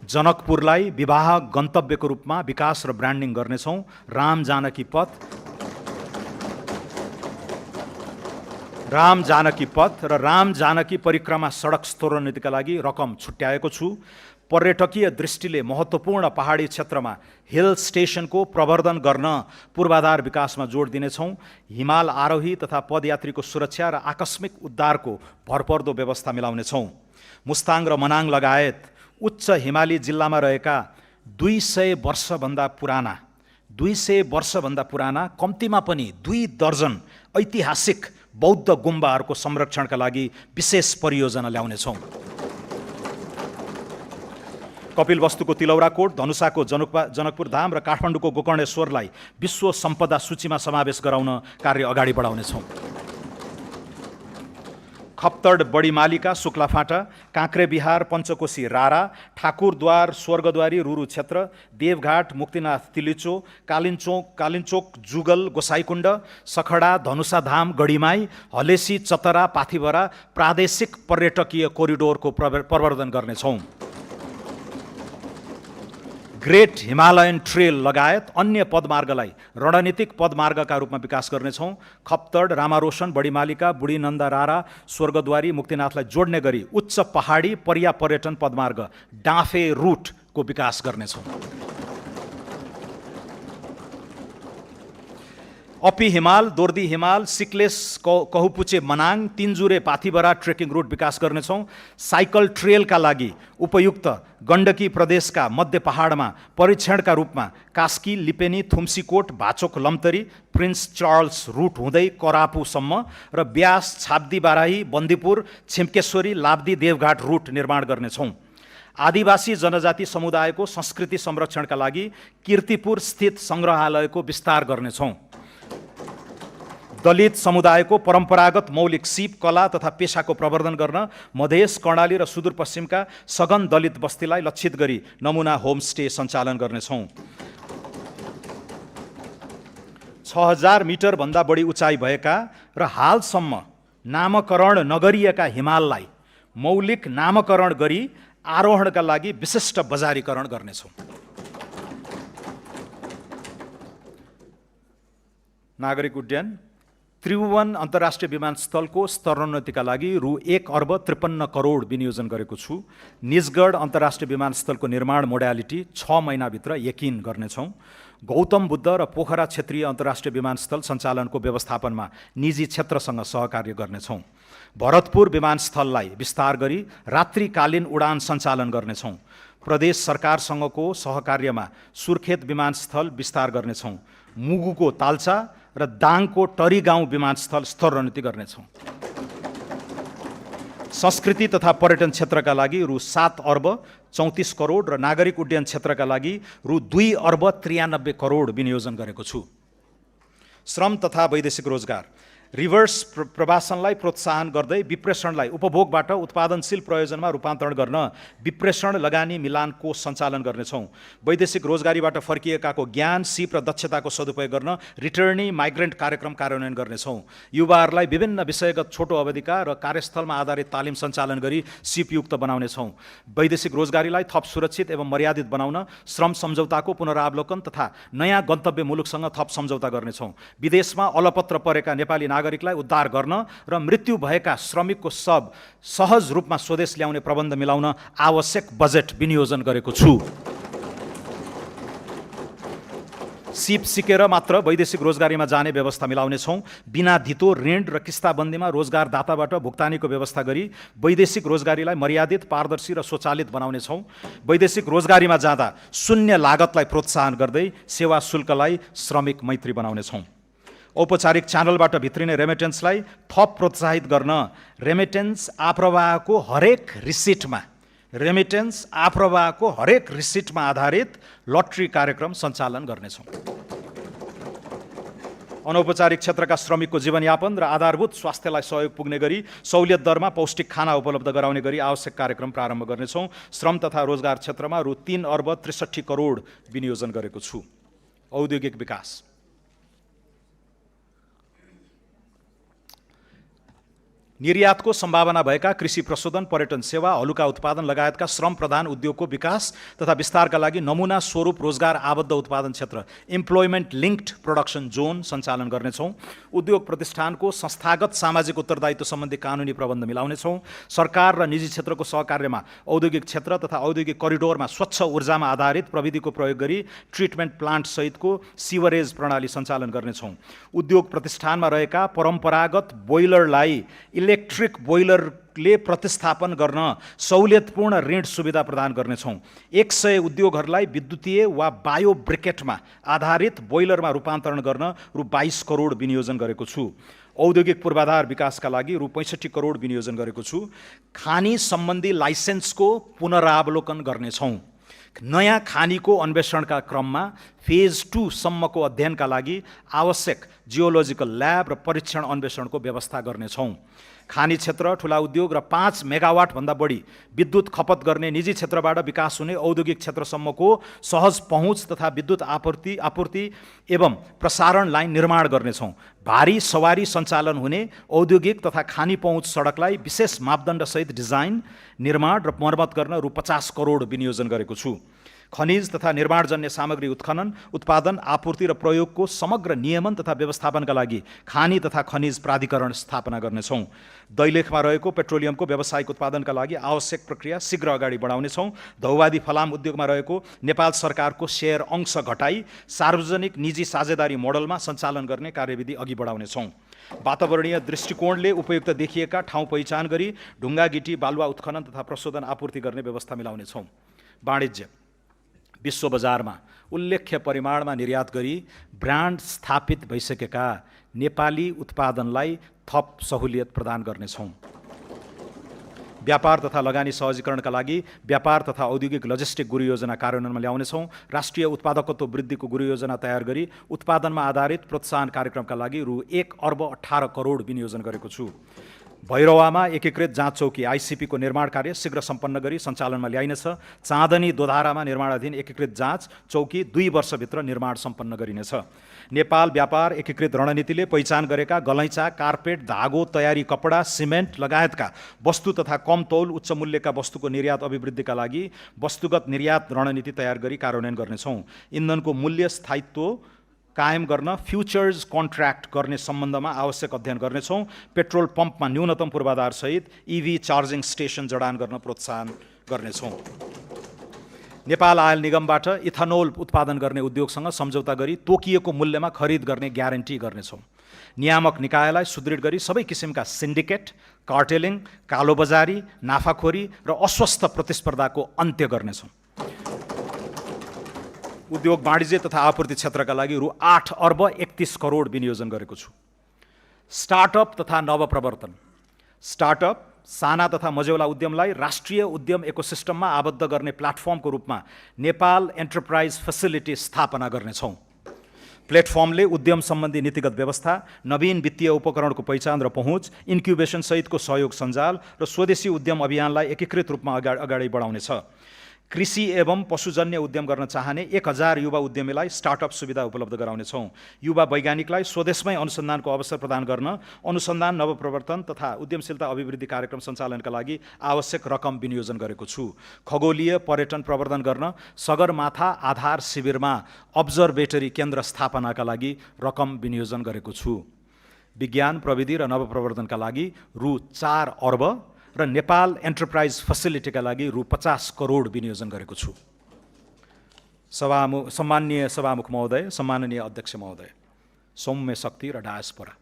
जनकपुरलाई विवाह गन्तव्यको रूपमा विकास र ब्रान्डिङ गर्नेछौँ। राम जानकी पथ र राम जानकी परिक्रमा सडक स्तरोन्नतिका लागि रकम छुट्याएको छु। पर्यटकीय दृष्टिले महत्त्वपूर्ण पहाडी क्षेत्रमा हिल स्टेशनको प्रवर्धन गर्न पूर्वाधार विकासमा जोड दिनेछौँ। हिमाल आरोही तथा पदयात्रीको सुरक्षा र आकस्मिक उद्धारको भरपर्दो व्यवस्था मिलाउनेछौँ। मुस्ताङ र मनाङ लगायत उच्च हिमाली जिल्लामा रहेका 200 वर्षभन्दा पुराना कम्तीमा पनि 2 दर्जन ऐतिहासिक बौद्ध गुम्बाहरूको संरक्षणका लागि विशेष परियोजना ल्याउनेछौँ। कपिलवस्तुको तिलौराकोट, धनुषाको जनकपुर धाम र काठमाडौँको गोकर्णेश्वरलाई विश्व सम्पदा सूचीमा समावेश गराउन कार्य अगाडि बढाउनेछौँ। खप्तड बडीमालिका शुक्लाफाँटा, काँक्रेबिहार पञ्चकोशी रारा, ठाकुरद्वार स्वर्गद्वारी रुरु क्षेत्र, देवघाट मुक्तिनाथ तिलिचो, कालिन्चोक जुगल गोसाईकुण्ड, सखडा धनुषाधाम गढीमाई, हलेसी चतरा पाथिभरा प्रादेशिक पर्यटकीय कोरिडोरको प्रवर्धन गर्नेछौँ। ग्रेट हिमालयन ट्रेल लगायत अन्य पदमार्गलाई रणनीतिक पदमार्गका रूपमा विकास गर्नेछौँ। खप्तड, रामारोशन, बडीमालिका, बुढीनन्दा रारा, स्वर्गद्वारी, मुक्तिनाथलाई जोड्ने गरी उच्च पहाडी पर्यटन पदमार्ग डाँफे रुटको विकास गर्नेछौँ। अपी हिमाल, दोर्दी हिमाल, सिक्लेस कहुपुचे मनाङ, तिनजुरे पाथिभरा ट्रेकिङ रुट विकास गर्नेछौँ। साइकल ट्रेलका लागि उपयुक्त गण्डकी प्रदेशका मध्य पहाडमा परीक्षणका रूपमा कास्की, लिपेनी, थुम्सीकोट, भाचोक लम्तरी, प्रिन्स चार्ल्स रुट हुँदै करापुसम्म र ब्यास, छाब्दी बाराही, बन्दीपुर, छिम्केश्वरी, लाब्दी, देवघाट रुट निर्माण गर्नेछौँ। आदिवासी जनजाति समुदायको संस्कृति संरक्षणका लागि कीर्तिपुर स्थित सङ्ग्रहालयको विस्तार गर्नेछौँ। दलित समुदायको परम्परागत मौलिक सिप, कला तथा पेसाको प्रवर्धन गर्न मधेस, कर्णाली र सुदूरपश्चिमका सघन दलित बस्तीलाई लक्षित गरी नमुना होमस्टे सञ्चालन गर्नेछौँ। 6000 मिटरभन्दा बढी उचाइ भएका र हालसम्म नामकरण नगरिएका हिमाललाई मौलिक नामकरण गरी आरोहणका लागि विशिष्ट बजारीकरण गर्नेछौँ। नागरिक उड्डयन। त्रिभुवन अन्तर्राष्ट्रिय विमानस्थलको स्तरोन्नतिका लागि रु 1 अर्ब 53 करोड विनियोजन गरेको छु। निजगढ अन्तर्राष्ट्रिय विमानस्थलको निर्माण मोडालिटी 6 महिनाभित्र यकिन गर्नेछौँ। गौतम बुद्ध र पोखरा क्षेत्रीय अन्तर्राष्ट्रिय विमानस्थल सञ्चालनको व्यवस्थापनमा निजी क्षेत्रसँग सहकार्य गर्नेछौँ। भरतपुर विमानस्थललाई विस्तार गरी रात्रिकालीन उडान सञ्चालन गर्नेछौँ। प्रदेश सरकारसँगको सहकार्यमा सुर्खेत विमानस्थल विस्तार गर्नेछौँ। मुगुको ताल्चा र दाङको टरी गाउँ विमानस्थल स्तरोन्नति गर्नेछौँ। संस्कृति तथा पर्यटन क्षेत्रका लागि रु 7 अर्ब 34 करोड र नागरिक उड्डयन क्षेत्रका लागि रु 2 अर्ब 93 करोड विनियोजन गरेको छु। श्रम तथा वैदेशिक रोजगार। रिभर्स प्रवासनलाई प्रोत्साहन गर्दै विप्रेषणलाई उपभोगबाट उत्पादनशील प्रयोजनमा रूपान्तरण गर्न विप्रेषण लगानी मिलान कोष सञ्चालन गर्नेछौँ। वैदेशिक रोजगारीबाट फर्किएकाको ज्ञान, सिप र दक्षताको सदुपयोग गर्न रिटर्नी माइग्रेन्ट कार्यक्रम कार्यान्वयन गर्नेछौँ। युवाहरूलाई विभिन्न विषयगत छोटो अवधिका र कार्यस्थलमा आधारित तालिम सञ्चालन गरी सिपयुक्त बनाउनेछौँ। वैदेशिक रोजगारीलाई थप सुरक्षित एवं मर्यादित बनाउन श्रम सम्झौताको पुनरावलोकन तथा नयाँ गन्तव्य मुलुकसँग थप सम्झौता गर्नेछौँ। विदेशमा अलपत्र परेका नेपाली नागरिकलाई उद्धार गर्न र मृत्यु भएका श्रमिकको शव सहज रूपमा स्वदेश ल्याउने प्रबन्ध मिलाउन आवश्यक बजेट विनियोजन गरेको छु। सिप सिकेर मात्र वैदेशिक रोजगारीमा जाने व्यवस्था मिलाउनेछौँ। बिना धितो ऋण र किस्ताबन्दीमा रोजगारदाताबाट भुक्तानीको व्यवस्था गरी वैदेशिक रोजगारीलाई मर्यादित, पारदर्शी र स्वचालित बनाउनेछौँ। वैदेशिक रोजगारीमा जाँदा शून्य लागतलाई प्रोत्साहन गर्दै सेवा शुल्कलाई श्रमिक मैत्री बनाउनेछौँ। औपचारिक च्यानलबाट भित्रिने रेमिटेन्सलाई थप प्रोत्साहित गर्न रेमिटेन्स आप्रवाहको हरेक रिसिटमा आधारित लटरी कार्यक्रम सञ्चालन गर्नेछौँ। अनौपचारिक क्षेत्रका श्रमिकको जीवनयापन र आधारभूत स्वास्थ्यलाई सहयोग पुग्ने गरी सहुलियत दरमा पौष्टिक खाना उपलब्ध गराउने गरी आवश्यक कार्यक्रम प्रारम्भ गर्नेछौँ। श्रम तथा रोजगार क्षेत्रमा रु 3 अर्ब 63 करोड विनियोजन गरेको छु। औद्योगिक विकास। निर्यातको सम्भावना भएका कृषि प्रशोधन, पर्यटन सेवा, हलुका उत्पादन लगायतका श्रम प्रधान उद्योगको विकास तथा विस्तारका लागि नमुना स्वरूप रोजगार आबद्ध उत्पादन क्षेत्र इम्प्लोइमेन्ट लिङ्क्ड प्रोडक्सन जोन सञ्चालन गर्नेछौँ। उद्योग प्रतिष्ठानको संस्थागत सामाजिक उत्तरदायित्व सम्बन्धी कानुनी प्रबन्ध मिलाउनेछौँ। सरकार र निजी क्षेत्रको सहकार्यमा औद्योगिक क्षेत्र तथा औद्योगिक करिडोरमा स्वच्छ ऊर्जामा आधारित प्रविधिको प्रयोग गरी ट्रिटमेन्ट प्लान्ट सहितको सिवरेज प्रणाली सञ्चालन गर्नेछौँ। उद्योग प्रतिष्ठानमा रहेका परम्परागत बोइलरलाई इलेक्ट्रिक बोइलरले प्रतिस्थापन गर्न सहुलियतपूर्ण ऋण सुविधा प्रदान गर्नेछौँ। 100 उद्योगहरूलाई विद्युतीय वा बायो ब्रिकेटमा आधारित बोइलरमा रूपान्तरण गर्न रु 22 करोड विनियोजन गरेको छु। औद्योगिक पूर्वाधार विकासका लागि रु 65 करोड विनियोजन गरेको छु। खानी सम्बन्धी लाइसेन्सको पुनरावलोकन गर्नेछौँ। नयाँ खानीको अन्वेषणका क्रममा फेज 2 सम्मको अध्ययनका लागि आवश्यक जियोलोजिकल ल्याब र परीक्षण अन्वेषणको व्यवस्था गर्नेछौँ। खानी क्षेत्र, ठुला उद्योग र 5 मेगावाटभन्दा बढी विद्युत खपत गर्ने निजी क्षेत्रबाट विकास हुने औद्योगिक क्षेत्रसम्मको सहज पहुँच तथा विद्युत आपूर्ति एवं प्रसारण लाइन निर्माण गर्नेछौँ। भारी सवारी सञ्चालन हुने औद्योगिक तथा खानी पहुँच सडकलाई विशेष मापदण्डसहित डिजाइन, निर्माण र मर्मत गर्न रु 50 करोड विनियोजन गरेको छु। खनिज तथा निर्माणजन्य सामग्री उत्खनन, उत्पादन, आपूर्ति र प्रयोगको समग्र नियमन तथा व्यवस्थापनका लागि खानी तथा खनिज प्राधिकरण स्थापना गर्नेछौँ। दैलेखमा रहेको पेट्रोलियमको व्यावसायिक उत्पादनका लागि आवश्यक प्रक्रिया शीघ्र अगाडि बढाउनेछौँ। धौवादी फलाम उद्योगमा रहेको नेपाल सरकारको सेयर अंश घटाई सार्वजनिक निजी साझेदारी मोडलमा सञ्चालन गर्ने कार्यविधि अघि बढाउनेछौँ। वातावरणीय दृष्टिकोणले उपयुक्त देखिएका ठाउँ पहिचान गरी ढुङ्गा गिटी बालुवा उत्खनन तथा प्रशोधन आपूर्ति गर्ने व्यवस्था मिलाउनेछौँ। वाणिज्य। विश्व बजारमा उल्लेख्य परिमाणमा निर्यात गरी ब्रान्ड स्थापित भइसकेका नेपाली उत्पादनलाई थप सहुलियत प्रदान गर्नेछौँ। व्यापार तथा लगानी सहजीकरणका लागि व्यापार तथा औद्योगिक लजिस्टिक गुरु योजना कार्यान्वयनमा ल्याउनेछौँ। राष्ट्रिय उत्पादकत्व वृद्धिको गुरु योजना तयार गरी उत्पादनमा आधारित प्रोत्साहन कार्यक्रमका लागि रु 1 अर्ब 18 करोड विनियोजन गरेको छु। भैरवामा एकीकृत जाँच चौकी आइसिपी को निर्माण कार्य शीघ्र सम्पन्न गरी सञ्चालनमा ल्याइनेछ। चाँदनी दोधारामा निर्माणाधीन एकीकृत जाँच चौकी 2 वर्षभित्र निर्माण सम्पन्न गरिनेछ। नेपाल व्यापार एकीकृत रणनीतिले पहिचान गरेका गलैँचा, कार्पेट, धागो, तयारी कपडा, सिमेन्ट लगायतका वस्तु तथा कम तौल उच्च मूल्यका वस्तुको निर्यात अभिवृद्धिका लागि वस्तुगत निर्यात रणनीति तयार गरी कार्यान्वयन गर्नेछौँ। इन्धनको मूल्य स्थायित्व कायम गर्न फ्युचर्स कन्ट्र्याक्ट गर्ने सम्बन्धमा आवश्यक अध्ययन गर्नेछौँ। पेट्रोल पम्पमा न्यूनतम पूर्वाधारसहित EV चार्जिङ स्टेसन जडान गर्न प्रोत्साहन गर्नेछौँ। नेपाल आयल निगमबाट इथानोल उत्पादन गर्ने उद्योगसँग सम्झौता गरी तोकिएको मूल्यमा खरिद गर्ने ग्यारेन्टी गर्नेछौँ। नियामक निकायलाई सुदृढ गरी सबै किसिमका सिन्डिकेट, कार्टेलिङ, कालोबजारी, नाफाखोरी र अस्वस्थ प्रतिस्पर्धाको अन्त्य गर्नेछौँ। उद्योग वाणिज्य तथा आपूर्ति क्षेत्रका लागि रु 8 अर्ब 31 करोड विनियोजन गरेको छु। स्टार्टअप तथा नवप्रवर्तन। स्टार्टअप साना तथा मझौला उद्यमलाई राष्ट्रिय उद्यम इकोसिस्टममा आबद्ध गर्ने प्लेटफर्मको रूपमा नेपाल एन्टरप्राइज फेसिलिटी स्थापना गर्नेछौँ। प्लेटफर्मले उद्यम सम्बन्धी नीतिगत व्यवस्था, नवीन वित्तीय उपकरणको पहिचान र पहुँच, इन्क्युबेसन सहितको सहयोग सञ्जाल र स्वदेशी उद्यम अभियानलाई एकीकृत रूपमा अगाडि बढाउनेछ। कृषि एवं पशुजन्य उद्यम गर्न चाहने 1000 युवा उद्यमीलाई स्टार्टअप सुविधा उपलब्ध गराउनेछौँ। युवा वैज्ञानिकलाई स्वदेशमै अनुसन्धानको अवसर प्रदान गर्न अनुसन्धान, नवप्रवर्तन तथा उद्यमशीलता अभिवृद्धि कार्यक्रम सञ्चालनका लागि आवश्यक रकम विनियोजन गरेको छु। खगोलीय पर्यटन प्रवर्धन गर्न सगरमाथा आधार शिविरमा अब्जर्भेटरी केन्द्र स्थापनाका लागि रकम विनियोजन गरेको छु। विज्ञान, प्रविधि र नवप्रवर्धनका लागि रु 4 अर्ब र नेपाल एन्टरप्राइज फेसिलिटीका लागि रु 50 करोड विनियोजन गरेको छु। सम्माननीय सभामुख महोदय, सम्माननीय अध्यक्ष महोदय, सौम्य शक्ति र डायस्पोरा,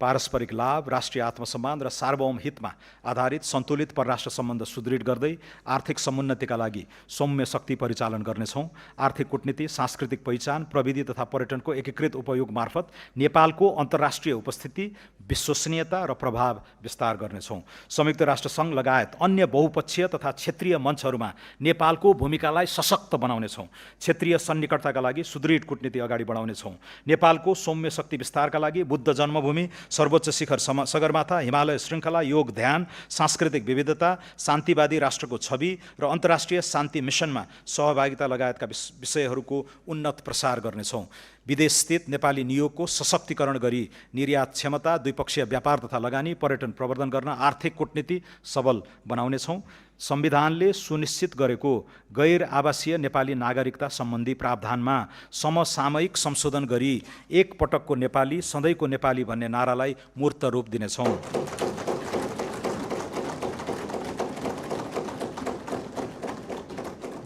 पारस्परिक लाभ, राष्ट्रिय आत्मसम्मान र सार्वभौम हितमा आधारित सन्तुलित परराष्ट्र सम्बन्ध सुदृढ गर्दै आर्थिक समुन्नतिका लागि सौम्य शक्ति परिचालन गर्नेछौँ। आर्थिक कूटनीति, सांस्कृतिक पहिचान, प्रविधि तथा पर्यटनको एकीकृत उपयोग मार्फत नेपालको अन्तर्राष्ट्रिय उपस्थिति, विश्वसनीयता र प्रभाव विस्तार गर्नेछौँ। संयुक्त राष्ट्रसङ्घ लगायत अन्य बहुपक्षीय तथा क्षेत्रीय मञ्चहरूमा नेपालको भूमिकालाई सशक्त बनाउनेछौँ। क्षेत्रीय सन्निकटताका लागि सुदृढ कूटनीति अगाडि बढाउनेछौँ। नेपालको सौम्य शक्ति विस्तारका लागि बुद्ध जन्मभूमि, सर्वोच्च शिखर सगरमाथा, हिमालय श्रृङ्खला, योग ध्यान, सांस्कृतिक विविधता, शान्तिवादी राष्ट्रको छवि र अन्तर्राष्ट्रिय शान्ति मिसनमा सहभागिता लगायतका विषयहरूको उन्नत प्रसार गर्नेछौँ। विदेशस्थित नेपाली नियोगको सशक्तिकरण गरी निर्यात क्षमता, द्विपक्षीय व्यापार तथा लगानी, पर्यटन प्रवर्धन गर्न आर्थिक कूटनीति सबल बनाउनेछौँ। संविधानले सुनिश्चित गरेको गैर आवासीय नेपाली नागरिकता सम्बन्धी प्रावधानमा समसामयिक संशोधन गरी एक पटकको नेपाली सधैँको नेपाली भन्ने नारालाई मूर्त रूप दिनेछौँ।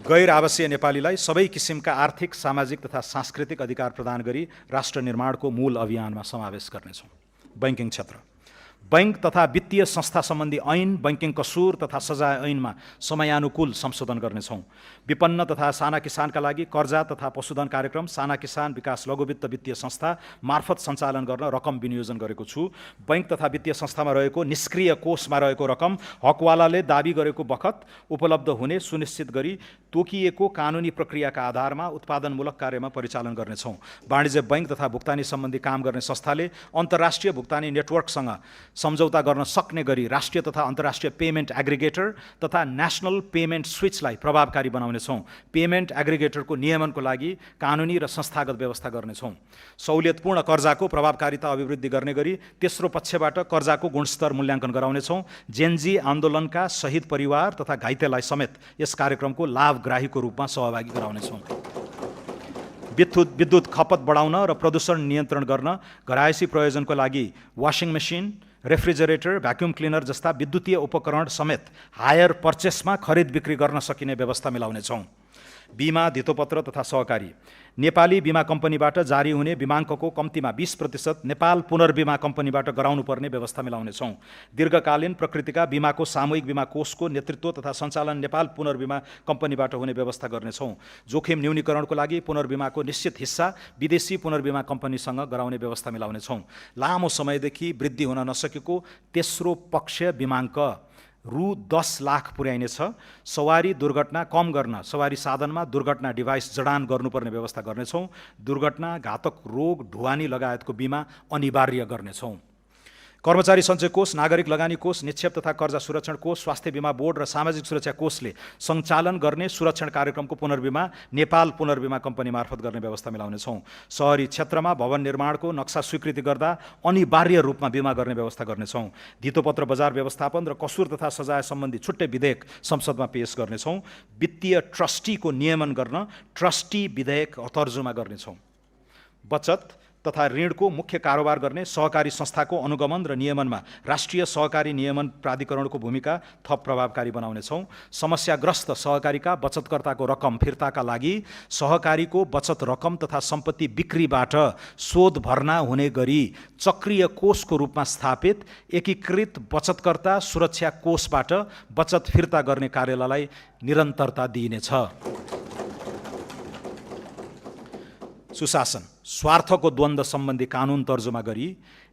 गैर आवासीय नेपालीलाई सबै किसिमका आर्थिक, सामाजिक तथा सांस्कृतिक अधिकार प्रदान गरी राष्ट्र निर्माणको मूल अभियानमा समावेश गर्नेछौँ। बैंकिङ क्षेत्र, बैंक तथा वित्तीय संस्था सम्बन्धी ऐन, बैंकिङ कसुर तथा सजाय ऐनमा समयानुकूल संशोधन गर्नेछौँ। विपन्न तथा साना किसानका लागि कर्जा तथा पशुधन कार्यक्रम साना किसान विकास लघुवित्त वित्तीय संस्था मार्फत सञ्चालन गर्न रकम विनियोजन गरेको छु। बैंक तथा वित्तीय संस्थामा रहेको निष्क्रिय कोषमा रहेको रकम हकवालाले दाबी गरेको बखत उपलब्ध हुने सुनिश्चित गरी तोकिएको कानुनी प्रक्रियाका आधारमा उत्पादनमूलक कार्यमा परिचालन गर्नेछौँ। वाणिज्य बैंक तथा भुक्तानी सम्बन्धी काम गर्ने संस्थाले अन्तर्राष्ट्रिय भुक्तानी नेटवर्कसँग सम्झौता गर्न सक्ने गरी राष्ट्रिय तथा अन्तर्राष्ट्रिय पेमेन्ट एग्रिगेटर तथा नेसनल पेमेन्ट स्विचलाई प्रभावकारी बनाउनेछौँ। पेमेन्ट एग्रिगेटरको नियमनको लागि कानुनी र संस्थागत व्यवस्था गर्नेछौँ। सहुलियतपूर्ण कर्जाको प्रभावकारिता अभिवृद्धि गर्ने गरी तेस्रो पक्षबाट कर्जाको गुणस्तर मूल्याङ्कन गराउनेछौँ। जेनजी आन्दोलनका शहीद परिवार तथा घाइतेलाई समेत यस कार्यक्रमको लाभग्राहीको रूपमा सहभागी गराउनेछौँ। विद्युत खपत बढाउन र प्रदूषण नियन्त्रण गर्न घरायसी प्रयोजनको लागि washing machine, refrigerator, vacuum cleaner जस्ता विद्युतीय उपकरण समेत हायर पर्चेसमा खरिद बिक्री गर्न सकिने व्यवस्था मिलाउनेछौँ। बीमा, धितोपत्र तथा सहकारी, नेपाली बीमा कम्पनीबाट जारी हुने बीमाङ्कको कम्तीमा 20% नेपाल पुनर्बीमा कम्पनीबाट गराउनुपर्ने व्यवस्था मिलाउनेछौँ। दीर्घकालीन प्रकृतिका बीमाको सामूहिक बीमा कोषको नेतृत्व तथा सञ्चालन नेपाल पुनर्बीमा कम्पनीबाट हुने व्यवस्था गर्नेछौँ। जोखिम न्यूनीकरणको लागि पुनर्बीमाको निश्चित हिस्सा विदेशी पुनर्बीमा कम्पनीसँग गराउने व्यवस्था मिलाउनेछौँ। लामो समयदेखि वृद्धि हुन नसकेको तेस्रो पक्ष बीमाङ्क रु 10 लाख पुर्याइनेछ। सवारी दुर्घटना कम गर्न सवारी साधनमा दुर्घटना डिभाइस जडान गर्नुपर्ने व्यवस्था गर्नेछौँ। दुर्घटना, घातक रोग, ढुवानी लगायतको बिमा अनिवार्य गर्नेछौँ। कर्मचारी सञ्चय कोष, नागरिक लगानी कोष, निक्षेप तथा कर्जा सुरक्षण कोष, स्वास्थ्य बीमा बोर्ड र सामाजिक सुरक्षा कोषले सञ्चालन गर्ने सुरक्षण कार्यक्रमको पुनर्बीमा नेपाल पुनर्बीमा कम्पनी मार्फत गर्ने व्यवस्था मिलाउनेछौँ। सहरी क्षेत्रमा भवन निर्माणको नक्सा स्वीकृति गर्दा अनिवार्य रूपमा बिमा गर्ने व्यवस्था गर्नेछौँ। धितोपत्र बजार व्यवस्थापन र कसुर तथा सजाय सम्बन्धी छुट्टै विधेयक संसदमा पेश गर्नेछौँ। वित्तीय ट्रस्टीको नियमन गर्न ट्रस्टी विधेयक तर्जुमा गर्नेछौँ। बचत तथा ऋणको मुख्य कारोबार गर्ने सहकारी संस्थाको अनुगमन र नियमनमा राष्ट्रिय सहकारी नियमन प्राधिकरणको भूमिका थप प्रभावकारी बनाउनेछौँ। समस्याग्रस्त सहकारीका बचतकर्ताको रकम फिर्ताका लागि सहकारीको बचत रकम तथा सम्पत्ति बिक्रीबाट शोध भर्ना हुने गरी चक्रीय कोषको रूपमा स्थापित एकीकृत बचतकर्ता सुरक्षा कोषबाट बचत फिर्ता गर्ने कार्यालयलाई निरन्तरता दिइनेछ। सुशासन, स्वार्थको द्वन्द्व सम्बन्धी कानुन तर्जुमा गरी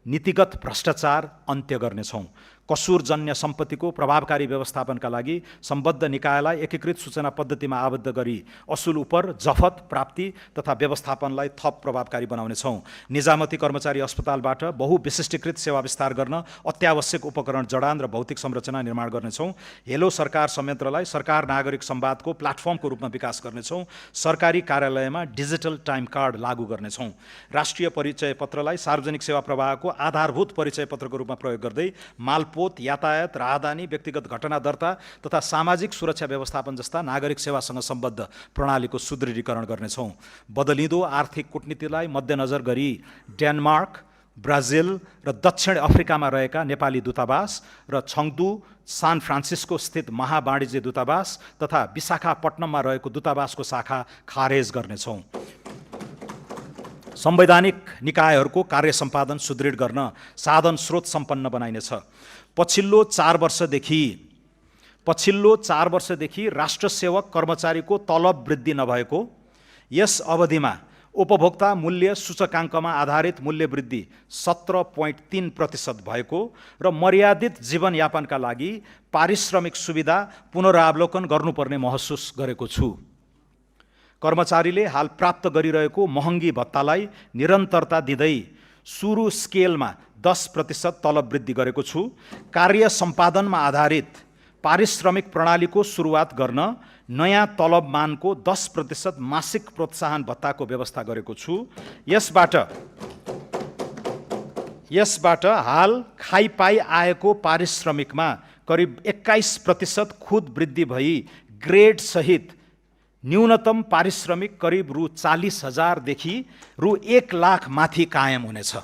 नीतिगत भ्रष्टाचार अन्त्य गर्नेछौँ। कसुरजन्य सम्पत्तिको प्रभावकारी व्यवस्थापनका लागि सम्बद्ध निकायलाई एकीकृत सूचना पद्धतिमा आबद्ध गरी असुल उपर जफत प्राप्ति तथा व्यवस्थापनलाई थप प्रभावकारी बनाउनेछौँ। निजामती कर्मचारी अस्पतालबाट बहुविशिष्टीकृत सेवा विस्तार गर्न अत्यावश्यक उपकरण जडान र भौतिक संरचना निर्माण गर्नेछौँ। हेलो सरकार संयन्त्रलाई सरकार नागरिक संवादको प्लाटफर्मको रूपमा विकास गर्नेछौँ। सरकारी कार्यालयमा डिजिटल टाइम कार्ड लागू गर्नेछौँ। राष्ट्रिय परिचय पत्रलाई सार्वजनिक सेवा प्रवाहको आधारभूत परिचय पत्रको रूपमा प्रयोग गर्दै मालपोत, यातायात, राहदानी, व्यक्तिगत घटना दर्ता तथा सामाजिक सुरक्षा व्यवस्थापन जस्ता नागरिक सेवासँग सम्बद्ध प्रणालीको सुदृढीकरण गर्नेछौँ। बदलिँदो आर्थिक कूटनीतिलाई मध्यनजर गरी डेनमार्क, ब्राजिल र दक्षिण अफ्रिकामा रहेका नेपाली दूतावास र छङ्दू, सान फ्रान्सिस्को स्थित महावाणिज्य दूतावास तथा विशाखापट्टनममा रहेको दूतावासको शाखा खारेज गर्नेछौँ। संवैधानिक निकायहरूको कार्य सम्पादन सुदृढ गर्न साधन स्रोत सम्पन्न बनाइनेछ। पछिल्लो 4 वर्षदेखि राष्ट्र सेवक कर्मचारीको तलब वृद्धि नभएको, यस अवधिमा उपभोक्ता मूल्य सूचकाङ्कमा आधारित मूल्य वृद्धि 17.3% भएको र मर्यादित जीवनयापनका लागि पारिश्रमिक सुविधा पुनरावलोकन गर्नुपर्ने महसुस गरेको छु। कर्मचारीले हाल प्राप्त गरिरहेको महँगी भत्तालाई निरन्तरता दिँदै सुरु स्केलमा 10% तलब वृद्धि गरेको छु। कार्य सम्पादनमा आधारित पारिश्रमिक प्रणालीको सुरुवात गर्न नयाँ तलब मानको 10% मासिक प्रोत्साहन भत्ताको व्यवस्था गरेको छु। यसबाट हाल खाइपाई आएको पारिश्रमिकमा करिब 21% खुद वृद्धि भई ग्रेड सहित न्यूनतम पारिश्रमिक करिब रु 40,000 देखि रु 1 लाख माथि कायम हुनेछ।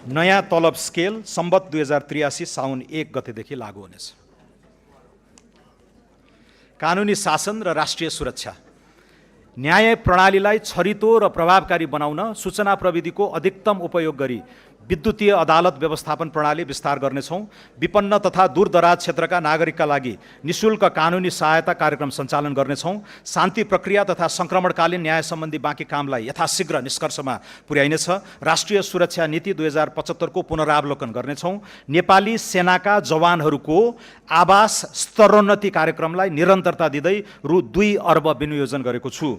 नयाँ तलब स्केल सम्बत 2083 साउन 1 गतेदेखि लागू हुनेछ। कानुनी शासन र राष्ट्रिय सुरक्षा। न्याय प्रणालीलाई छरितो र प्रभावकारी बनाउन सूचना प्रविधिको अधिकतम उपयोग गरी विद्युतीय अदालत व्यवस्थापन प्रणाली विस्तार गर्नेछौँ। विपन्न तथा दूरदराज क्षेत्रका नागरिकका लागि निशुल्क कानुनी सहायता कार्यक्रम सञ्चालन गर्नेछौँ। शान्ति प्रक्रिया तथा सङ्क्रमणकालीन न्याय सम्बन्धी बाँकी कामलाई यथाशीघ्र निष्कर्षमा पुर्याइनेछ। राष्ट्रिय सुरक्षा नीति 2075 को पुनरावलोकन गर्नेछौँ। नेपाली सेनाका जवानहरूको आवास स्तरोन्नति कार्यक्रमलाई निरन्तरता दिँदै रु 2 अर्ब विनियोजन गरेको छु।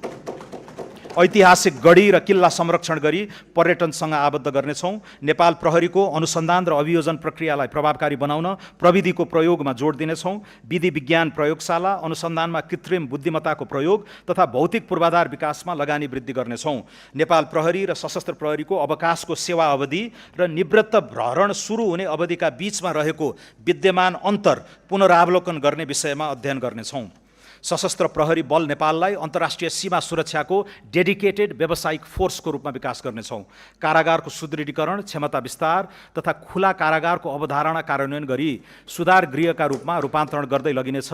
ऐतिहासिक गढी र किल्ला संरक्षण गरी पर्यटनसँग आबद्ध गर्नेछौँ। नेपाल प्रहरीको अनुसन्धान र अभियोजन प्रक्रियालाई प्रभावकारी बनाउन प्रविधिको प्रयोगमा जोड दिनेछौँ। विधि विज्ञान प्रयोगशाला, अनुसन्धानमा कृत्रिम बुद्धिमत्ताको प्रयोग तथा भौतिक पूर्वाधार विकासमा लगानी वृद्धि गर्नेछौँ। नेपाल प्रहरी र सशस्त्र प्रहरीको अवकाशको सेवा अवधि र निवृत्त भरण सुरु हुने अवधिका बीचमा रहेको विद्यमान अन्तर पुनरावलोकन गर्ने विषयमा अध्ययन गर्नेछौँ। सशस्त्र प्रहरी बल नेपाललाई अन्तर्राष्ट्रिय सीमा सुरक्षाको डेडिकेटेड व्यावसायिक फोर्सको रूपमा विकास गर्नेछौँ। कारागारको सुदृढीकरण, क्षमता विस्तार तथा खुला कारागारको अवधारणा कार्यान्वयन गरी सुधार गृहका रूपमा रूपान्तरण गर्दै लगिनेछ।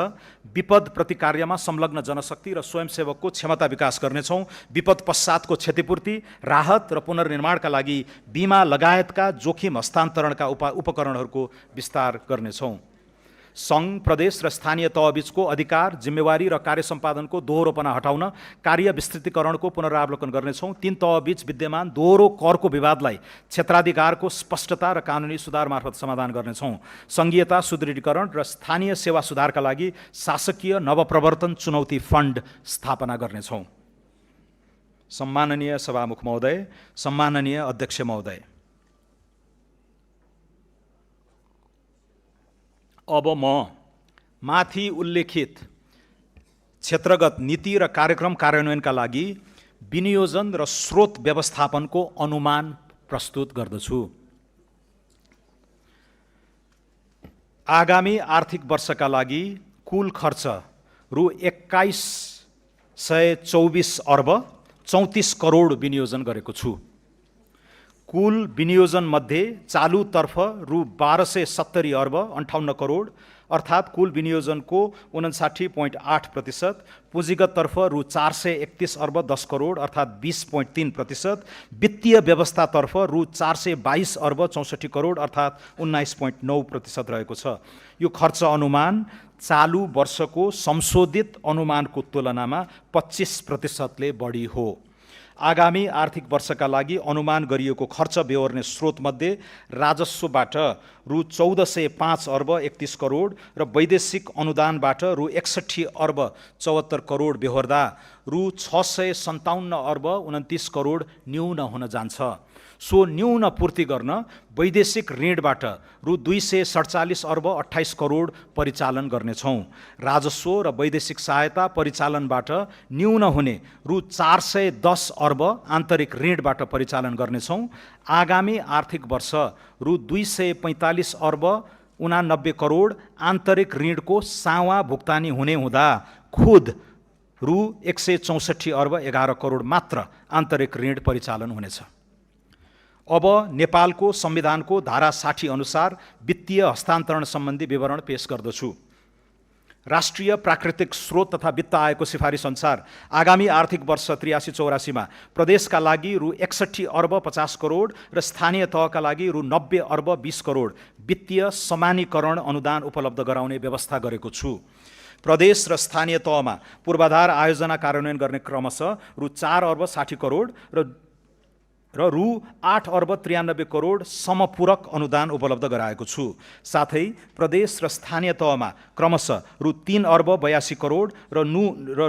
विपद प्रतिकार्यमा संलग्न जनशक्ति र स्वयंसेवकको क्षमता विकास गर्नेछौँ। विपद पश्चातको क्षतिपूर्ति, राहत र पुनर्निर्माणका लागि बिमा लगायतका जोखिम हस्तान्तरणका उपकरणहरूको विस्तार गर्नेछौँ। सङ्घ, प्रदेश र स्थानीय तहबीचको अधिकार, जिम्मेवारी र कार्य सम्पादनको दोहोरोपना हटाउन कार्य विस्तृतीकरणको पुनरावलोकन गर्नेछौँ। 3 तहबीच विद्यमान दोहोरो करको विवादलाई क्षेत्राधिकारको स्पष्टता र कानुनी सुधार मार्फत समाधान गर्नेछौँ। सङ्घीयता सुदृढीकरण र स्थानीय सेवा सुधारका लागि शासकीय नवप्रवर्तन चुनौती फन्ड स्थापना गर्नेछौँ। सम्माननीय सभामुख महोदय, सम्माननीय अध्यक्ष महोदय, अब म माथि उल्लेखित क्षेत्रगत नीति र कार्यक्रम कार्यान्वयनका लागि विनियोजन र स्रोत व्यवस्थापनको अनुमान प्रस्तुत गर्दछु। आगामी आर्थिक वर्षका लागि कुल खर्च रु 2124 अर्ब 34 करोड विनियोजन गरेको छु। कुल विनियोजन मध्ये चालुतर्फ रु 1270 अर्ब 58 करोड अर्थात् कुल विनियोजनको 59.8%, पुँजीगततर्फ रु 431 अर्ब 10 करोड अर्थात् 20.3%, वित्तीय व्यवस्थातर्फ रु 422 अर्ब 64 करोड अर्थात् 19.9% रहेको छ। यो खर्च अनुमान चालु वर्षको संशोधित अनुमानको तुलनामा 25%ले बढी हो। आगामी आर्थिक वर्षका लागि अनुमान गरिएको खर्च बेहोर्ने स्रोतमध्ये राजस्वबाट रु 1405 अर्ब 31 करोड र वैदेशिक अनुदानबाट रु 61 अर्ब 74 करोड बेहोर्दा रु 657 अर्ब 29 करोड न्यून हुन जान्छ। सो न्यून पूर्ति गर्न वैदेशिक ऋणबाट रु 247 अर्ब 28 करोड परिचालन गर्नेछौँ। राजस्व र वैदेशिक सहायता परिचालनबाट न्यून हुने रु 410 अर्ब आन्तरिक ऋणबाट परिचालन गर्नेछौँ। आगामी आर्थिक वर्ष रु 245 अर्ब 89 करोड आन्तरिक ऋणको सावा भुक्तानी हुने हुँदा खुद रु 164 अर्ब 11 करोड मात्र आन्तरिक ऋण परिचालन हुनेछ। अब नेपालको संविधानको धारा 60 अनुसार वित्तीय हस्तान्तरण सम्बन्धी विवरण पेश गर्दछु। राष्ट्रिय प्राकृतिक स्रोत तथा वित्त आयोगको सिफारिस अनुसार आगामी आर्थिक वर्ष 83-84 मा प्रदेशका लागि रु 61 अर्ब 50 करोड र स्थानीय तहका लागि रु 90 अर्ब 20 करोड वित्तीय समानीकरण अनुदान उपलब्ध गराउने व्यवस्था गरेको छु। प्रदेश र स्थानीय तहमा पूर्वाधार आयोजना कार्यान्वयन गर्ने क्रमशः रु 4 अर्ब 60 करोड र रु 8 अर्ब 93 करोड समपूरक अनुदान उपलब्ध गराएको छु। साथै प्रदेश र स्थानीय तहमा क्रमशः रु 3 अर्ब 82 करोड र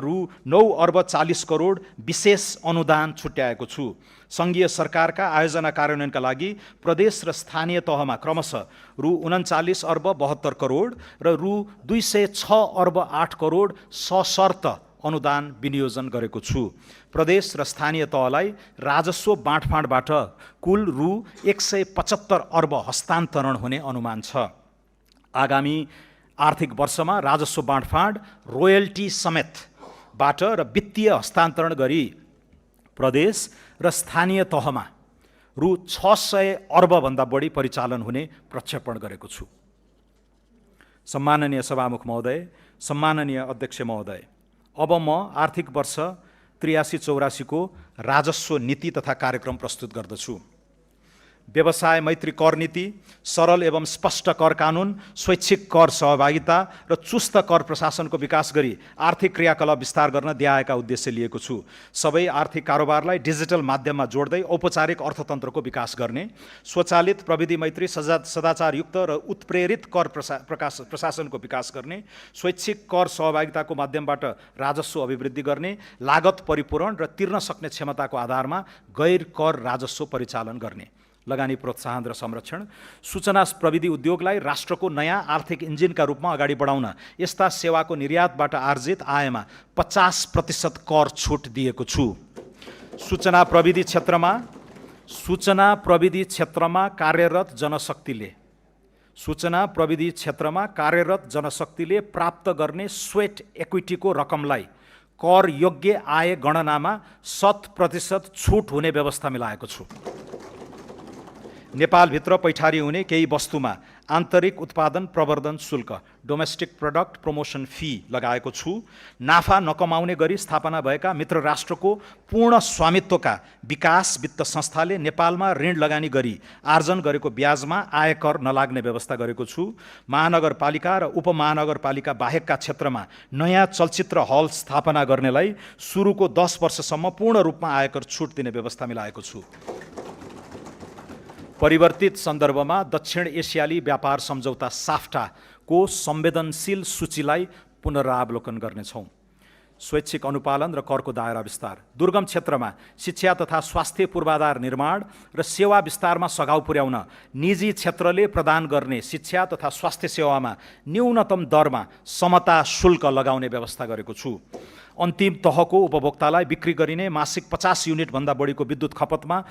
रु 9 अर्ब 40 करोड विशेष अनुदान छुट्याएको छु। सङ्घीय सरकारका आयोजना कार्यान्वयनका लागि प्रदेश र स्थानीय तहमा क्रमशः रु 39 अर्ब 72 करोड र रु 206 अर्ब 8 करोड सशर्त अनुदान विनियोजन गरेको छु। प्रदेश र स्थानीय तहलाई राजस्व बाँडफाँडबाट कुल रु 175 अर्ब हस्तान्तरण हुने अनुमान छ। आगामी आर्थिक वर्षमा राजस्व बाँडफाँड रोयल्टी समेतबाट र वित्तीय हस्तान्तरण गरी प्रदेश र स्थानीय तहमा रु 600 अर्बभन्दा बढी परिचालन हुने प्रक्षेपण गरेको छु। सम्माननीय सभामुख महोदय, सम्माननीय अध्यक्ष महोदय, अब म आर्थिक वर्ष 83-84 को राजस्व नीति तथा कार्यक्रम प्रस्तुत गर्दछु। व्यवसाय मैत्री कर नीति, सरल एवं स्पष्ट कर कानुन, स्वैच्छिक कर सहभागिता र चुस्त कर प्रशासनको विकास गरी आर्थिक क्रियाकलाप विस्तार गर्न दिआएका उद्देश्य लिएको छु। सबै आर्थिक कारोबारलाई डिजिटल माध्यममा जोड्दै औपचारिक अर्थतन्त्रको विकास गर्ने, स्वचालित प्रविधि मैत्री सदाचारयुक्त र उत्प्रेरित कर प्रशासनको विकास गर्ने, स्वैच्छिक कर सहभागिताको माध्यमबाट राजस्व अभिवृद्धि गर्ने, लागत परिपूरण र तिर्न सक्ने क्षमताको आधारमा गैर कर राजस्व परिचालन गर्ने, लगानी प्रोत्साहन र संरक्षण, सूचना प्रविधि उद्योगलाई राष्ट्रको नयाँ आर्थिक इन्जिनका रूपमा अगाडि बढाउन यस्ता सेवाको निर्यातबाट आर्जित आयमा 50% कर छुट दिएको छु। सूचना प्रविधि क्षेत्रमा कार्यरत जनशक्तिले प्राप्त गर्ने स्वेट इक्विटीको रकमलाई कर योग्य आय गणनामा 100% छुट हुने व्यवस्था मिलाएको छु। नेपालभित्र पैठारी हुने केही वस्तुमा आन्तरिक उत्पादन प्रवर्धन शुल्क डोमेस्टिक प्रोडक्ट प्रमोसन फी लगाएको छु। नाफा नकमाउने गरी स्थापना भएका मित्र राष्ट्रको पूर्ण स्वामित्वका विकास वित्त संस्थाले नेपालमा ऋण लगानी गरी आर्जन गरेको ब्याजमा आयकर नलाग्ने व्यवस्था गरेको छु। महानगरपालिका र उपमहानगरपालिका बाहेकका क्षेत्रमा नयाँ चलचित्र हल स्थापना गर्नेलाई सुरुको 10 वर्षसम्म पूर्ण रूपमा आयकर छुट दिने व्यवस्था मिलाएको छु। परिवर्तित सन्दर्भमा दक्षिण एसियाली व्यापार सम्झौता साफ्टाको संवेदनशील सूचीलाई पुनरावलोकन गर्नेछौँ। स्वैच्छिक अनुपालन र करको दायरा विस्तार, दुर्गम क्षेत्रमा शिक्षा तथा स्वास्थ्य पूर्वाधार निर्माण र सेवा विस्तारमा सघाउ पुर्याउन निजी क्षेत्रले प्रदान गर्ने शिक्षा तथा स्वास्थ्य सेवामा न्यूनतम दरमा समता शुल्क लगाउने व्यवस्था गरेको छु। अन्तिम तहको उपभोक्तालाई बिक्री गरिने मासिक 50 युनिटभन्दा बढीको विद्युत खपतमा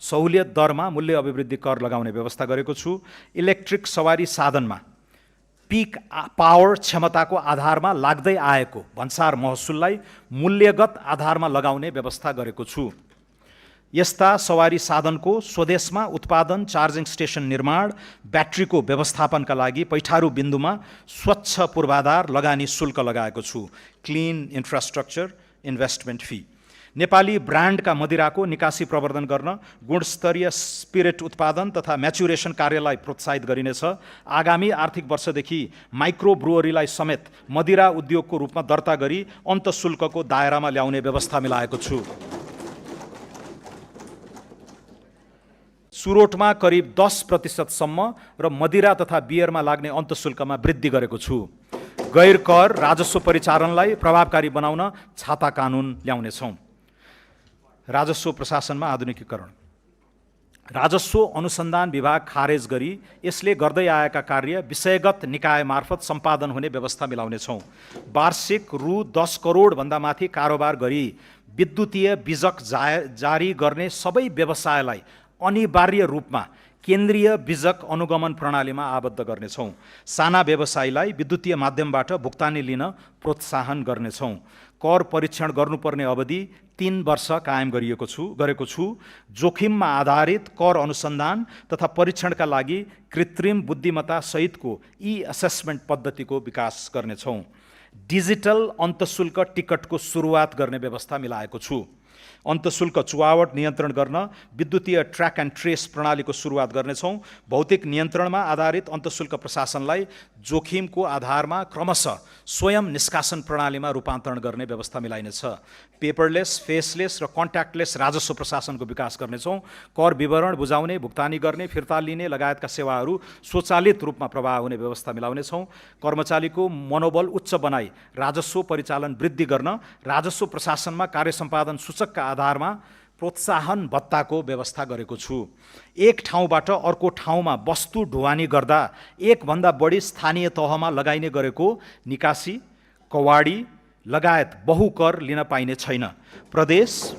सहुलियत दरमा मूल्य अभिवृद्धि कर लगाउने व्यवस्था गरेको छु। इलेक्ट्रिक सवारी साधनमा पिक पावर क्षमताको आधारमा लाग्दै आएको भन्सार महसुललाई मूल्यगत आधारमा लगाउने व्यवस्था गरेको छु। यस्ता सवारी साधनको स्वदेशमा उत्पादन, चार्जिङ स्टेसन निर्माण, ब्याट्रीको व्यवस्थापनका लागि पैठारू बिन्दुमा स्वच्छ पूर्वाधार लगानी शुल्क लगाएको छु। Clean infrastructure investment fee, Nepali ब्रान्डका मदिराको निकासी प्रवर्धन गर्न गुणस्तरीय स्पिरिट उत्पादन तथा म्याचुरेसन कार्यलाई प्रोत्साहित गरिनेछ। आगामी आर्थिक वर्षदेखि माइक्रो ब्रुअरीलाई समेत मदिरा उद्योगको रूपमा दर्ता गरी अन्तशुल्कको दायरामा ल्याउने व्यवस्था मिलाएको छु। सुरोटमा करिब 10% सम्म र मदिरा तथा बियरमा लाग्ने अन्तशुल्कमा वृद्धि गरेको छु। गैर कर राजस्व परिचालनलाई प्रभावकारी बनाउन छाता कानुन ल्याउनेछौँ। राजस्व प्रशासनमा आधुनिकीकरण, राजस्व अनुसन्धान विभाग खारेज गरी यसले गर्दै आएका कार्य विषयगत निकाय मार्फत सम्पादन हुने व्यवस्था मिलाउनेछौँ। वार्षिक रु 10 करोडभन्दा माथि कारोबार गरी विद्युतीय बिजक जारी गर्ने सबै व्यवसायलाई अनिवार्य रूपमा केन्द्रीय बिजक अनुगमन प्रणालीमा आबद्ध गर्नेछौँ। साना व्यवसायीलाई विद्युतीय माध्यमबाट भुक्तानी लिन प्रोत्साहन गर्नेछौँ। कर परीक्षण गर्नुपर्ने अवधि 3 वर्ष कायम गरेको छु। जोखिममा आधारित कर अनुसन्धान तथा परीक्षणका लागि कृत्रिम बुद्धिमत्ता सहितको ई-असेसमेन्ट पद्धतिको विकास गर्नेछौँ। डिजिटल अन्तशुल्क टिकटको सुरुवात गर्ने व्यवस्था मिलाएको छु। अन्तशुल्क चुहावट नियन्त्रण गर्न विद्युतीय ट्र्याक एन्ड ट्रेस प्रणालीको सुरुवात गर्नेछौँ। भौतिक नियन्त्रणमा आधारित अन्तशुल्क प्रशासनलाई जोखिमको आधारमा क्रमशः स्वयं निष्कासन प्रणालीमा रूपान्तरण गर्ने व्यवस्था मिलाइनेछ। पेपरलेस, फेसलेस र कन्ट्याक्टलेस राजस्व प्रशासनको विकास गर्नेछौँ। कर विवरण बुझाउने, भुक्तानी गर्ने, फिर्ता लिने लगायतका सेवाहरू स्वचालित रूपमा प्रवाह हुने व्यवस्था मिलाउनेछौँ। कर्मचारीको मनोबल उच्च बनाई राजस्व परिचालन वृद्धि गर्न राजस्व प्रशासनमा कार्य सम्पादन सूचकका आधारमा प्रोत्साहन भत्ताको व्यवस्था गरेको छु। एक ठाउँबाट अर्को ठाउँमा वस्तु ढुवानी गर्दा एकभन्दा बढी स्थानीय तहमा लगाइने गरेको निकासी, कवाडी लगायत बहुकर लिन पाइने छैन। प्रदेश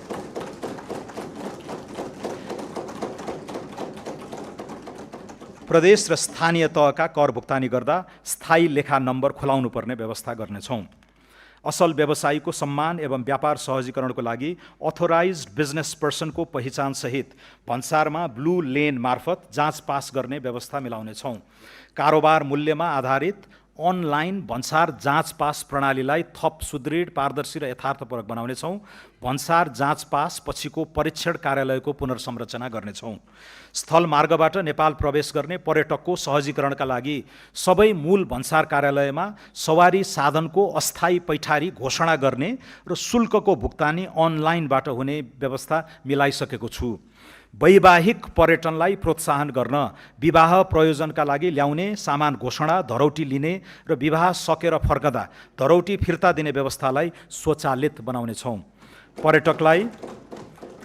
र स्थानीय तहका कर भुक्तानी गर्दा स्थायी लेखा नम्बर खुलाउनु पर्ने व्यवस्था गर्नेछौँ। असल व्यवसायीको सम्मान एवं व्यापार सहजीकरणको लागि अथोराइज्ड बिजनेस पर्सनको पहिचानसहित भन्सारमा ब्लू लेन मार्फत जाँच पास गर्ने व्यवस्था मिलाउनेछौँ। कारोबार मूल्यमा आधारित अनलाइन भन्सार जाँच पास प्रणालीलाई थप सुदृढ, पारदर्शी र यथार्थपरक बनाउनेछौँ। भन्सार जाँच पास पछिको परीक्षण कार्यालयको पुनर्संरचना गर्नेछौँ। स्थल मार्गबाट नेपाल प्रवेश गर्ने पर्यटकको सहजीकरणका लागि सबै मूल भन्सार कार्यालयमा सवारी साधनको अस्थायी पैठारी घोषणा गर्ने र शुल्कको भुक्तानी अनलाइनबाट हुने व्यवस्था मिलाइसकेको छु। वैवाहिक पर्यटनलाई प्रोत्साहन गर्न विवाह प्रयोजनका लागि ल्याउने सामान घोषणा, धरौटी लिने र विवाह सकेर फर्कदा धरौटी फिर्ता दिने व्यवस्थालाई स्वचालित बनाउनेछौँ।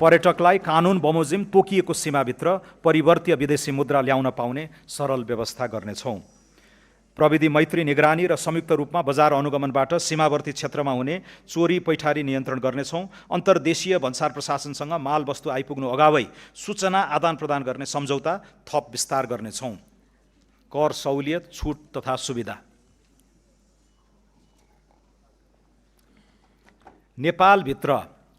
पर्यटकलाई कानुन बमोजिम तोकिएको सीमाभित्र परिवर्तीय विदेशी मुद्रा ल्याउन पाउने सरल व्यवस्था गर्नेछौँ। प्रविधि मैत्री निगरानी र संयुक्त रूपमा बजार अनुगमनबाट सीमावर्ती क्षेत्रमा हुने चोरी पैठारी नियन्त्रण गर्नेछौँ। अन्तर्देशीय भन्सार प्रशासनसँग मालवस्तु आइपुग्नु अगावै सूचना आदान प्रदान गर्ने सम्झौता थप विस्तार गर्नेछौँ। कर सहुलियत, छुट तथा सुविधा। नेपालभित्र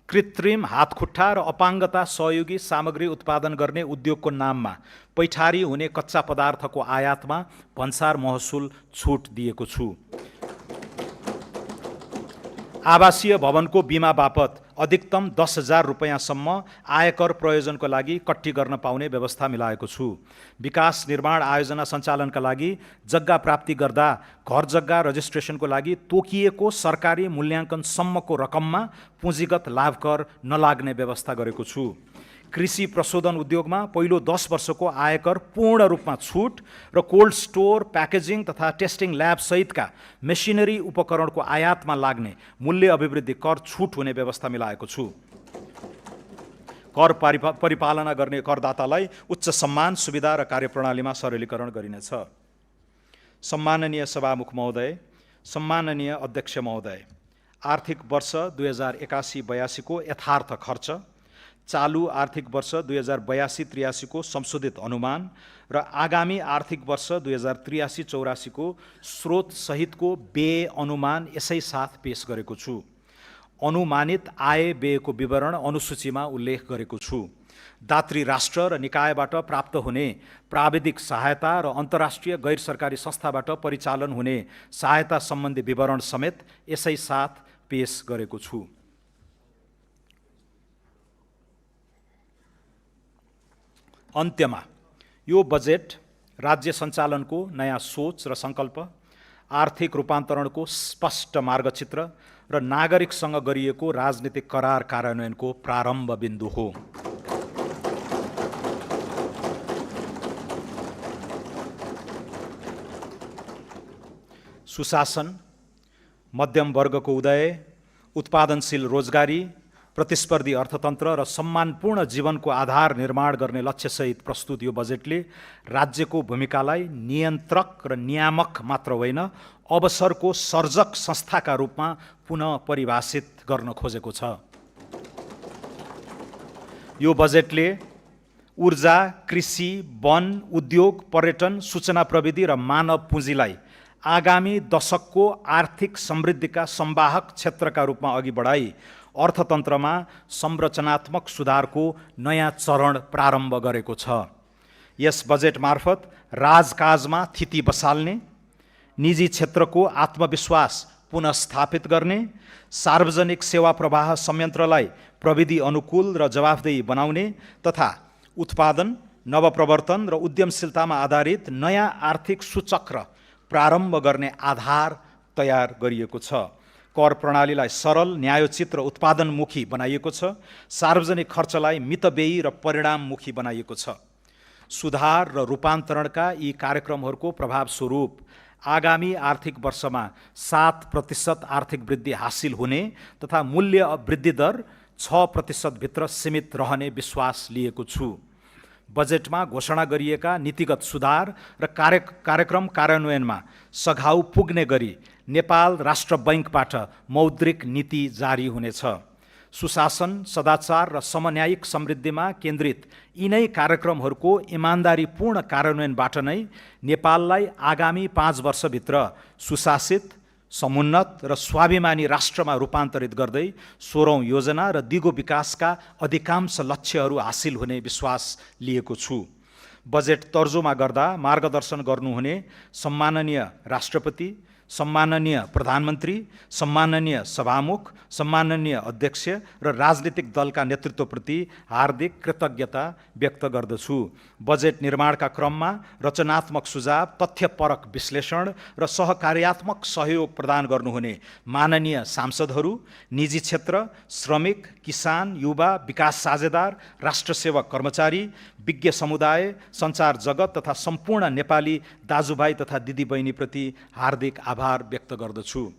कृत्रिम हातखुट्टा र अपाङ्गता सहयोगी सामग्री उत्पादन गर्ने उद्योगको नाममा पैठारी हुने कच्चा पदार्थको आयातमा भन्सार महसुल छुट दिएको छु। आवासीय भवनको बिमा बापत अधिकतम 10,000 रुपैयाँसम्म आयकर प्रयोजनको लागि कट्टी गर्न पाउने व्यवस्था मिलाएको छु। विकास निर्माण आयोजना सञ्चालनका लागि जग्गा प्राप्ति गर्दा घर जग्गा रजिस्ट्रेसनको लागि तोकिएको सरकारी मूल्याङ्कनसम्मको रकममा पुँजीगत लाभ कर नलाग्ने व्यवस्था गरेको छु। कृषि प्रशोधन उद्योगमा पहिलो 10 वर्षको आयकर पूर्ण रूपमा छुट र कोल्ड स्टोर, प्याकेजिङ तथा टेस्टिङ ल्याब सहितका मेसिनरी उपकरणको आयातमा लाग्ने मूल्य अभिवृद्धि कर छुट हुने व्यवस्था मिलाएको छु। कर परिपालना गर्ने करदातालाई उच्च सम्मान, सुविधा र कार्यप्रणालीमा सरलीकरण गरिनेछ। सम्माननीय सभामुख महोदय, सम्माननीय अध्यक्ष महोदय, आर्थिक वर्ष 2081-82 को यथार्थ खर्च, चालू आर्थिक वर्ष 2082-83 को संशोधित अनुमान र आगामी आर्थिक वर्ष 2083-84 को स्रोत सहितको व्यय अनुमान यसै साथ पेश गरेको छु। अनुमानित आय व्ययको विवरण अनुसूचीमा उल्लेख गरेको छु। दात्री राष्ट्र र निकायबाट प्राप्त हुने प्राविधिक सहायता र अन्तर्राष्ट्रिय गैर सरकारी संस्थाबाट परिचालन हुने सहायता सम्बन्धी विवरण समेत यसै साथ पेश गरेको छु। अन्त्यमा यो बजेट राज्य सञ्चालनको नयाँ सोच र सङ्कल्प, आर्थिक रूपान्तरणको स्पष्ट मार्गचित्र र नागरिकसँग गरिएको राजनीतिक करार कार्यान्वयनको प्रारम्भ बिन्दु हो। सुशासन, मध्यम वर्गको उदय, उत्पादनशील रोजगारी, प्रतिस्पर्धी अर्थतन्त्र र सम्मानपूर्ण जीवनको आधार निर्माण गर्ने लक्ष्यसहित प्रस्तुत यो बजेटले राज्यको भूमिकालाई नियन्त्रक र नियामक मात्र होइन, अवसरको सर्जक संस्थाका रूपमा पुनः परिभाषित गर्न खोजेको छ। यो बजेटले ऊर्जा, कृषि, वन, उद्योग, पर्यटन, सूचना प्रविधि र मानव पुँजीलाई आगामी दशकको आर्थिक समृद्धिका संवाहक क्षेत्रका रूपमा अघि बढाई अर्थतन्त्रमा संरचनात्मक सुधारको नयाँ चरण प्रारम्भ गरेको छ। यस बजेट मार्फत राजकाजमा थिति बसाल्ने, निजी क्षेत्रको आत्मविश्वास पुनःस्थापित गर्ने, सार्वजनिक सेवा प्रवाह संयन्त्रलाई प्रविधि अनुकूल र जवाफदेही बनाउने तथा उत्पादन, नवप्रवर्तन र उद्यमशीलतामा आधारित नयाँ आर्थिक सूचक्र प्रारम्भ गर्ने आधार तयार गरिएको छ। कर प्रणालीलाई सरल, न्यायोचित र उत्पादनमुखी बनाइएको छ। सार्वजनिक खर्चलाई मितव्ययी र परिणाममुखी बनाइएको छ। सुधार र रूपान्तरणका यी कार्यक्रमहरूको प्रभावस्वरूप आगामी आर्थिक वर्षमा 7% आर्थिक वृद्धि हासिल हुने तथा मूल्य वृद्धि दर 6% भित्र सीमित रहने विश्वास लिएको छु। बजेटमा घोषणा गरिएका नीतिगत सुधार र कार्यक्रम कार्यान्वयनमा सघाउ पुग्ने गरी नेपाल राष्ट्र बैङ्कबाट मौद्रिक नीति जारी हुनेछ। सुशासन, सदाचार र समन्यायिक समृद्धिमा केन्द्रित यिनै कार्यक्रमहरूको इमान्दारीपूर्ण कार्यान्वयनबाट नै नेपाललाई आगामी 5 वर्षभित्र सुशासित, समुन्नत र स्वाभिमानी राष्ट्रमा रूपान्तरित गर्दै 16औं योजना र दिगो विकासका अधिकांश लक्ष्यहरू हासिल हुने विश्वास लिएको छु। बजेट तर्जुमा गर्दा मार्गदर्शन गर्नुहुने सम्माननीय राष्ट्रपति, सम्माननीय प्रधानमन्त्री, सम्माननीय सभामुख, सम्माननीय अध्यक्ष र राजनीतिक दलका नेतृत्वप्रति हार्दिक कृतज्ञता व्यक्त गर्दछु। बजेट निर्माणका क्रममा रचनात्मक सुझाव, तथ्यपरक विश्लेषण र सहकार्यात्मक सहयोग प्रदान गर्नुहुने माननीय सांसदहरू, निजी क्षेत्र, श्रमिक, किसान, युवा, विकास साझेदार, राष्ट्रसेवक कर्मचारी, विज्ञ समुदाय, सञ्चार जगत तथा सम्पूर्ण नेपाली दाजुभाइ तथा दिदीबहिनीप्रति हार्दिक आभार व्यक्त गर्दछु।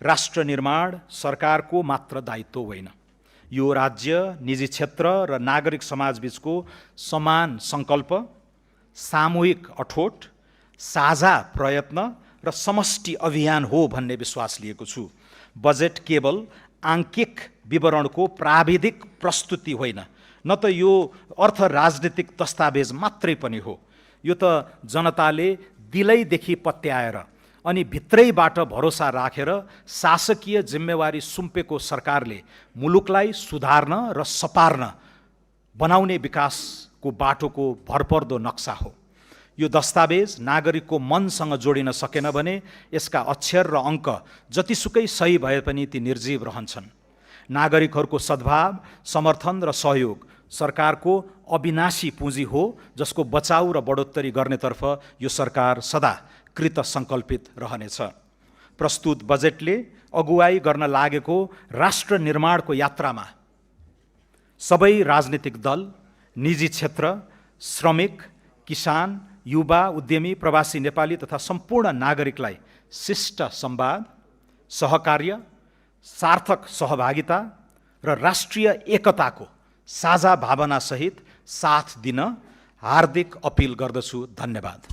राष्ट्र निर्माण सरकारको मात्र दायित्व होइन, यो राज्य, निजी क्षेत्र र नागरिक समाजबीचको समान सङ्कल्प, सामूहिक अठोट, साझा प्रयत्न र समष्टि अभियान हो भन्ने विश्वास लिएको छु। बजेट केवल आङ्किक विवरणको प्राविधिक प्रस्तुति होइन, न त यो अर्थ राजनीतिक दस्तावेज मात्रै पनि हो। यो त जनताले दिलैदेखि पत्याएर अनि भित्रैबाट भरोसा राखेर शासकीय जिम्मेवारी सुम्पेको सरकारले मुलुकलाई सुधार्न र सपार्न बनाउने विकासको बाटोको भरपर्दो नक्सा हो। यो दस्तावेज नागरिकको मनसँग जोडिन सकेन भने यसका अक्षर र अङ्क जतिसुकै सही भए पनि ती निर्जीव रहन्छन्। नागरिकहरूको सद्भाव, समर्थन र सहयोग सरकारको अविनाशी पुँजी हो, जसको बचाउ र बढोत्तरी गर्नेतर्फ यो सरकार सदा कृत सङ्कल्पित रहनेछ। प्रस्तुत बजेटले अगुवाई गर्न लागेको राष्ट्र निर्माणको यात्रामा सबै राजनीतिक दल, निजी क्षेत्र, श्रमिक, किसान, युवा, उद्यमी, प्रवासी नेपाली तथा सम्पूर्ण नागरिकलाई शिष्ट संवाद, सहकार्य, सार्थक सहभागिता र राष्ट्रिय एकताको साझा भावनासहित साथ दिन हार्दिक अपिल गर्दछु। धन्यवाद।